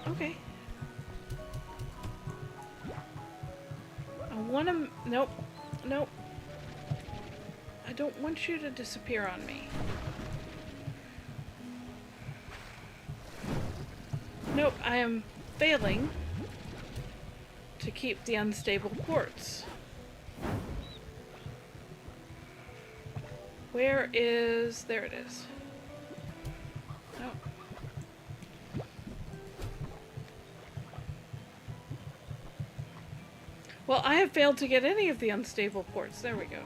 Okay. I want to... Nope. Nope. I don't want you to disappear on me. Nope, I am failing to keep the unstable ports. Where is... There it is. Nope. Well, I have failed to get any of the unstable ports. There we go.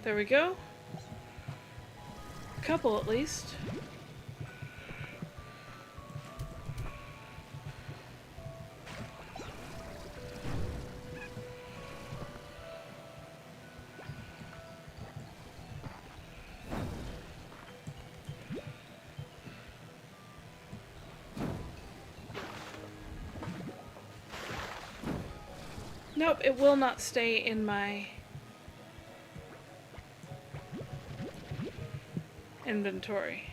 There we go. A couple at least. Nope, it will not stay in my inventory.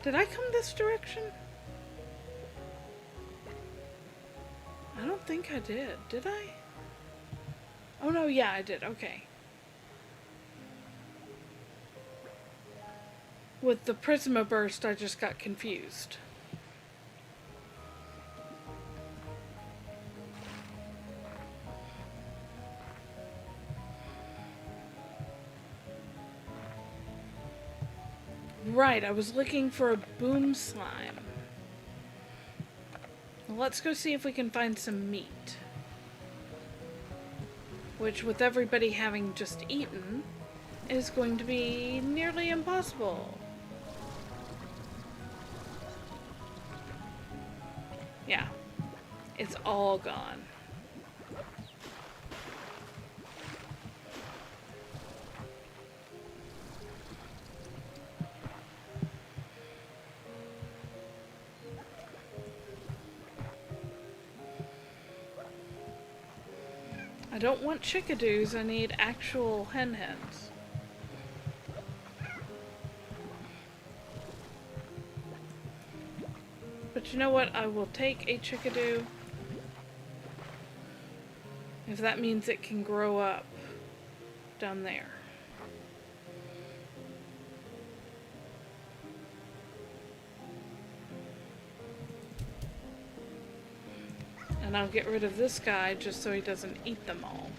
Did I come this direction? I don't think I did. Did I? Oh no, yeah, I did. Okay. With the Prisma burst, I just got confused. Right, I was looking for a boom slime. Well, let's go see if we can find some meat. Which, with everybody having just eaten, is going to be nearly impossible. Yeah, it's all gone. I don't want chickadoos, I need actual hen hens. But you know what? I will take a chickadee if that means it can grow up down there. And I'll get rid of this guy just so he doesn't eat them all.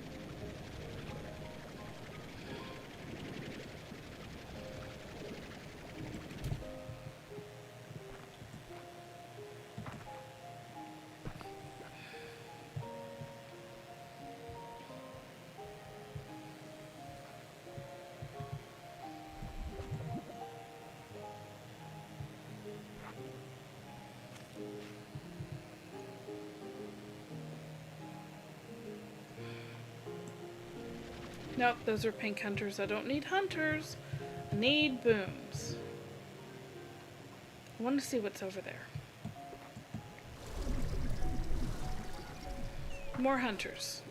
Nope, those are pink hunters. I don't need hunters. I need booms. I want to see what's over there. More hunters.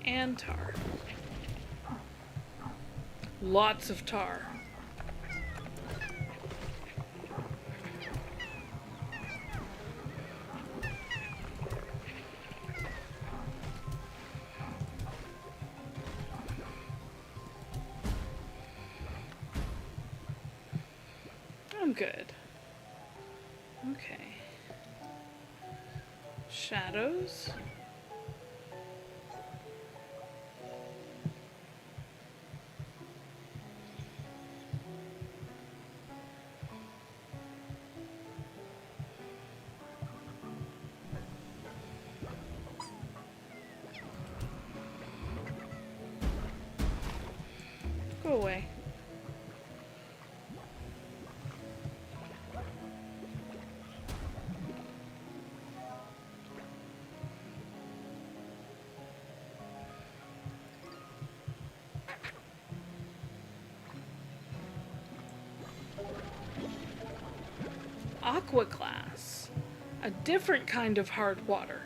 And tar. Lots of tar. I'm good. Okay. Shadows. Go away. Aqua glass. A different kind of hard water.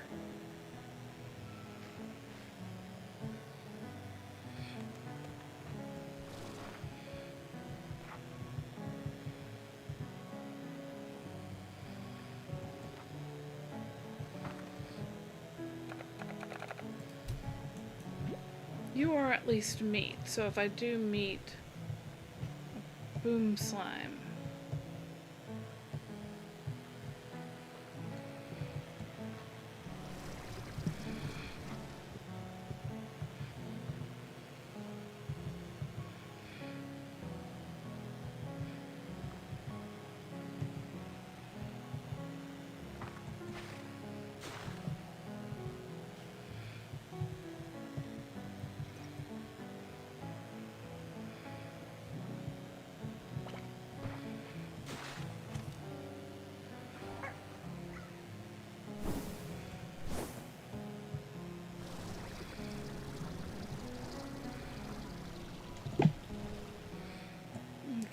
You are at least meat, so if I do meet boom slime.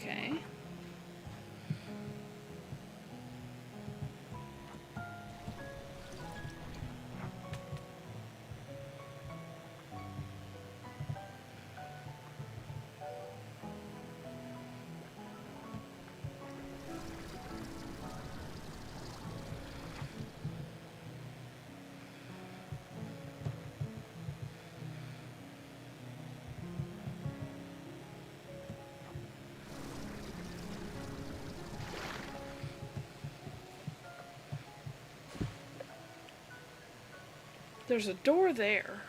Okay. There's a door there.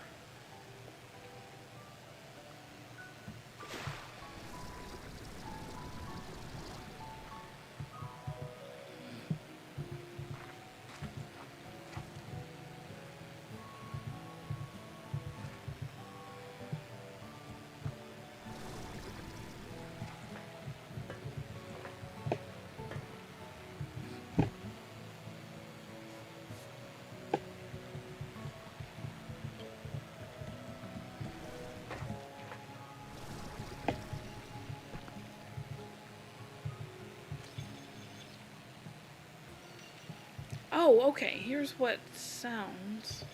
Oh, okay. Here's what sounds.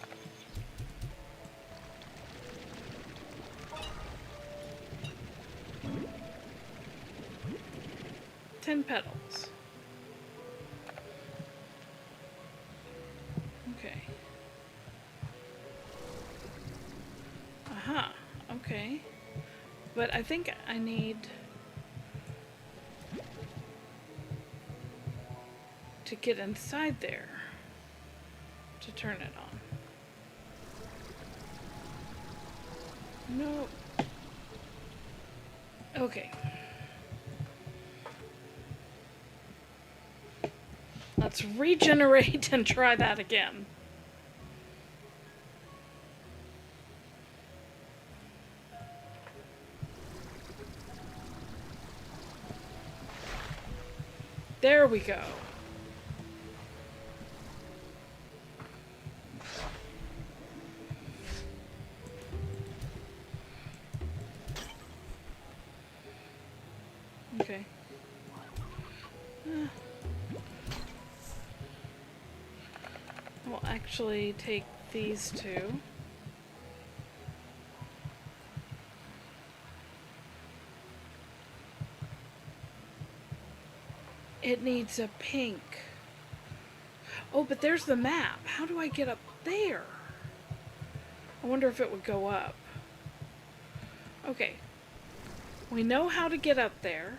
Ten petals. Aha, okay. But I think I need to get inside there to turn it on. No. Okay. Let's regenerate and try that again. There we go. Okay. We'll actually take these two. It needs a pink. Oh, but there's the map. How do I get up there? I wonder if it would go up. Okay. We know how to get up there.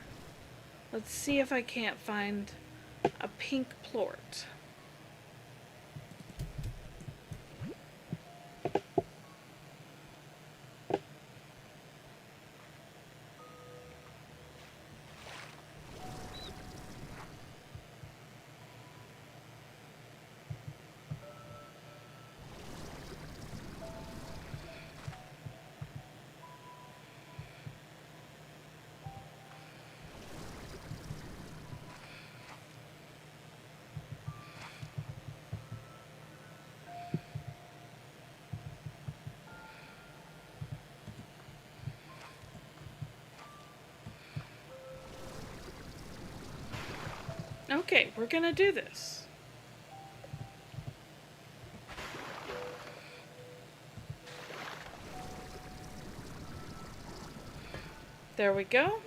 Let's see if I can't find a pink plort. Okay, we're gonna do this. There we go.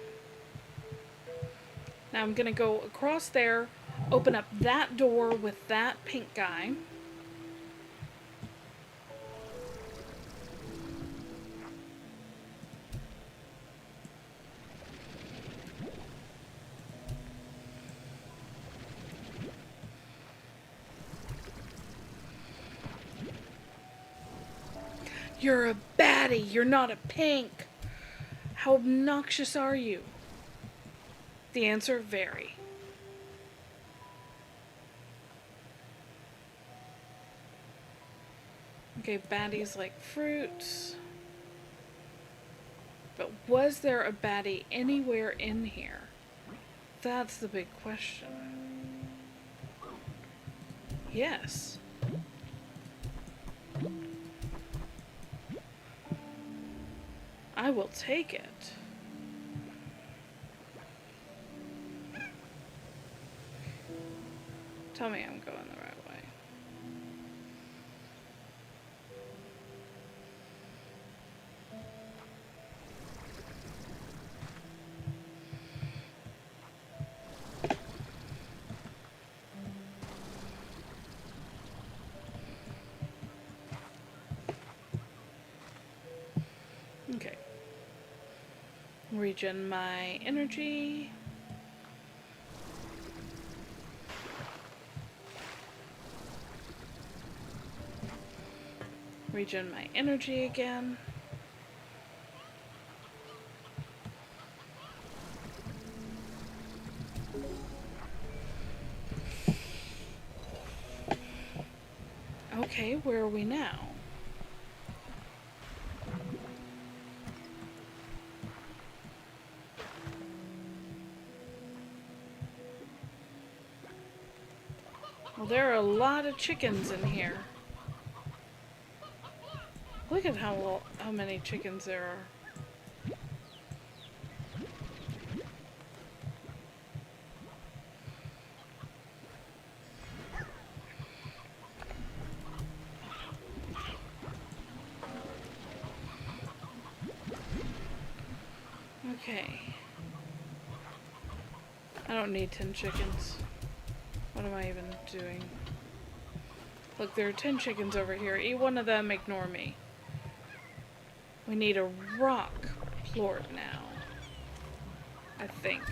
Now I'm gonna go across there, open up that door with that pink guy. You're a baddie, you're not a pink. How obnoxious are you? The answer, very. Okay, baddies like fruits. But was there a baddie anywhere in here? That's the big question. Yes. I will take it. Tell me I'm going the right way. Okay. Regen my energy. Regen my energy again. Okay, where are we now? Well, there are a lot of chickens in here. Look at how many chickens there are. Okay. I don't need 10 chickens. What am I even doing? Look, there are 10 chickens over here. Eat one of them, ignore me. We need a rock plort now, I think.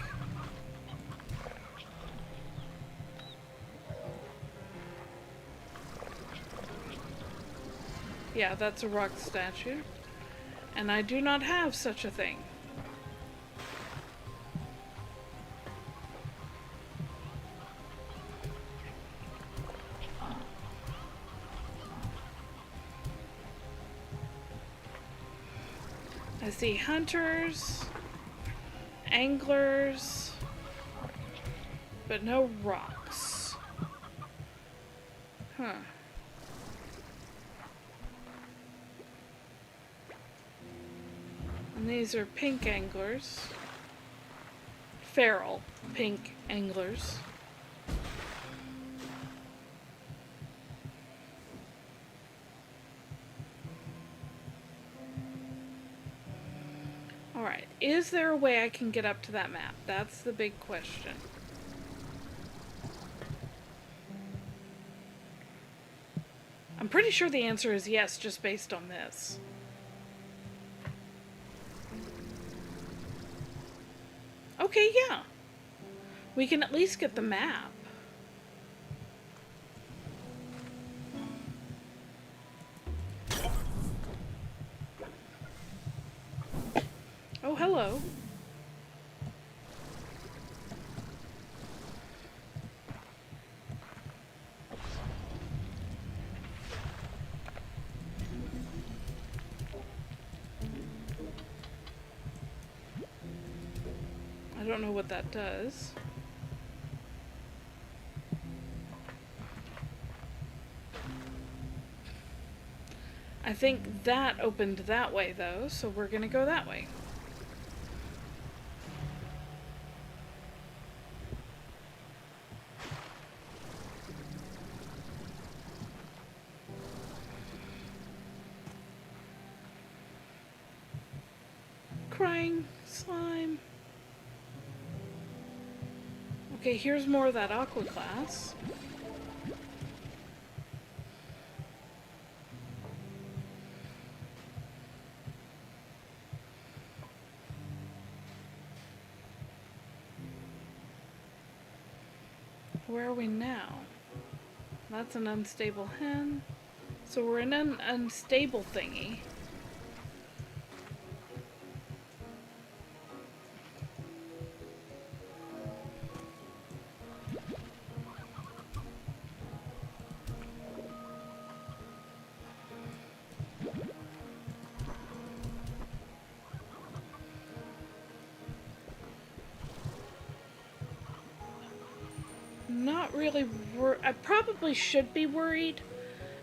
Yeah, that's a rock statue. And I do not have such a thing. I see hunters, anglers, but no rocks. Huh. And these are pink anglers. Feral pink anglers. Alright, is there a way I can get up to that map? That's the big question. I'm pretty sure the answer is yes, just based on this. Okay, yeah. We can at least get the map. Oh, hello. I don't know what that does. I think that opened that way though, so we're gonna go that way. Crying slime. Okay, here's more of that aqua class. Where are we now? That's an unstable hen. So we're in an unstable thingy. Not really I probably should be worried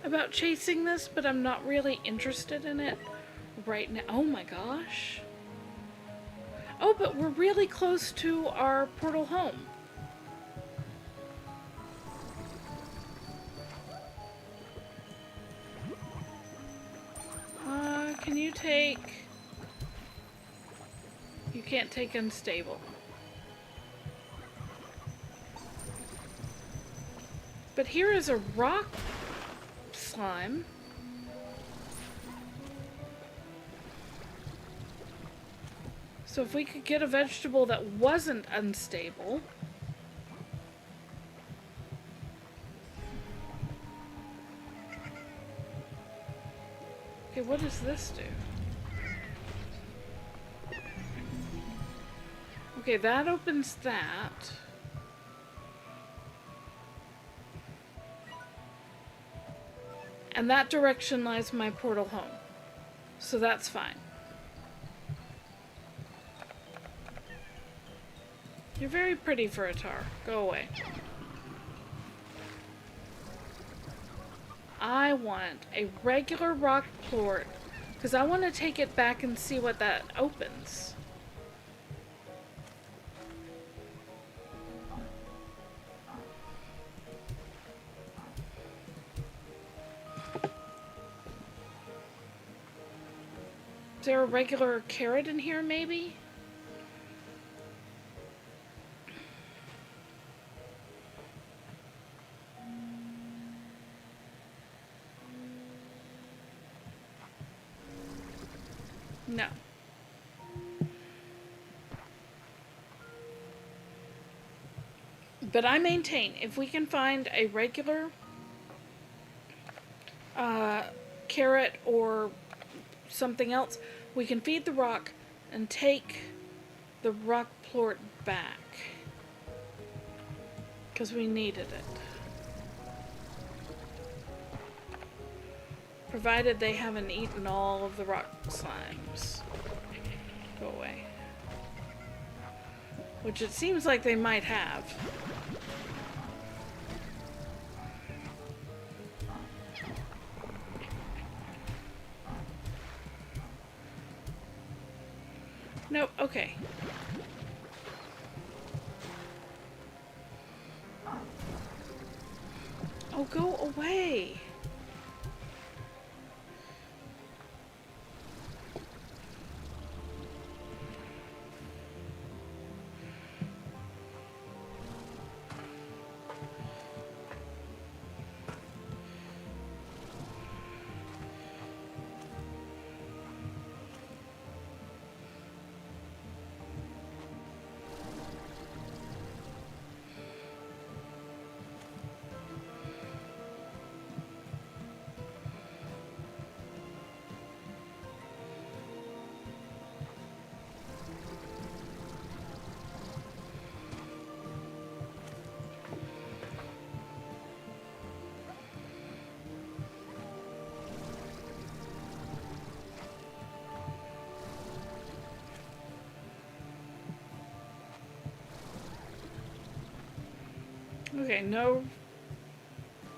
about chasing this, but I'm not really interested in it right now. Oh my gosh. Oh, but we're really close to our portal home. Can you take... You can't take unstable. But here is a rock slime. So if we could get a vegetable that wasn't unstable. Okay, what does this do? Okay, that opens that. And that direction lies my portal home. So that's fine. You're very pretty for a tar. Go away. I want a regular rock plort because I want to take it back and see what that opens. Is there a regular carrot in here, maybe? No. But I maintain, if we can find a regular carrot or something else, we can feed the rock and take the rock plort back. Because we needed it. Provided they haven't eaten all of the rock slimes. Go away. Which it seems like they might have. Nope, okay. Oh, go away. Okay, no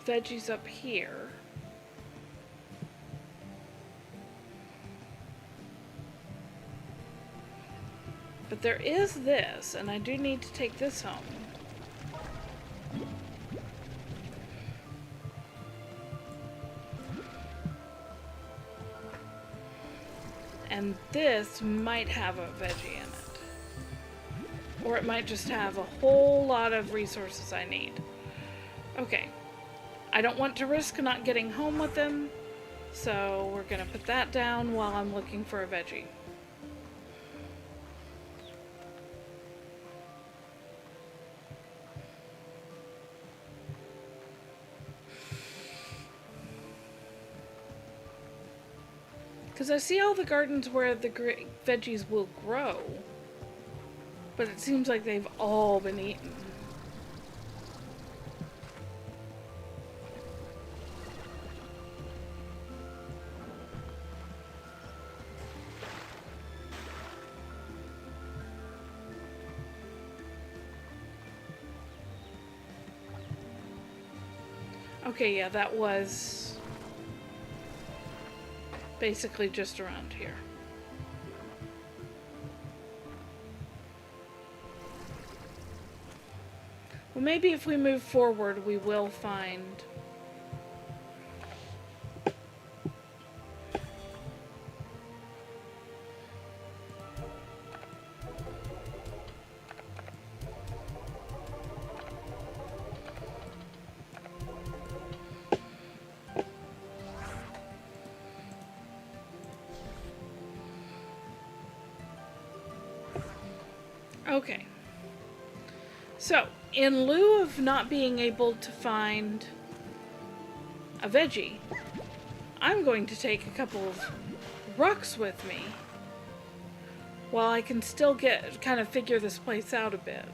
veggies up here. But there is this, and I do need to take this home. And this might have a veggie in it. Or it might just have a whole lot of resources I need. Okay. I don't want to risk not getting home with them, so we're gonna put that down while I'm looking for a veggie. Because I see all the gardens where the veggies will grow, but it seems like they've all been eaten. Okay, yeah, that was basically just around here. Well, maybe if we move forward, we will find... Okay. So, in lieu of not being able to find a veggie, I'm going to take a couple of rocks with me while I can still kind of figure this place out a bit.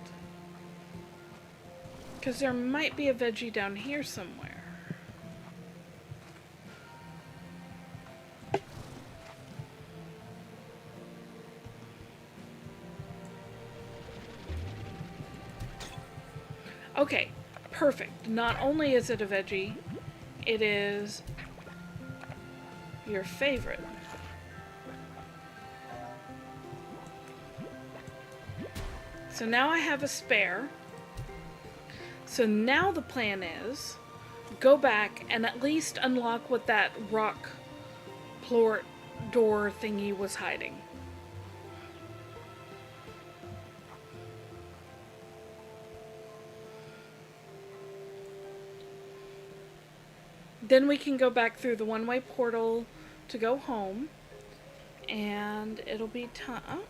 Because there might be a veggie down here somewhere. Okay, perfect. Not only is it a veggie, it is your favorite. So now I have a spare. So now the plan is go back and at least unlock what that rock plort door thingy was hiding. Then we can go back through the one-way portal to go home, And it'll be time.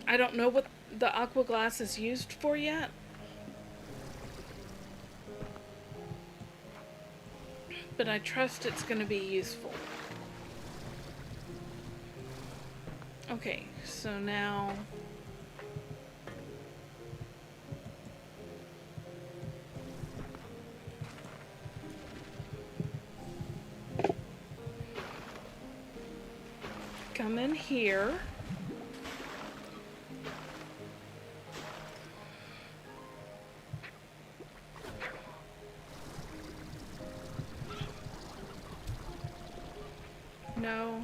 I don't know what the aqua glass is used for yet. But I trust it's going to be useful. Okay, so now... come in here. No.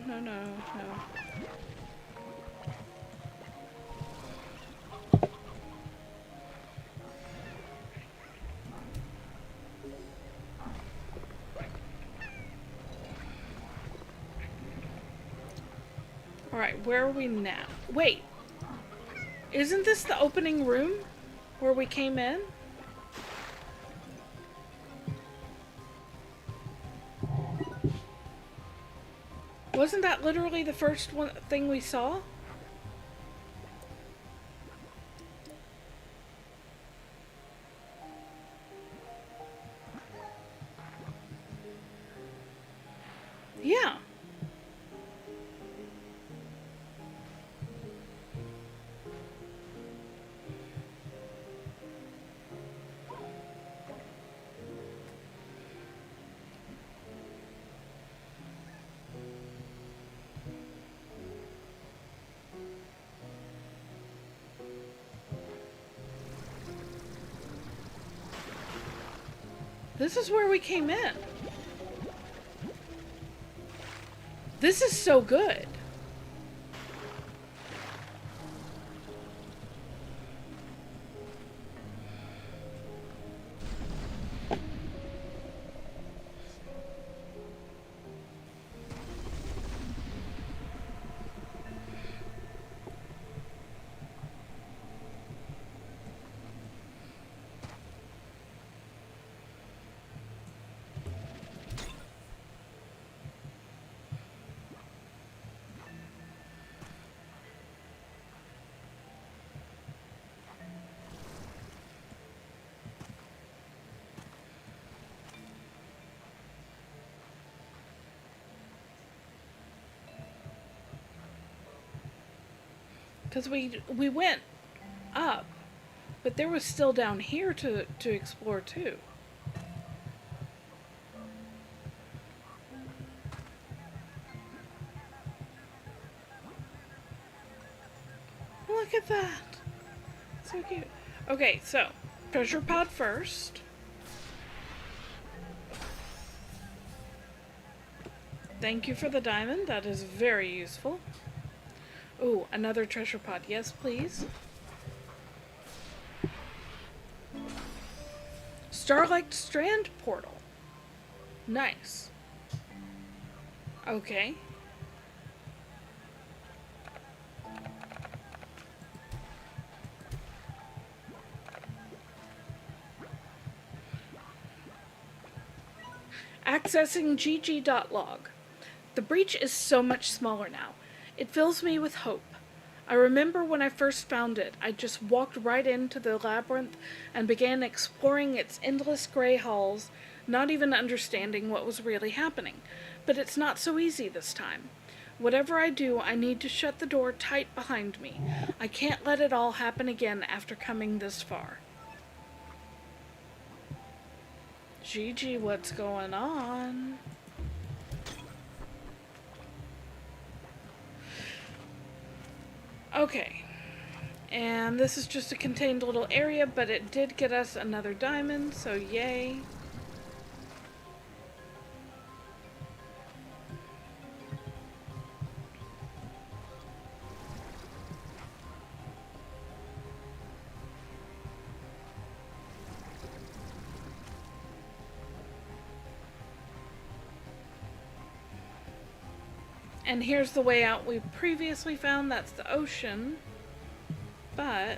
Alright, where are we now? Wait! Isn't this the opening room where we came in? Wasn't that literally the first thing we saw? Yeah. This is where we came in. This is so good. Because we went up, but there was still down here to explore too. Look at that. So cute. Okay, so treasure pod first. Thank you for the diamond. That is very useful. Ooh, another treasure pod. Yes, please. Starlight Strand portal. Nice. Okay. Accessing gg.log. The breach is so much smaller now. It fills me with hope. I remember when I first found it, I just walked right into the labyrinth and began exploring its endless gray halls, not even understanding what was really happening. But it's not so easy this time. Whatever I do, I need to shut the door tight behind me. I can't let it all happen again after coming this far. Gigi, what's going on? Okay, and this is just a contained little area, but it did get us another diamond, so yay. And here's the way out we previously found. That's the ocean. But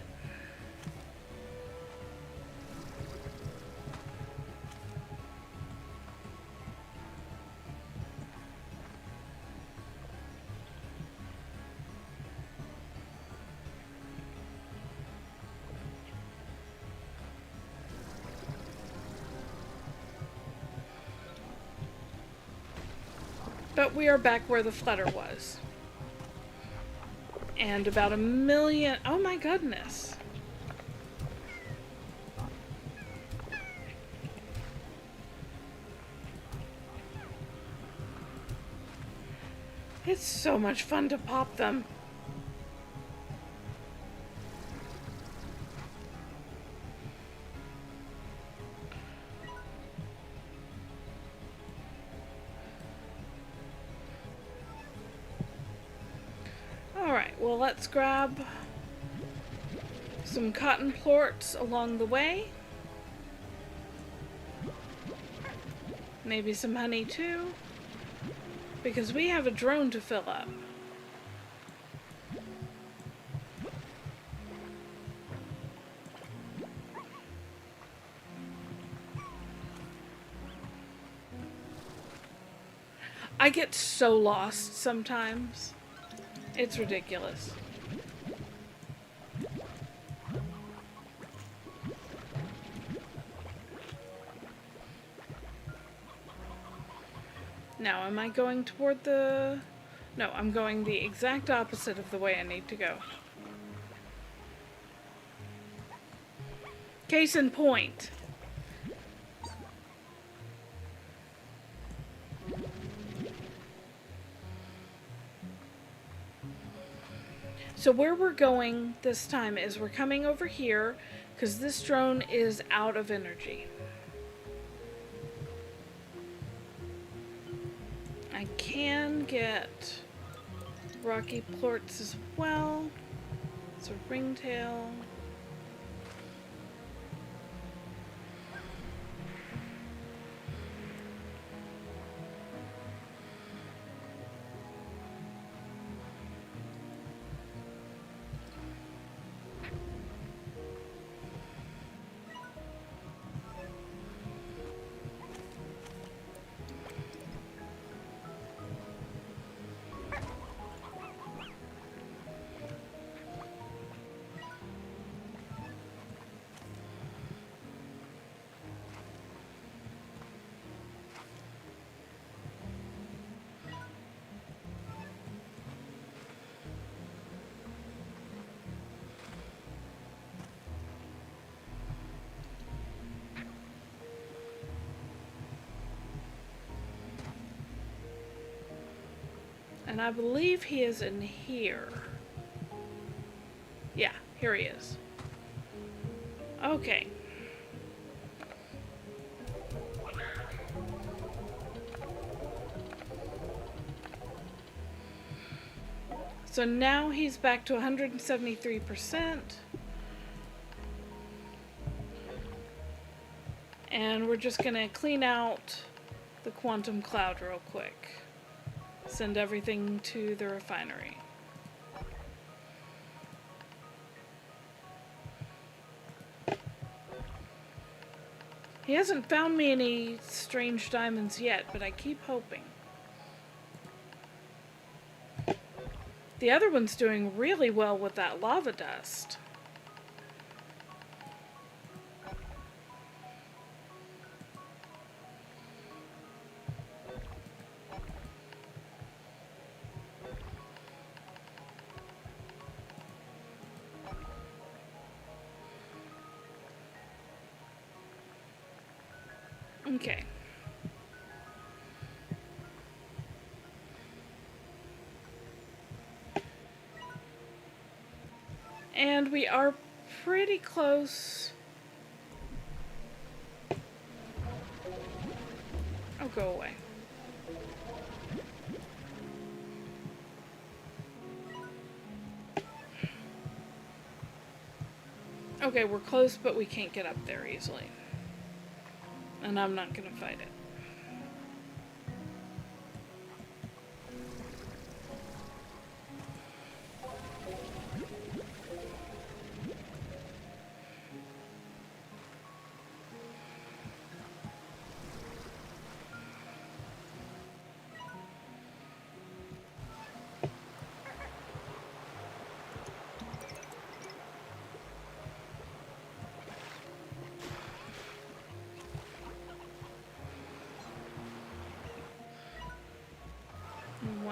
But we are back where the Flutter was. And about 1,000,000... Oh my goodness. It's so much fun to pop them. Alright, well, let's grab some cotton plorts along the way. Maybe some honey too, because we have a drone to fill up. I get so lost sometimes. It's ridiculous. Now, am I going toward the... No, I'm going the exact opposite of the way I need to go. Case in point. So where we're going this time is we're coming over here because this drone is out of energy. I can get rocky plorts as well. It's a ringtail. And I believe he is in here. Yeah, here he is. Okay. So now he's back to 173%. And we're just gonna clean out the quantum cloud real quick. Send everything to the refinery. He hasn't found me any strange diamonds yet, but I keep hoping. The other one's doing really well with that lava dust. Okay. And we are pretty close. Oh, go away. Okay, we're close, but we can't get up there easily. And I'm not gonna fight it.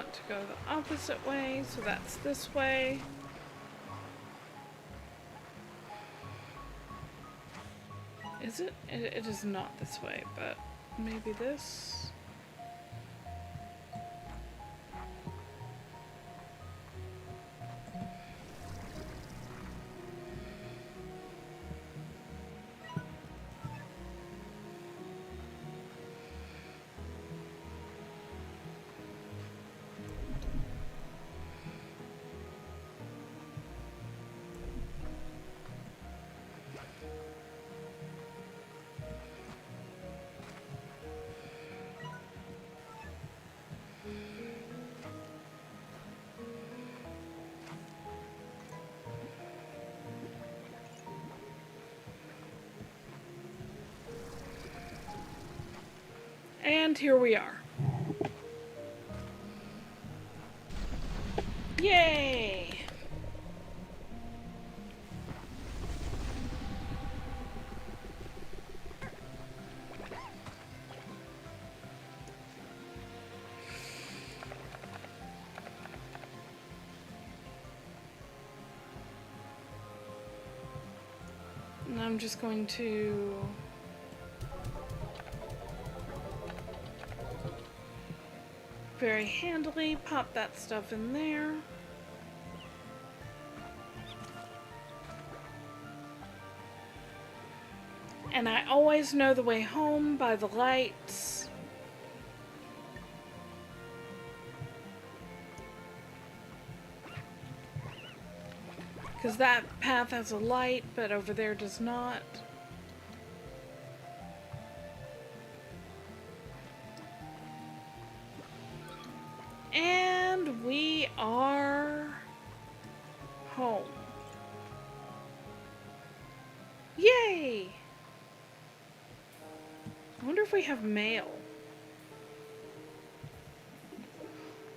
want to go the opposite way, so that's this way. Is it? It is not this way, but maybe this? And here we are. Yay! And I'm just going to very handily pop that stuff in there. And I always know the way home by the lights. Because that path has a light, but over there does not. And we are home. Yay! I wonder if we have mail.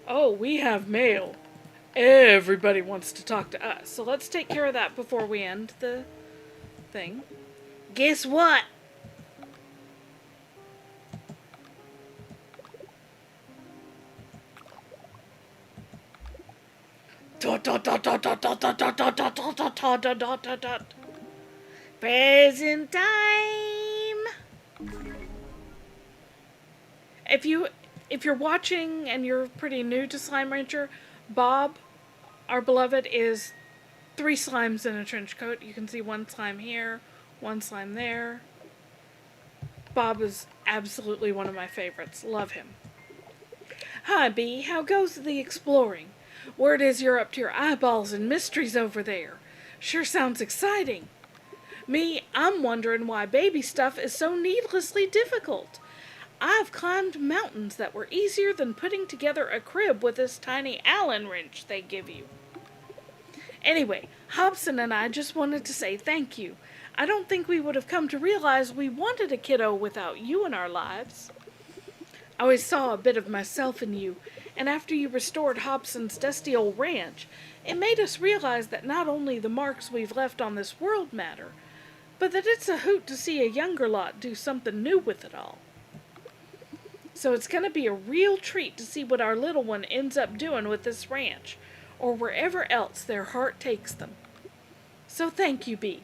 Oh, we have mail. Everybody wants to talk to us. So let's take care of that before we end the thing. Guess what? Present time. If you're watching and you're pretty new to Slime Rancher, Bob, our beloved, is 3 slimes in a trench coat. You can see 1 slime here, 1 slime there. Bob is absolutely one of my favorites. Love him. Hi, Bee. How goes the exploring? Word is you're up to your eyeballs in mysteries over there. Sure sounds exciting. Me, I'm wondering why baby stuff is so needlessly difficult. I've climbed mountains that were easier than putting together a crib with this tiny Allen wrench they give you. Anyway, Hobson and I just wanted to say thank you. I don't think we would have come to realize we wanted a kiddo without you in our lives. I always saw a bit of myself in you, and after you restored Hobson's dusty old ranch, it made us realize that not only the marks we've left on this world matter, but that it's a hoot to see a younger lot do something new with it all. So it's going to be a real treat to see what our little one ends up doing with this ranch, or wherever else their heart takes them. So thank you, Bee.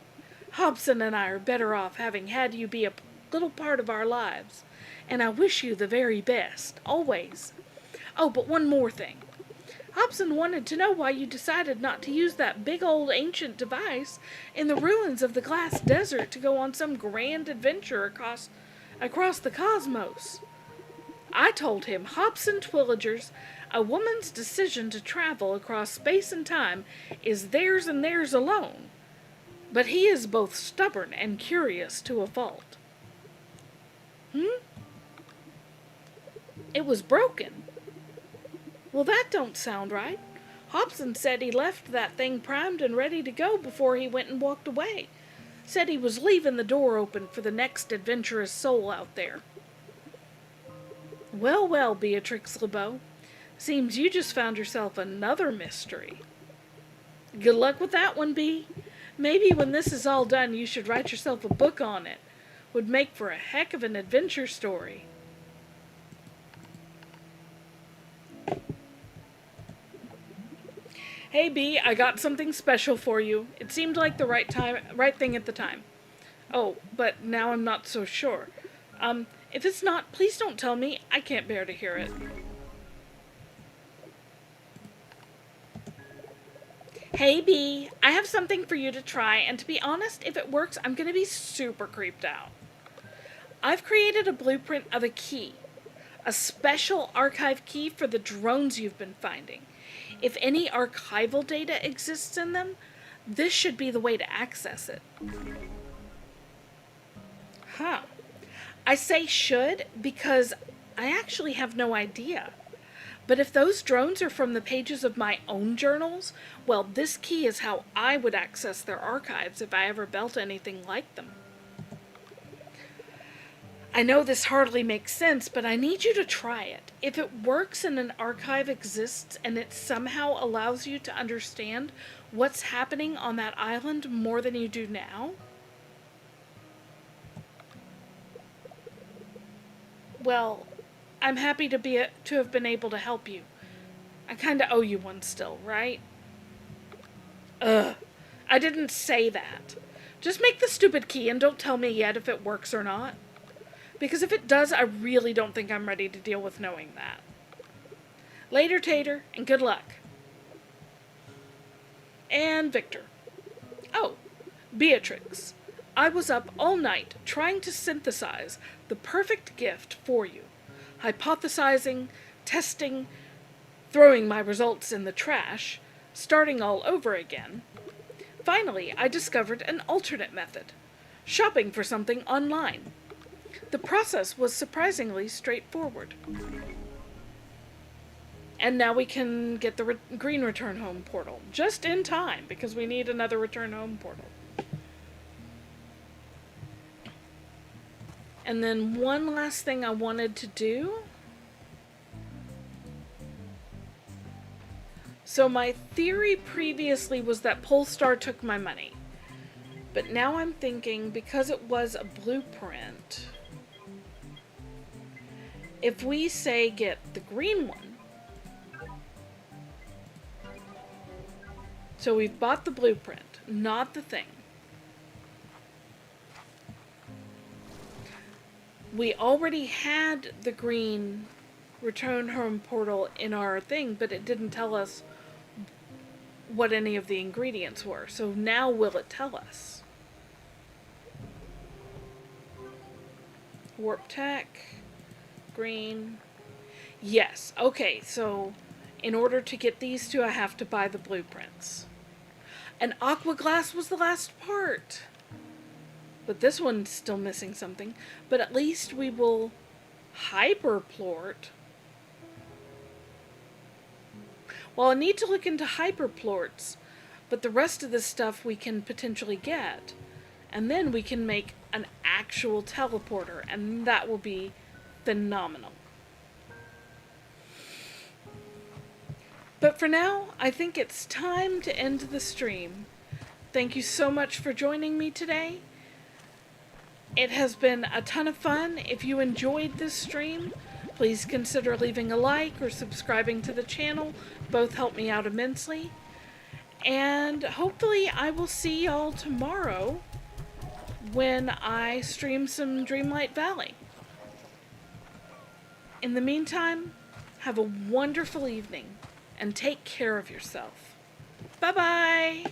Hobson and I are better off having had you be a little part of our lives, and I wish you the very best, always. Oh, but one more thing. Hobson wanted to know why you decided not to use that big old ancient device in the ruins of the glass desert to go on some grand adventure across the cosmos. I told him, Hobson Twillagers, a woman's decision to travel across space and time is theirs and theirs alone. But he is both stubborn and curious to a fault. It was broken. Well, that don't sound right. Hobson said he left that thing primed and ready to go before he went and walked away. Said he was leaving the door open for the next adventurous soul out there. Well, well, Beatrix LeBeau. Seems you just found yourself another mystery. Good luck with that one, Bee. Maybe when this is all done, you should write yourself a book on it. Would make for a heck of an adventure story. Hey B, I got something special for you. It seemed like the right thing at the time. Oh, but now I'm not so sure. If it's not, please don't tell me. I can't bear to hear it. Hey B, I have something for you to try, and to be honest, if it works, I'm gonna be super creeped out. I've created a blueprint of a key. A special archive key for the drones you've been finding. If any archival data exists in them, this should be the way to access it. Huh. I say should because I actually have no idea. But if those drones are from the pages of my own journals, well, this key is how I would access their archives if I ever built anything like them. I know this hardly makes sense, but I need you to try it. If it works and an archive exists and it somehow allows you to understand what's happening on that island more than you do now, well, I'm happy to have been able to help you. I kinda owe you one still, right? Ugh. I didn't say that. Just make the stupid key and don't tell me yet if it works or not. Because if it does, I really don't think I'm ready to deal with knowing that. Later, Tater, and good luck. And Victor. Oh, Beatrix. I was up all night trying to synthesize the perfect gift for you. Hypothesizing, testing, throwing my results in the trash, starting all over again. Finally, I discovered an alternate method. Shopping for something online. The process was surprisingly straightforward. And now we can get the green return home portal. Just in time, because we need another return home portal. And then one last thing I wanted to do. So my theory previously was that Polestar took my money. But now I'm thinking, because it was a blueprint, if we say get the green one, so we've bought the blueprint, not the thing. We already had the green return home portal in our thing, but it didn't tell us what any of the ingredients were. So now will it tell us? Warp Tech, green. Yes, okay, so in order to get these two, I have to buy the blueprints. And Aqua Glass was the last part. But this one's still missing something. But at least we will hyperplort. Well, I need to look into hyperplorts, but the rest of the stuff we can potentially get. And then we can make an actual teleporter, and that will be phenomenal. But for now, I think it's time to end the stream. Thank you so much for joining me today. It has been a ton of fun. If you enjoyed this stream, please consider leaving a like or subscribing to the channel. Both help me out immensely. And hopefully I will see y'all tomorrow when I stream some Dreamlight Valley. In the meantime, have a wonderful evening and take care of yourself. Bye-bye!